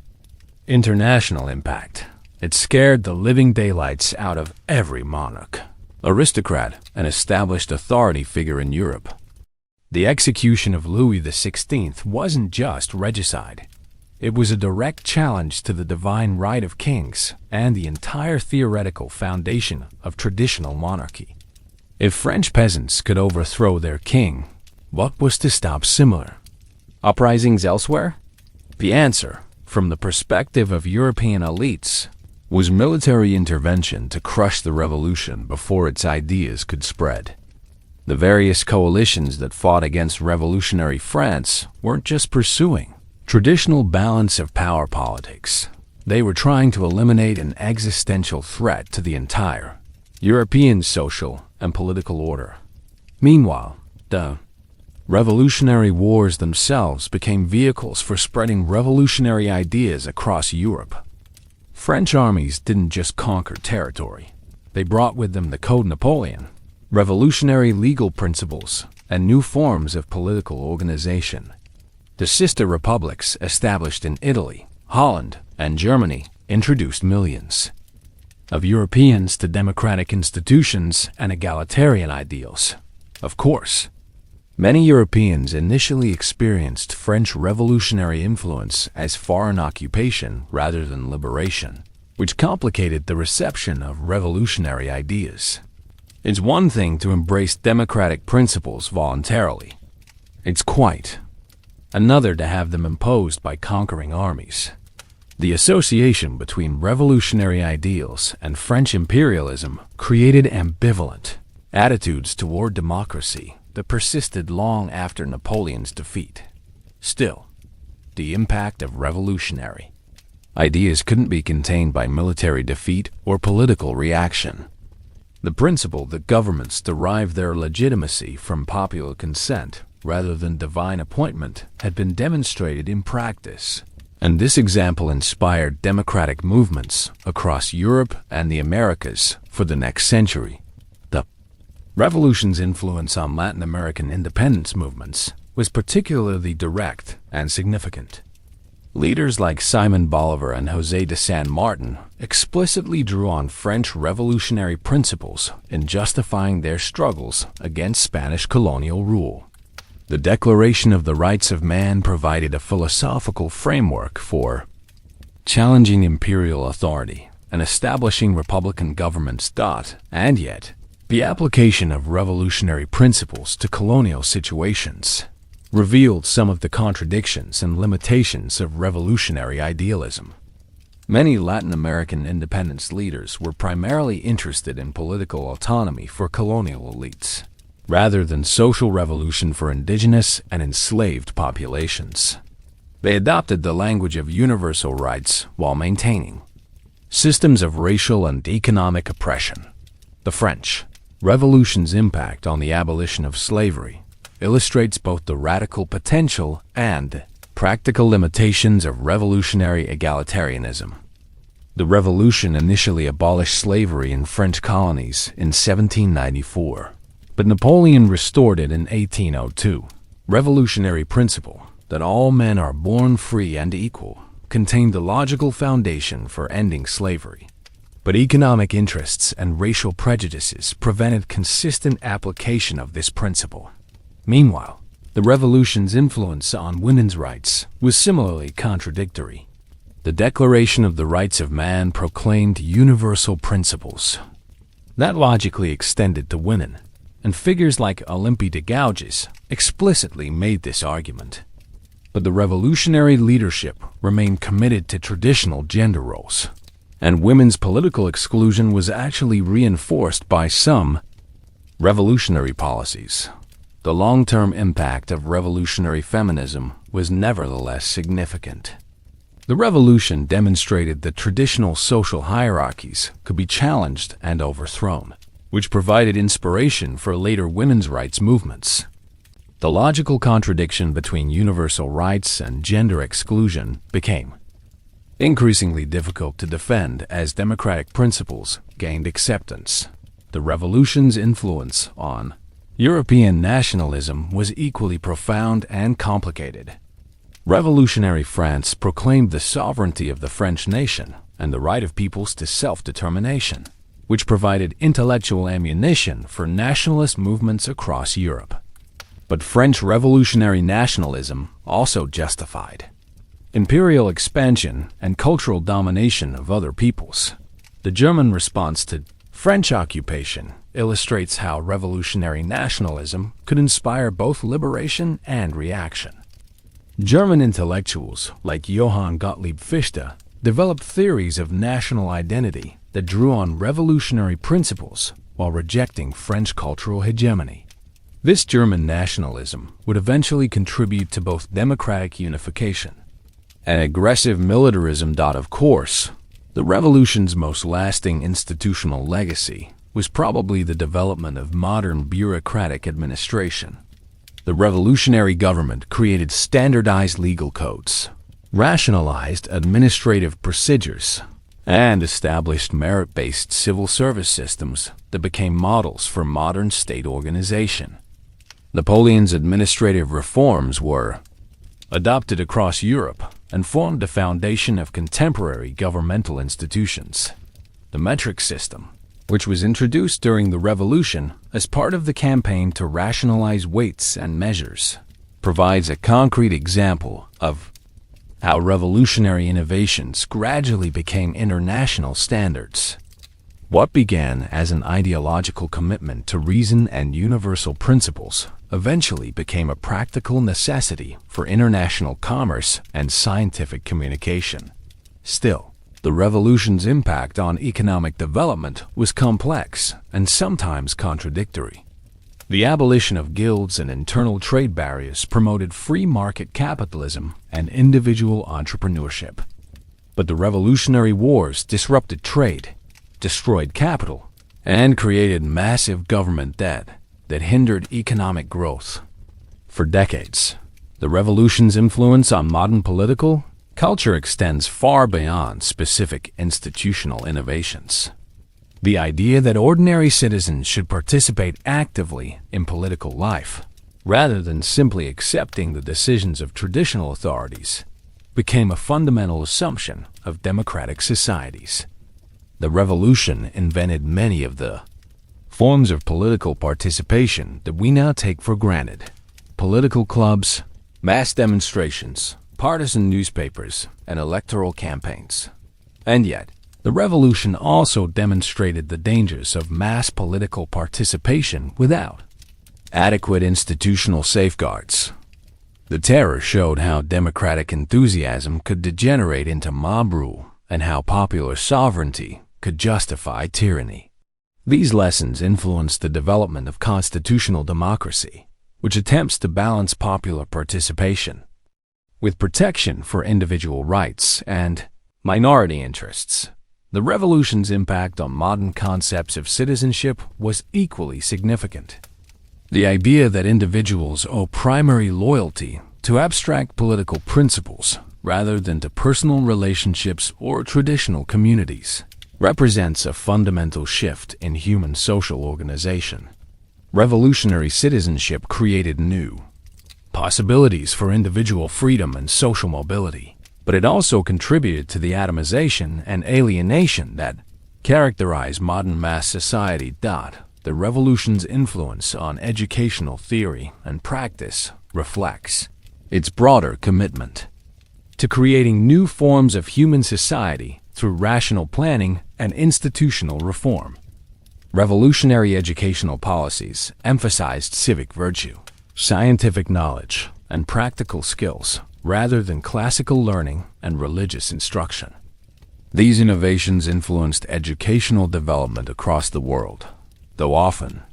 international impact. It scared the living daylights out of every monarch, aristocrat, and established authority figure in Europe. The execution of Louis XVI wasn't just regicide. It was a direct challenge to the divine right of kings and the entire theoretical foundation of traditional monarchy. If French peasants could overthrow their king, what was to stop similar uprisings elsewhere? The answer, from the perspective of European elites, was military intervention to crush the revolution before its ideas could spread. The various coalitions that fought against revolutionary France weren't just pursuing traditional balance of power politics. They were trying to eliminate an existential threat to the entire European social and political order. Meanwhile, the revolutionary wars themselves became vehicles for spreading revolutionary ideas across Europe. French armies didn't just conquer territory. They brought with them the Code Napoleon, revolutionary legal principles, and new forms of political organization. The sister republics established in Italy, Holland, and Germany introduced millions of Europeans to democratic institutions and egalitarian ideals. Of course, many Europeans initially experienced French revolutionary influence as foreign occupation rather than liberation, which complicated the reception of revolutionary ideas. It's one thing to embrace democratic principles voluntarily. It's quite another to have them imposed by conquering armies. The association between revolutionary ideals and French imperialism created ambivalent attitudes toward democracy that persisted long after Napoleon's defeat. Still, the impact of revolutionary ideas couldn't be contained by military defeat or political reaction. The principle that governments derive their legitimacy from popular consent rather than divine appointment had been demonstrated in practice, and this example inspired democratic movements across Europe and the Americas for the next century. The revolution's influence on Latin American independence movements was particularly direct and significant. Leaders like Simon Bolivar and José de San Martin explicitly drew on French revolutionary principles in justifying their struggles against Spanish colonial rule. The Declaration of the Rights of Man provided a philosophical framework for challenging imperial authority and establishing republican governments. And yet, the application of revolutionary principles to colonial situations revealed some of the contradictions and limitations of revolutionary idealism. Many Latin American independence leaders were primarily interested in political autonomy for colonial elites, rather than social revolution for indigenous and enslaved populations. They adopted the language of universal rights while maintaining systems of racial and economic oppression. The French Revolution's impact on the abolition of slavery illustrates both the radical potential and practical limitations of revolutionary egalitarianism. The Revolution initially abolished slavery in French colonies in 1794, but Napoleon restored it in 1802. Revolutionary principle that all men are born free and equal contained the logical foundation for ending slavery. But economic interests and racial prejudices prevented consistent application of this principle. Meanwhile, the Revolution's influence on women's rights was similarly contradictory. The Declaration of the Rights of Man proclaimed universal principles that logically extended to women, and figures like Olympe de Gouges explicitly made this argument. But the revolutionary leadership remained committed to traditional gender roles, and women's political exclusion was actually reinforced by some revolutionary policies. The long-term impact of revolutionary feminism was nevertheless significant. The revolution demonstrated that traditional social hierarchies could be challenged and overthrown, which provided inspiration for later women's rights movements. The logical contradiction between universal rights and gender exclusion became increasingly difficult to defend as democratic principles gained acceptance. The revolution's influence on European nationalism was equally profound and complicated. Revolutionary France proclaimed the sovereignty of the French nation and the right of peoples to self-determination, which provided intellectual ammunition for nationalist movements across Europe. But French revolutionary nationalism also justified imperial expansion and cultural domination of other peoples. The German response to French occupation illustrates how revolutionary nationalism could inspire both liberation and reaction. German intellectuals like Johann Gottlieb Fichte developed theories of national identity that drew on revolutionary principles while rejecting French cultural hegemony. This German nationalism would eventually contribute to both democratic unification and aggressive militarism. Of course, the revolution's most lasting institutional legacy was probably the development of modern bureaucratic administration. The revolutionary government created standardized legal codes, rationalized administrative procedures, and established merit-based civil service systems that became models for modern state organization. Napoleon's administrative reforms were adopted across Europe and formed the foundation of contemporary governmental institutions. The metric system, which was introduced during the Revolution as part of the campaign to rationalize weights and measures, provides a concrete example of how revolutionary innovations gradually became international standards. What began as an ideological commitment to reason and universal principles eventually became a practical necessity for international commerce and scientific communication. Still, the revolution's impact on economic development was complex and sometimes contradictory. The abolition of guilds and internal trade barriers promoted free market capitalism and individual entrepreneurship. But the Revolutionary Wars disrupted trade, destroyed capital, and created massive government debt that hindered economic growth. For decades, the revolution's influence on modern political culture extends far beyond specific institutional innovations. The idea that ordinary citizens should participate actively in political life, rather than simply accepting the decisions of traditional authorities, became a fundamental assumption of democratic societies. The revolution invented many of the forms of political participation that we now take for granted. Political clubs, mass demonstrations, partisan newspapers, and electoral campaigns. And yet, the revolution also demonstrated the dangers of mass political participation without adequate institutional safeguards. The terror showed how democratic enthusiasm could degenerate into mob rule and how popular sovereignty could justify tyranny. These lessons influenced the development of constitutional democracy, which attempts to balance popular participation with protection for individual rights and minority interests. The revolution's impact on modern concepts of citizenship was equally significant. The idea that individuals owe primary loyalty to abstract political principles rather than to personal relationships or traditional communities represents a fundamental shift in human social organization. Revolutionary citizenship created new possibilities for individual freedom and social mobility, but it also contributed to the atomization and alienation that characterize modern mass society. The revolution's influence on educational theory and practice reflects its broader commitment to creating new forms of human society through rational planning and institutional reform. Revolutionary educational policies emphasized civic virtue, scientific knowledge, and practical skills rather than classical learning and religious instruction. These innovations influenced educational development across the world, though often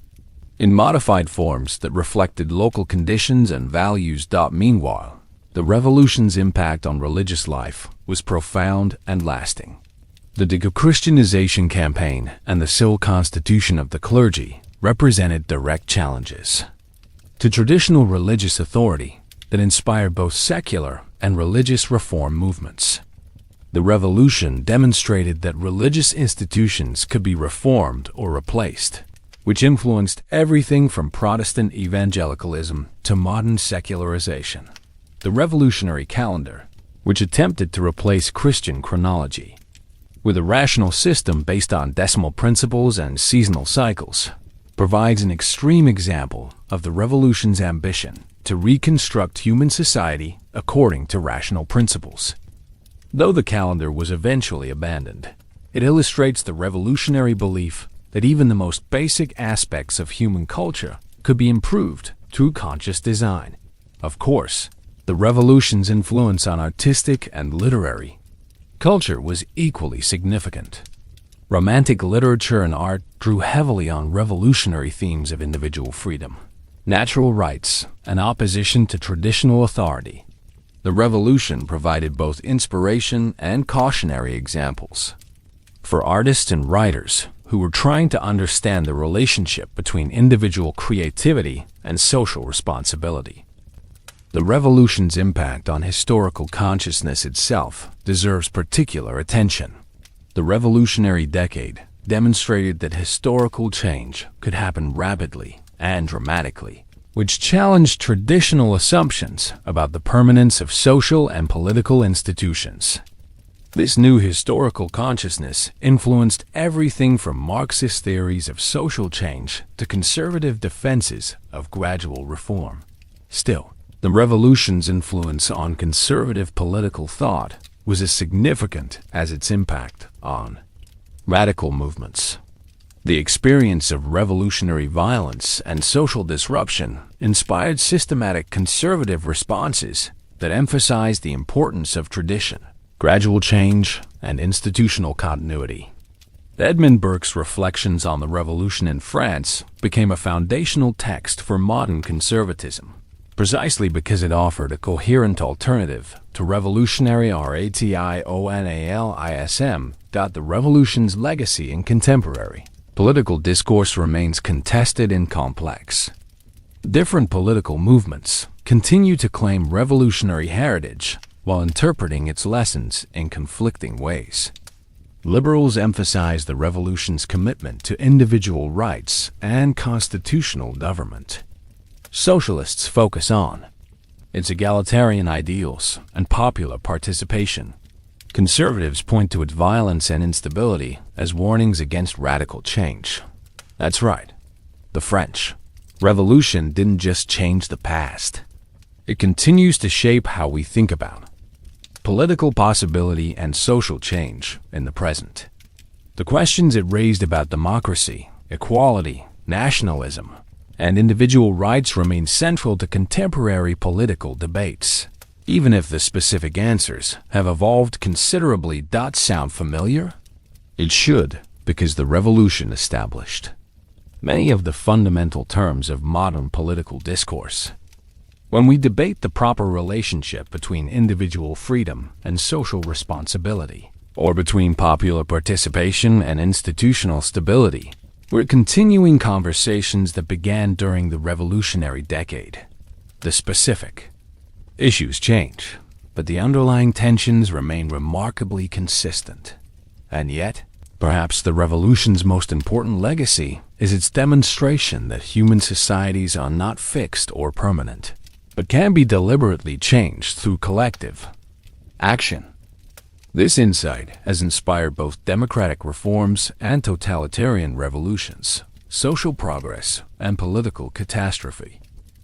in modified forms that reflected local conditions and values. Meanwhile, the revolution's impact on religious life was profound and lasting. The de-Christianization campaign and the civil constitution of the clergy represented direct challenges to traditional religious authority that inspired both secular and religious reform movements. The revolution demonstrated that religious institutions could be reformed or replaced, which influenced everything from Protestant evangelicalism to modern secularization. The revolutionary calendar, which attempted to replace Christian chronology with a rational system based on decimal principles and seasonal cycles, provides an extreme example of the revolution's ambition to reconstruct human society according to rational principles. Though the calendar was eventually abandoned, it illustrates the revolutionary belief that even the most basic aspects of human culture could be improved through conscious design. Of course, the revolution's influence on artistic and literary culture was equally significant. Romantic literature and art drew heavily on revolutionary themes of individual freedom, natural rights, and opposition to traditional authority. The revolution provided both inspiration and cautionary examples for artists and writers who were trying to understand the relationship between individual creativity and social responsibility. The revolution's impact on historical consciousness itself deserves particular attention. The revolutionary decade demonstrated that historical change could happen rapidly and dramatically, which challenged traditional assumptions about the permanence of social and political institutions. This new historical consciousness influenced everything from Marxist theories of social change to conservative defenses of gradual reform. Still, the revolution's influence on conservative political thought was as significant as its impact on radical movements. The experience of revolutionary violence and social disruption inspired systematic conservative responses that emphasized the importance of tradition, gradual change, and institutional continuity. Edmund Burke's Reflections on the Revolution in France became a foundational text for modern conservatism, precisely because it offered a coherent alternative to revolutionary rationalism. The revolution's legacy in contemporary political discourse remains contested and complex. Different political movements continue to claim revolutionary heritage while interpreting its lessons in conflicting ways. Liberals emphasize the revolution's commitment to individual rights and constitutional government. Socialists focus on its egalitarian ideals and popular participation. Conservatives point to its violence and instability as warnings against radical change. That's right. The French Revolution didn't just change the past. It continues to shape how we think about political possibility and social change in the present. The questions it raised about democracy, equality, nationalism, and individual rights remain central to contemporary political debates, even if the specific answers have evolved considerably. Sound familiar? It should, because the revolution established many of the fundamental terms of modern political discourse. When we debate the proper relationship between individual freedom and social responsibility, or between popular participation and institutional stability, we're continuing conversations that began during the revolutionary decade. The specific issues change, but the underlying tensions remain remarkably consistent. And yet, perhaps the revolution's most important legacy is its demonstration that human societies are not fixed or permanent, but can be deliberately changed through collective action. This insight has inspired both democratic reforms and totalitarian revolutions, social progress, and political catastrophe.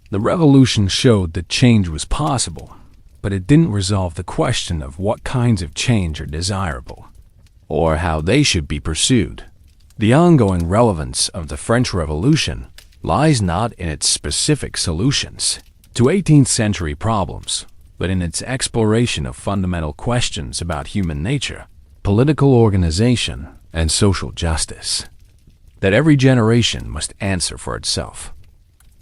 The revolution showed that change was possible, but it didn't resolve the question of what kinds of change are desirable, or how they should be pursued. The ongoing relevance of the French Revolution lies not in its specific solutions to 18th century problems, but in its exploration of fundamental questions about human nature, political organization, and social justice that every generation must answer for itself.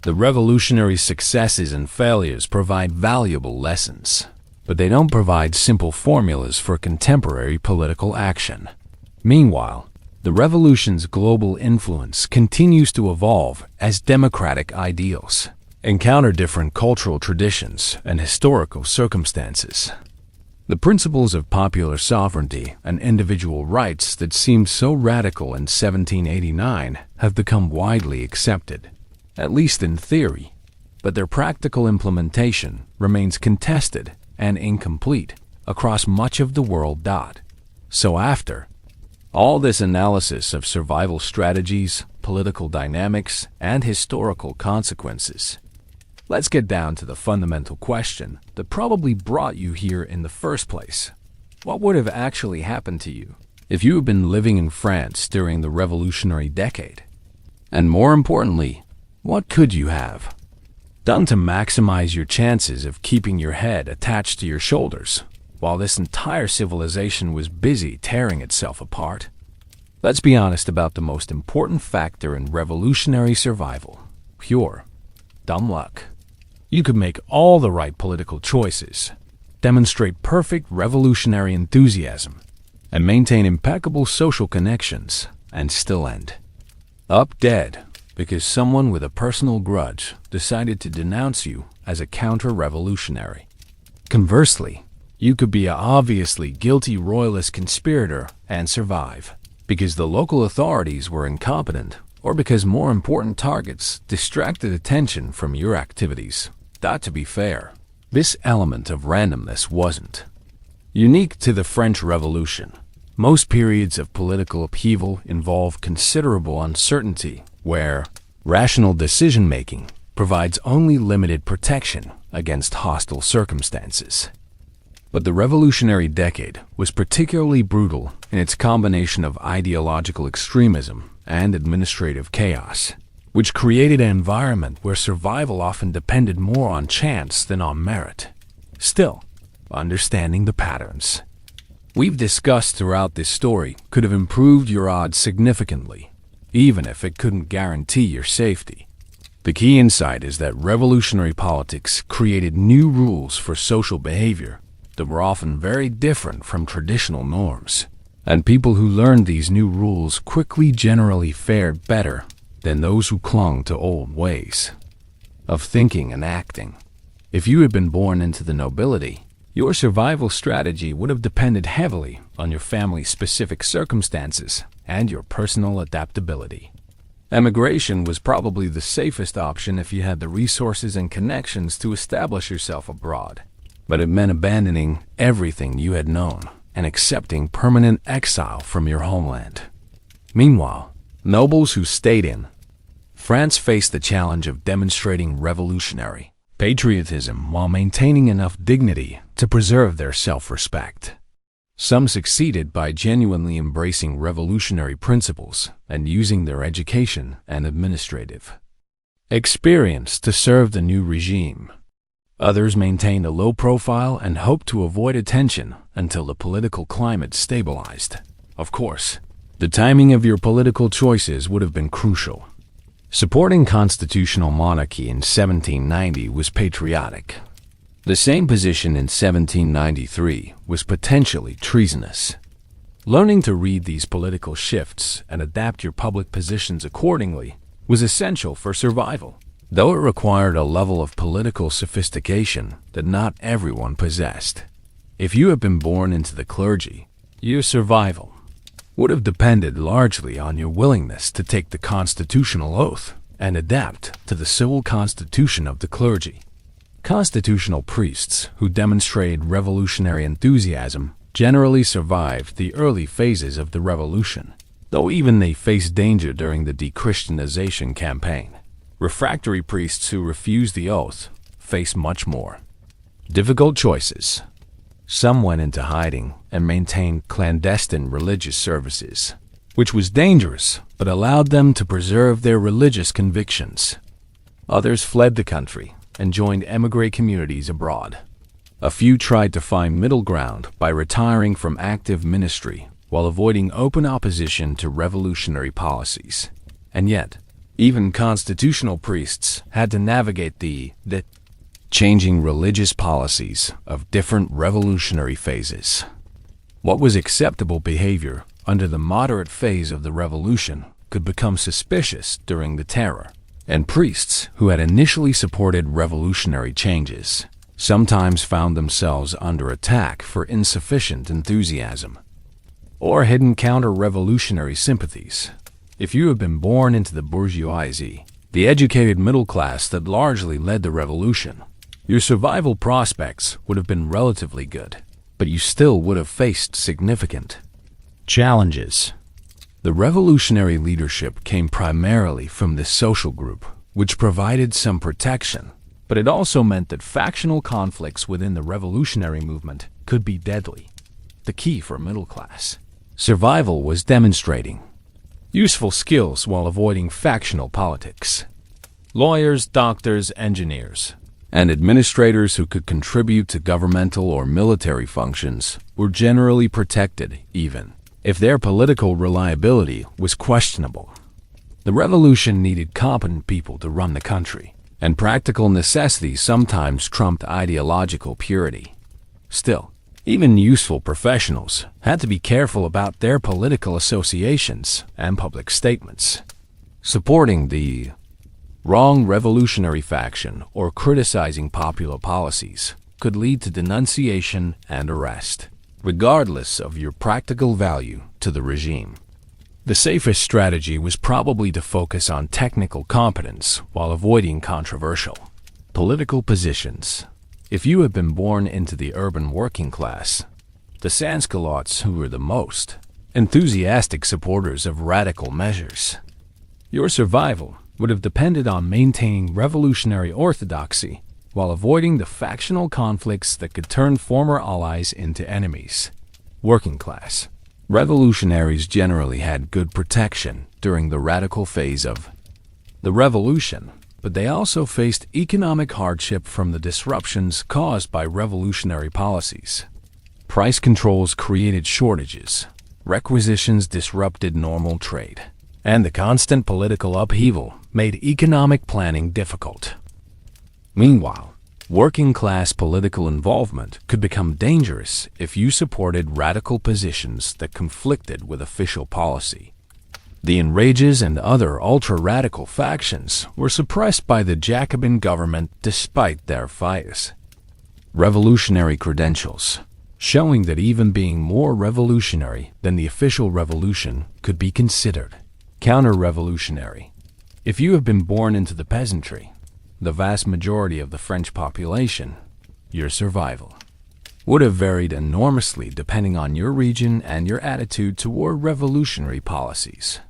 The revolutionary's successes and failures provide valuable lessons, but they don't provide simple formulas for contemporary political action. Meanwhile, the revolution's global influence continues to evolve as democratic ideals encounter different cultural traditions and historical circumstances. The principles of popular sovereignty and individual rights that seemed so radical in 1789 have become widely accepted, at least in theory, but their practical implementation remains contested and incomplete across much of the world. So after all this analysis of survival strategies, political dynamics, and historical consequences, let's get down to the fundamental question that probably brought you here in the first place. What would have actually happened to you if you had been living in France during the revolutionary decade? And more importantly, what could you have done to maximize your chances of keeping your head attached to your shoulders while this entire civilization was busy tearing itself apart? Let's be honest about the most important factor in revolutionary survival: pure dumb luck. You could make all the right political choices, demonstrate perfect revolutionary enthusiasm, and maintain impeccable social connections, and still end up dead because someone with a personal grudge decided to denounce you as a counter-revolutionary. Conversely, you could be an obviously guilty royalist conspirator and survive because the local authorities were incompetent or because more important targets distracted attention from your activities. To be fair, this element of randomness wasn't unique to the French Revolution. Most periods of political upheaval involve considerable uncertainty, where rational decision-making provides only limited protection against hostile circumstances. But the revolutionary decade was particularly brutal in its combination of ideological extremism and administrative chaos, which created an environment where survival often depended more on chance than on merit. Still, understanding the patterns we've discussed throughout this story could have improved your odds significantly, even if it couldn't guarantee your safety. The key insight is that revolutionary politics created new rules for social behavior that were often very different from traditional norms, and people who learned these new rules quickly generally fared better than those who clung to old ways of thinking and acting. If you had been born into the nobility, your survival strategy would have depended heavily on your family's specific circumstances and your personal adaptability. Emigration was probably the safest option if you had the resources and connections to establish yourself abroad, but it meant abandoning everything you had known and accepting permanent exile from your homeland. Meanwhile, nobles who stayed in France faced the challenge of demonstrating revolutionary patriotism while maintaining enough dignity to preserve their self-respect. Some succeeded by genuinely embracing revolutionary principles and using their education and administrative experience to serve the new regime. Others maintained a low profile and hoped to avoid attention until the political climate stabilized. Of course, the timing of your political choices would have been crucial. Supporting constitutional monarchy in 1790 was patriotic. The same position in 1793 was potentially treasonous. Learning to read these political shifts and adapt your public positions accordingly was essential for survival, though it required a level of political sophistication that not everyone possessed. If you had been born into the clergy, your survival would have depended largely on your willingness to take the constitutional oath and adapt to the civil constitution of the clergy. Constitutional priests who demonstrated revolutionary enthusiasm generally survived the early phases of the revolution, though even they faced danger during the de-Christianization campaign. Refractory priests who refused the oath faced much more difficult choices. Some went into hiding and maintained clandestine religious services, which was dangerous but allowed them to preserve their religious convictions. Others fled the country and joined émigré communities abroad. A few tried to find middle ground by retiring from active ministry while avoiding open opposition to revolutionary policies. And yet, even constitutional priests had to navigate the changing religious policies of different revolutionary phases. What was acceptable behavior under the moderate phase of the revolution could become suspicious during the terror, and priests who had initially supported revolutionary changes sometimes found themselves under attack for insufficient enthusiasm or hidden counter-revolutionary sympathies. If you had been born into the bourgeoisie, the educated middle class that largely led the revolution, your survival prospects would have been relatively good, but you still would have faced significant challenges. The revolutionary leadership came primarily from this social group, which provided some protection, but it also meant that factional conflicts within the revolutionary movement could be deadly. The key for middle class survival was demonstrating useful skills while avoiding factional politics. Lawyers, doctors, engineers, and administrators who could contribute to governmental or military functions were generally protected, even if their political reliability was questionable. The revolution needed competent people to run the country, and practical necessity sometimes trumped ideological purity. Still, even useful professionals had to be careful about their political associations and public statements. Supporting the wrong revolutionary faction or criticizing popular policies could lead to denunciation and arrest, regardless of your practical value to the regime. The safest strategy was probably to focus on technical competence while avoiding controversial political positions. If you had been born into the urban working class, the sans-culottes who were the most enthusiastic supporters of radical measures, your survival would have depended on maintaining revolutionary orthodoxy while avoiding the factional conflicts that could turn former allies into enemies. Working class Revolutionaries generally had good protection during the radical phase of the revolution, but they also faced economic hardship from the disruptions caused by revolutionary policies. Price controls created shortages, requisitions disrupted normal trade, and the constant political upheaval made economic planning difficult. Meanwhile, working-class political involvement could become dangerous if you supported radical positions that conflicted with official policy. The enrages and other ultra-radical factions were suppressed by the Jacobin government despite their fights. Revolutionary credentials, showing that even being more revolutionary than the official revolution could be considered counter-revolutionary. If you have been born into the peasantry, the vast majority of the French population, your survival would have varied enormously depending on your region and your attitude toward revolutionary policies.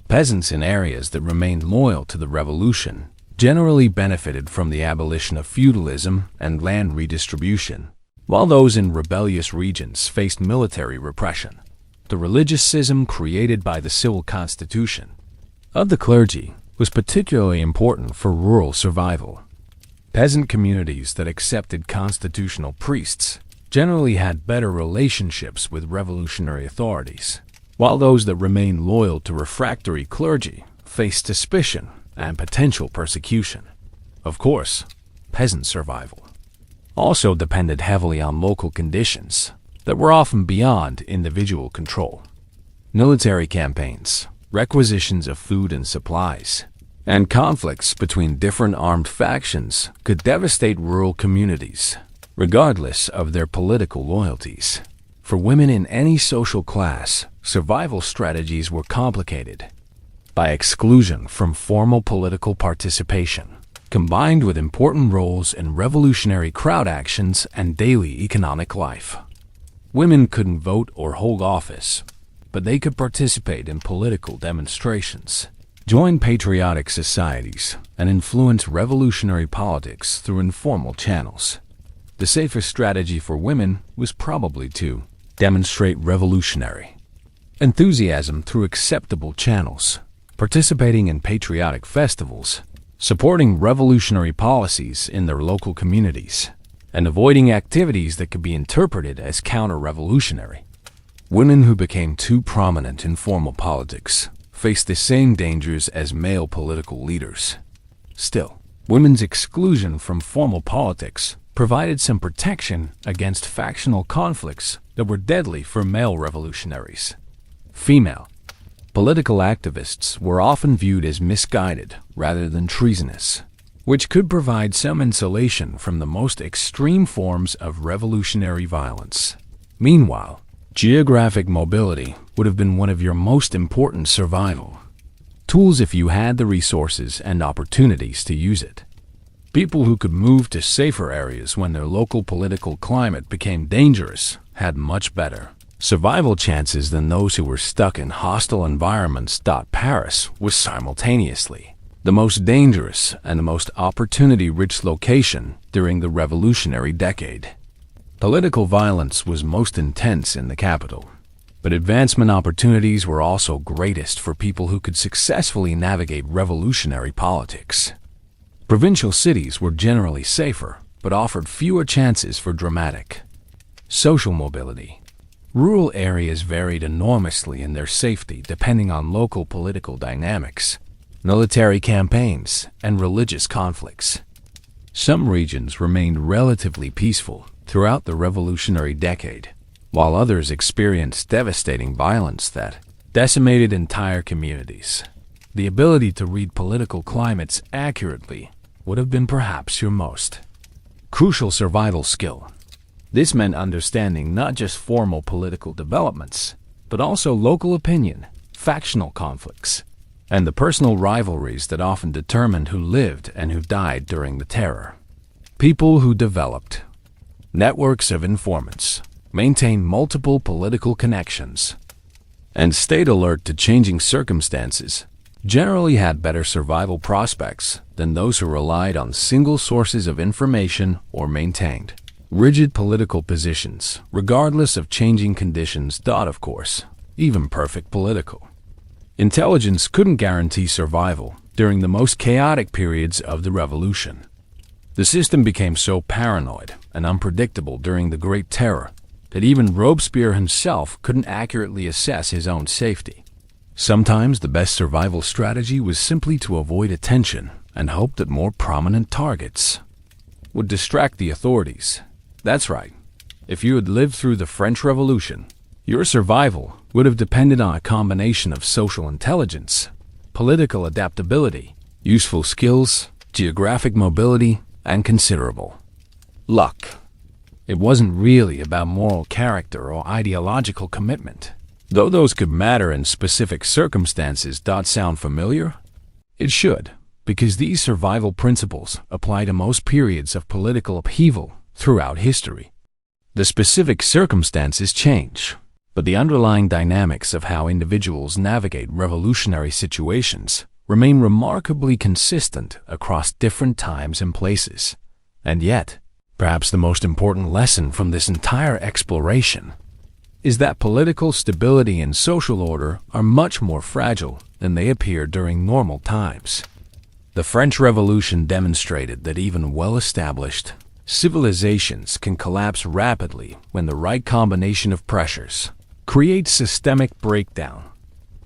Peasants in areas that remained loyal to the revolution generally benefited from the abolition of feudalism and land redistribution, while those in rebellious regions faced military repression. The religious schism created by the civil constitution of the clergy was particularly important for rural survival. Peasant communities that accepted constitutional priests generally had better relationships with revolutionary authorities, while those that remained loyal to refractory clergy faced suspicion and potential persecution. Of course, peasant survival also depended heavily on local conditions that were often beyond individual control. Military campaigns, requisitions of food and supplies, and conflicts between different armed factions could devastate rural communities, regardless of their political loyalties. For women in any social class, survival strategies were complicated by exclusion from formal political participation, combined with important roles in revolutionary crowd actions and daily economic life. Women couldn't vote or hold office, but they could participate in political demonstrations, join patriotic societies, and influence revolutionary politics through informal channels. The safest strategy for women was probably to demonstrate revolutionary enthusiasm through acceptable channels, participating in patriotic festivals, supporting revolutionary policies in their local communities, and avoiding activities that could be interpreted as counter-revolutionary. Women who became too prominent in formal politics faced the same dangers as male political leaders. Still, women's exclusion from formal politics provided some protection against factional conflicts that were deadly for male revolutionaries. Female political activists were often viewed as misguided rather than treasonous, which could provide some insulation from the most extreme forms of revolutionary violence. Meanwhile, geographic mobility would have been one of your most important survival tools if you had the resources and opportunities to use it. People who could move to safer areas when their local political climate became dangerous had much better survival chances than those who were stuck in hostile environments. Paris was simultaneously the most dangerous and the most opportunity-rich location during the revolutionary decade. Political violence was most intense in the capital, but advancement opportunities were also greatest for people who could successfully navigate revolutionary politics. Provincial cities were generally safer, but offered fewer chances for dramatic social mobility. Rural areas varied enormously in their safety depending on local political dynamics, military campaigns, and religious conflicts. Some regions remained relatively peaceful throughout the revolutionary decade, while others experienced devastating violence that decimated entire communities. The ability to read political climates accurately would have been perhaps your most crucial survival skill. This meant understanding not just formal political developments, but also local opinion, factional conflicts, and the personal rivalries that often determined who lived and who died during the terror. People who developed networks of informants, maintained multiple political connections, and stayed alert to changing circumstances generally had better survival prospects than those who relied on single sources of information or maintained rigid political positions, regardless of changing conditions. Of course, even perfect political intelligence couldn't guarantee survival during the most chaotic periods of the revolution. The system became so paranoid and unpredictable during the Great Terror that even Robespierre himself couldn't accurately assess his own safety. Sometimes the best survival strategy was simply to avoid attention and hope that more prominent targets would distract the authorities. That's right. If you had lived through the French Revolution, your survival would have depended on a combination of social intelligence, political adaptability, useful skills, geographic mobility, and considerable luck. It wasn't really about moral character or ideological commitment. Though those could matter in specific circumstances. Sound familiar? It should, because these survival principles apply to most periods of political upheaval throughout history. The specific circumstances change, but the underlying dynamics of how individuals navigate revolutionary situations remain remarkably consistent across different times and places. And yet, perhaps the most important lesson from this entire exploration is that political stability and social order are much more fragile than they appear during normal times. The French Revolution demonstrated that even well-established civilizations can collapse rapidly when the right combination of pressures creates systemic breakdown.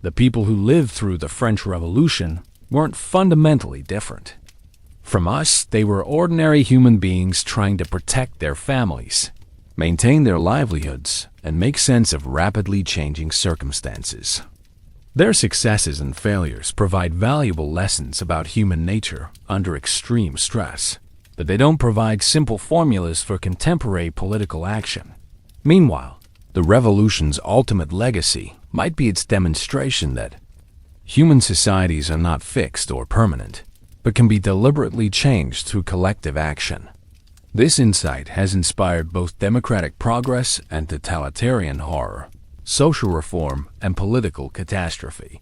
The people who lived through the French Revolution weren't fundamentally different from us. They were ordinary human beings trying to protect their families, maintain their livelihoods, and make sense of rapidly changing circumstances. Their successes and failures provide valuable lessons about human nature under extreme stress, but they don't provide simple formulas for contemporary political action. Meanwhile, the revolution's ultimate legacy might be its demonstration that human societies are not fixed or permanent, but can be deliberately changed through collective action. This insight has inspired both democratic progress and totalitarian horror, social reform and political catastrophe.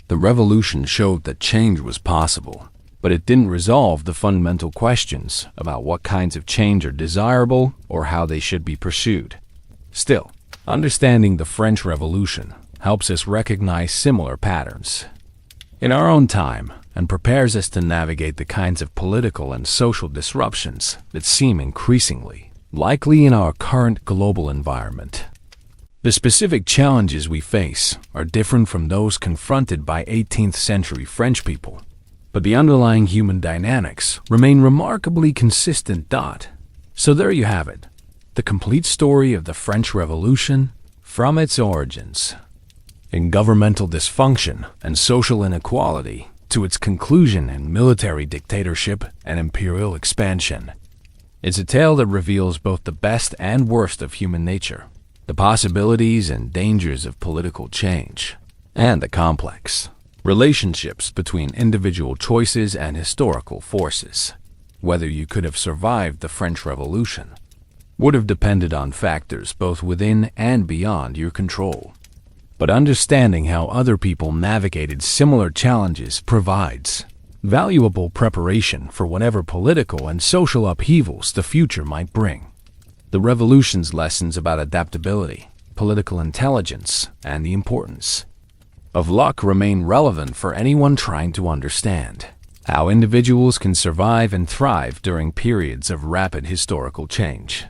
The revolution showed that change was possible, but it didn't resolve the fundamental questions about what kinds of change are desirable or how they should be pursued. Still, understanding the French Revolution helps us recognize similar patterns in our own time and prepares us to navigate the kinds of political and social disruptions that seem increasingly likely in our current global environment. The specific challenges we face are different from those confronted by 18th century French people, but the underlying human dynamics remain remarkably consistent. So there you have it, the complete story of the French Revolution from its origins in governmental dysfunction and social inequality to its conclusion in military dictatorship and imperial expansion. It's a tale that reveals both the best and worst of human nature, the possibilities and dangers of political change, and the complex relationships between individual choices and historical forces. Whether you could have survived the French Revolution would have depended on factors both within and beyond your control. But understanding how other people navigated similar challenges provides valuable preparation for whatever political and social upheavals the future might bring. The revolution's lessons about adaptability, political intelligence, and the importance of luck remain relevant for anyone trying to understand how individuals can survive and thrive during periods of rapid historical change.